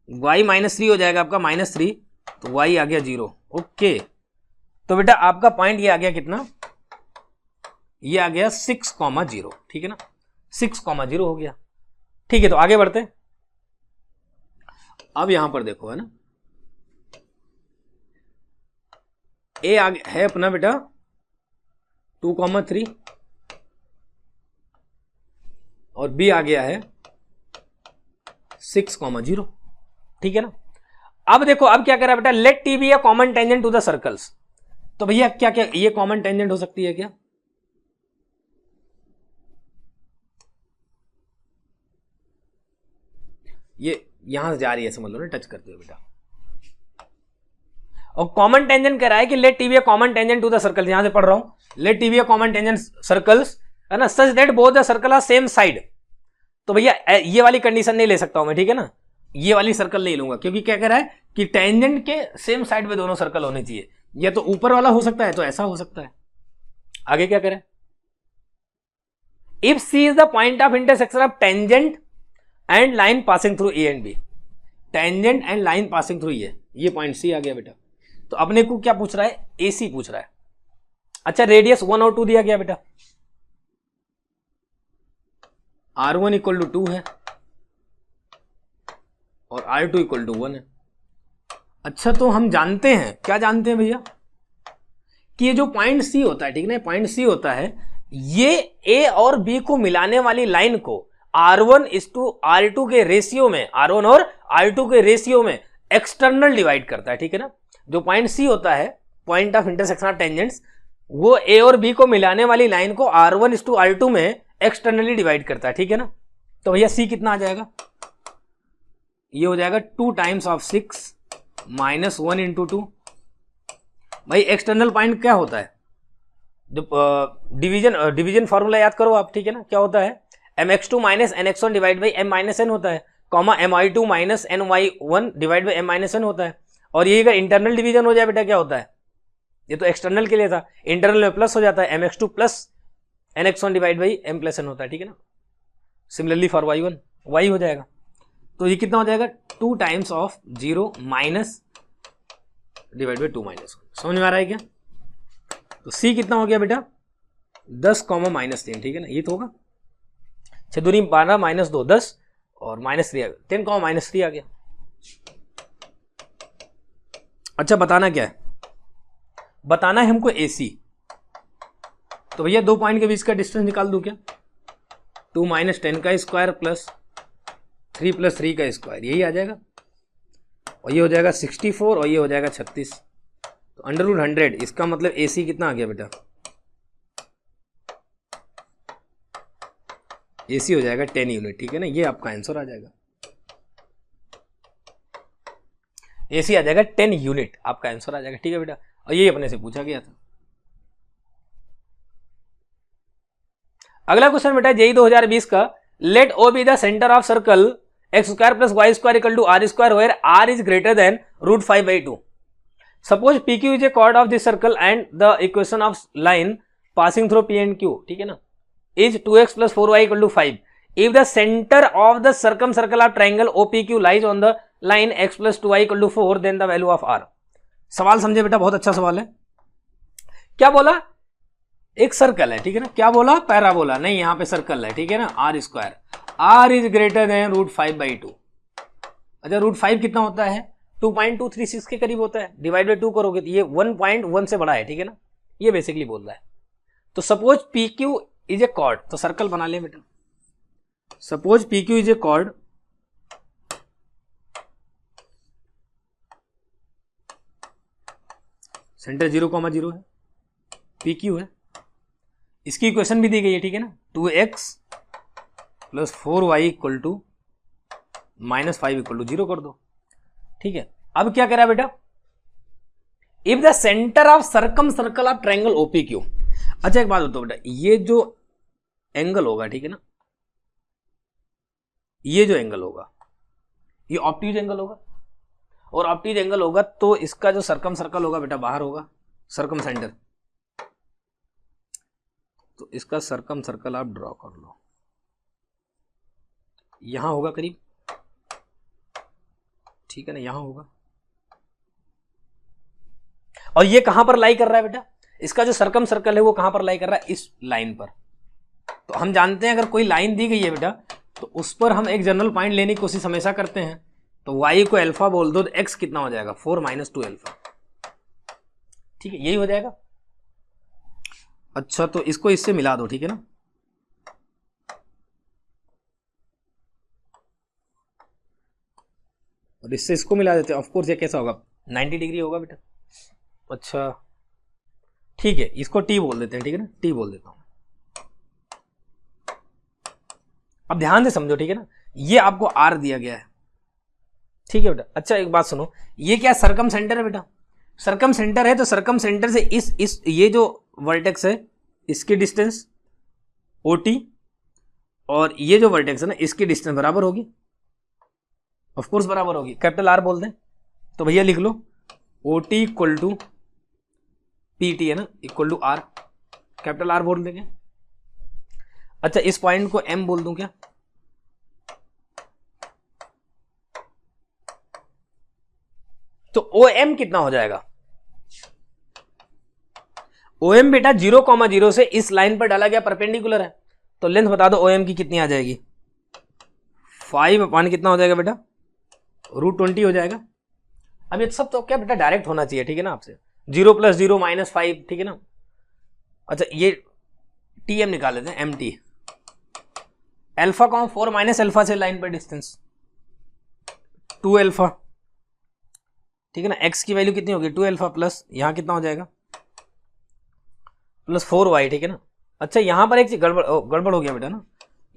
y माइनस 3 हो जाएगा आपका माइनस 3, तो y आ गया 0। ओके, तो बेटा आपका पॉइंट ये आ गया कितना, ये आ गया 6,0, ठीक है ना, 6,0 हो गया, ठीक है। तो आगे बढ़ते हैं। अब यहां पर देखो है ना, ए आगे है अपना बेटा 2,3 और बी आ गया है 6,0, ठीक है ना। अब देखो अब क्या करा बेटा, let T be a common tangent to the circles. तो भैया क्या क्या ये कॉमन टेंजेंट हो सकती है क्या, ये यहां से जा रही है समझ लो ना, टच करते हो बेटा। और कॉमन टेंजेंट कह रहा है कि let T be a common tangent to the circle, यहां से पढ़ रहा हूं, let T be a common tangent circles है ना, such that both the circle are same side. तो भैया ये वाली कंडीशन नहीं ले सकता हूं मैं, ठीक है ना, ये वाली सर्कल नहीं लूंगा, क्योंकि क्या कह रहा है कि टेंजेंट के सेम साइड पे दोनों सर्कल होने चाहिए, या तो ऊपर वाला हो सकता है तो ऐसा हो सकता है। आगे क्या करें, if C is the point of intersection of tangent and line passing through A and B, tangent and line passing through ये पॉइंट सी आ गया बेटा। तो अपने को क्या पूछ रहा है, ए सी पूछ रहा है। अच्छा रेडियस 1 और 2 दिया गया बेटा, R1 इक्वल टू 2 है और R2 इक्वल टू 1 है। अच्छा तो हम जानते हैं, क्या जानते हैं भैया, कि ये जो पॉइंट सी होता है, ठीक है ना, पॉइंट सी होता है, ये ए और बी को मिलाने वाली लाइन को R1 इस टू R2 के रेशियो में, R1 और R2 के रेशियो में एक्सटर्नल डिवाइड करता है, ठीक है ना। जो पॉइंट सी होता है, point of intersection of tangents, वो ए और बी को मिलाने वाली लाइन को R1 इस टू R2 में एक्सटर्नली डिवाइड करता है, ठीक है ना। तो भैया सी कितना आ जाएगा, ये हो जाएगा 2 टाइम्स ऑफ 6 माइनस 1 इंटू 2। भाई एक्सटर्नल पॉइंट क्या होता है, जो डिवीजन फॉर्मूला याद करो आप, ठीक है ना, क्या होता है mx2 minus nx1 divide by m minus n होता है, comma my2 minus ny1 divide by m minus n होता है। और ये अगर इंटरनल डिवीजन हो जाए बेटा क्या होता है, ये तो एक्सटर्नल के लिए था, इंटरनल में प्लस हो जाता है, mx2 plus nx1 divide by m plus n होता है, ठीक है ना। सिमिलरली फॉर y1 y हो जाएगा, तो ये कितना हो जाएगा 2 times of 0 minus divide by 2 minus 1। समझ में आ रहा है क्या, तो c कितना हो गया बेटा 10 कॉमा माइनस 3, ठीक है ना, ये तो होगा 6 दूनी 12 माइनस 2 10 और माइनस 3 10 कॉमा माइनस 3 आ गया। अच्छा बताना क्या है, बताना है हमको AC। तो भैया 2 पॉइंट के बीच का डिस्टेंस निकाल दूं क्या, 2 माइनस 10 का स्क्वायर प्लस 3 प्लस 3 का स्क्वायर, यही आ जाएगा, और ये हो जाएगा 64 और ये हो जाएगा 36, तो अंडर रूट 100, इसका मतलब AC कितना आ गया बेटा, AC हो जाएगा 10 यूनिट, ठीक है ना, ये आपका आंसर आ जाएगा, AC आ जाएगा 10 यूनिट, आपका आंसर आ जाएगा, ठीक है बेटा। और ये अपने से पूछा गया था। अगला क्वेश्चन बेटा जेई 2020 का, let O be the centre of circle x square plus Y square equal to R square where R is greater than √5/2। Suppose PQ is a chord of this circle and the equation of line passing through P and Q, ठीक है ना, is 2x + 4y = 5 if the center of the circumcircle of triangle OPQ lies on the line x + 2y = 4 then the value of r। सवाल समझे बेटा, बहुत अच्छा सवाल है। क्या बोला, एक सर्कल है, ठीक है ना, क्या बोला, पैराबोला नहीं, यहां पे सर्कल है, ठीक है ना, r², r is greater than √5/2। अच्छा √5 कितना होता है, 2.236 के करीब होता है, डिवाइड बाई 2 करोगे तो ये 1.1 से बड़ा है, ठीक है ना, ये बेसिकली बोल रहा है। तो suppose PQ is a chord, तो सर्कल बना ले बेटा, suppose PQ is a chord, centre 0,0 है, PQ है, इसकी इक्वेशन भी दी गई है, ठीक है ना, 2x + 4y = -5 = 0 कर दो, ठीक है। अब क्या करा बेटा, if the centre of circle of triangle OPQ। अच्छा एक बात बताओ बेटा, ये जो एंगल होगा, ठीक है ना, ये जो एंगल होगा ये ऑब्ट्यूज एंगल होगा, और ऑब्ट्यूज एंगल होगा तो इसका जो सर्कल होगा बेटा बाहर होगा, सर्कम सेंटर, तो इसका सर्कल आप ड्रॉ कर लो, यहां होगा करीब, ठीक है ना, यहां होगा, और ये कहां पर लाई कर रहा है बेटा, इसका जो सर्कल है वो कहां पर लाई कर रहा है, इस लाइन पर। तो हम जानते हैं अगर कोई लाइन दी गई है बेटा तो उस पर हम एक जनरल पॉइंट लेने की कोशिश हमेशा करते हैं, तो y को अल्फा बोल दो तो x कितना हो जाएगा, 4 - 2 अल्फा, ठीक है, यही हो जाएगा। अच्छा तो इसको इससे मिला दो, ठीक है ना, और इससे इसको मिला देते हैं, ऑफकोर्स ये कैसा होगा, 90 डिग्री होगा बेटा। अच्छा ठीक है, इसको t बोल देते हैं, ठीक है ना, t बोल देता हूं। अब ध्यान से समझो, ठीक है ना, ये आपको r दिया गया है, ठीक है बेटा। अच्छा एक बात सुनो, ये क्या सर्कम सेंटर है बेटा, सर्कम सेंटर है तो सर्कम सेंटर से इस ये जो वर्टेक्स है इसकी डिस्टेंस OT, और ये जो वर्टेक्स है ना इसकी डिस्टेंस बराबर होगी, ऑफ कोर्स बराबर होगी, कैपिटल R बोल दें तो भैया लिख लो OT = PT है ना, = R, कैपिटल R बोल देंगे। अच्छा इस पॉइंट को M बोल दूं क्या, तो OM कितना हो जाएगा, OM बेटा 0,0 से इस लाइन पर डाला गया परपेंडिकुलर है, तो लेंथ बता दो OM की कितनी आ जाएगी, 5 कितना हो जाएगा बेटा, √20 हो जाएगा। अब ये सब तो क्या बेटा डायरेक्ट होना चाहिए, ठीक है ना, आपसे 0 + 0 - 5, ठीक है ना। अच्छा ये TM निकाल लेते हैं, MT, अल्फा का 4 - अल्फा से लाइन पर डिस्टेंस 2 अल्फा, ठीक है ना, x की वैल्यू कितनी होगी 2 अल्फा प्लस यहां कितना हो जाएगा +4y, ठीक है ना। अच्छा यहां पर एक चीज गड़बड़ हो गया बेटा ना,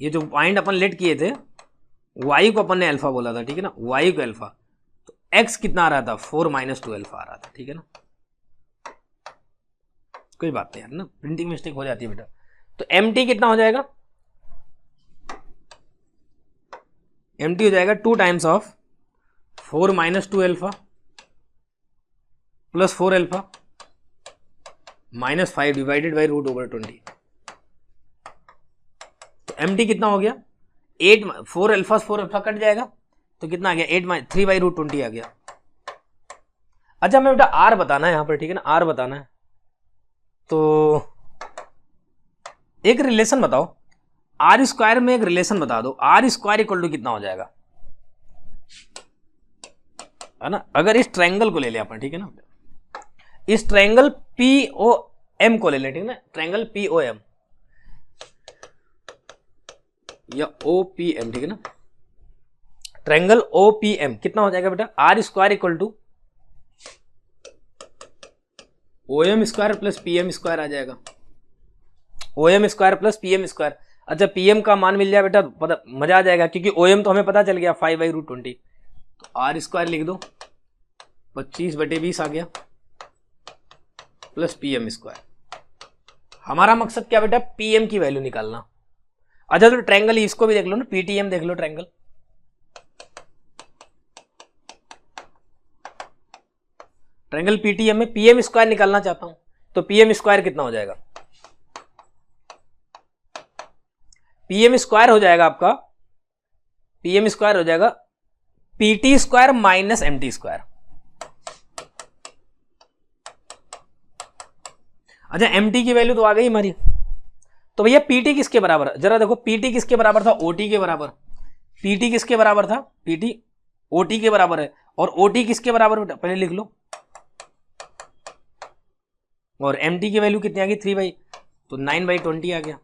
ये जो पॉइंट अपन लेट किए थे y को अपन ने अल्फा बोला था, ठीक है ना, y को अल्फा, तो x कितना आ रहा था 4 - 2 अल्फा आ रहा था, ठीक है ना, कोई बात नहीं यार ना, प्रिंटिंग मिस्टेक हो जाती है बेटा। तो MT कितना हो जाएगा, MT हो जाएगा 2 times of 4 - 2 alpha + 4 alpha -5 divided by √20। तो MT कितना हो गया 8, 4 अल्फा कट जाएगा तो कितना आ गया 3/√20 आ गया। अच्छा हमें बेटा R बताना है यहां पर, ठीक है ना, R बताना है, तो एक रिलेशन बताओ, R² में एक रिलेशन बता दो, R² = कितना हो जाएगा, है ना। अगर इस ट्रायंगल को ले लिया अपन, ठीक है ना, इस ट्रायंगल POM को ले लें, ठीक है ना, ट्रायंगल POM या OPM, ठीक है ना, ट्रायंगल OPM कितना हो जाएगा बेटा, R² = OM² + PM² आ जाएगा, OM² + PM²। अच्छा PM का मान मिल जाए बेटा पता मजा आ जाएगा, क्योंकि OM तो हमें पता चल गया 5/√20, तो R² लिख दो 25/20 आ गया प्लस PM²। हमारा मकसद क्या बेटा, PM की वैल्यू निकालना। अच्छा तो ट्रायंगल इसको भी देख लो ना, PTM देख लो, ट्रायंगल PTM में PM² निकालना चाहता हूं, तो PM² कितना हो जाएगा, पीएम स्क्वायर हो जाएगा आपका, पीएम स्क्वायर हो जाएगा PT square minus MT square. अच्छा एमटी की वैल्यू तो आ गई हमारी, तो भैया पीटी किसके बराबर है, जरा देखो पीटी किसके बराबर था, ओटी के बराबर। पीटी किसके बराबर था, पीटी ओटी के बराबर है, और ओटी किसके बराबर बेटा पहले लिख लो, और एमटी की वैल्यू कितनी आ गई 3/, तो 9/20 आ गया।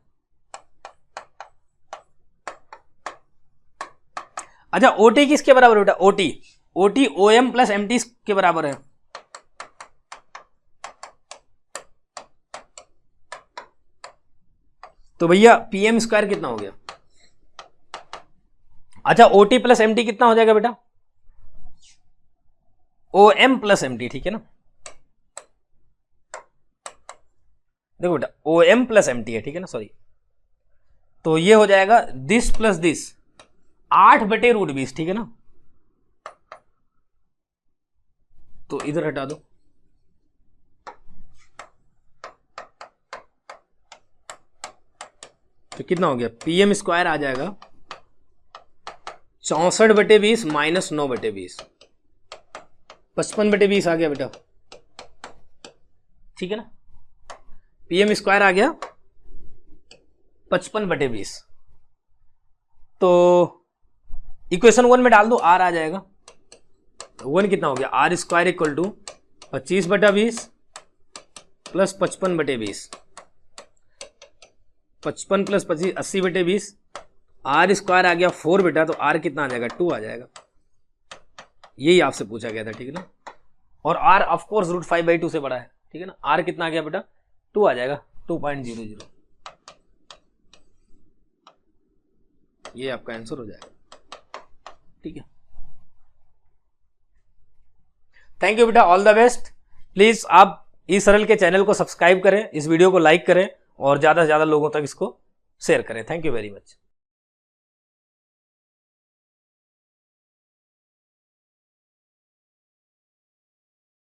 अच्छा ओटी किसके बराबर बेटा, OT OT OM plus MT के बराबर है, तो भैया पीएम स्क्वायर कितना हो गया। अच्छा ओटी प्लस एमटी कितना हो जाएगा बेटा, ओएम प्लस एमटी, ठीक है ना। देखो बेटा ओएम प्लस एमटी है, ठीक है ना, सॉरी, तो ये हो जाएगा दिस प्लस दिस 8/√20, ठीक है ना, तो इधर हटा दो, तो कितना हो गया, पीएम स्क्वायर आ जाएगा 64/20 माइनस 9/20, 55/20 आ गया बेटा, ठीक है ना। पीएम स्क्वायर आ गया 55/20, तो इक्वेशन 1 में डाल दो, आर आ जाएगा, 1 कितना हो गया, R square equal to 25/20 plus 55/20, 55 plus 25 80/20, R square आ गया 4 बेटा, तो आर कितना आ जाएगा 2 आ जाएगा, यही आपसे पूछा गया था, ठीक है ना। और आर ऑफकोर्स √5/2 से बड़ा है, ठीक है ना, आर कितना आ गया बेटा 2 आ जाएगा, 2.00, ये आपका आंसर हो जाएगा, ठीक है। थैंक यू बेटा, ऑल द बेस्ट। प्लीज आप ई सरल के चैनल को सब्सक्राइब करें, इस वीडियो को लाइक करें और ज्यादा से ज्यादा लोगों तक इसको शेयर करें। Thank you very much.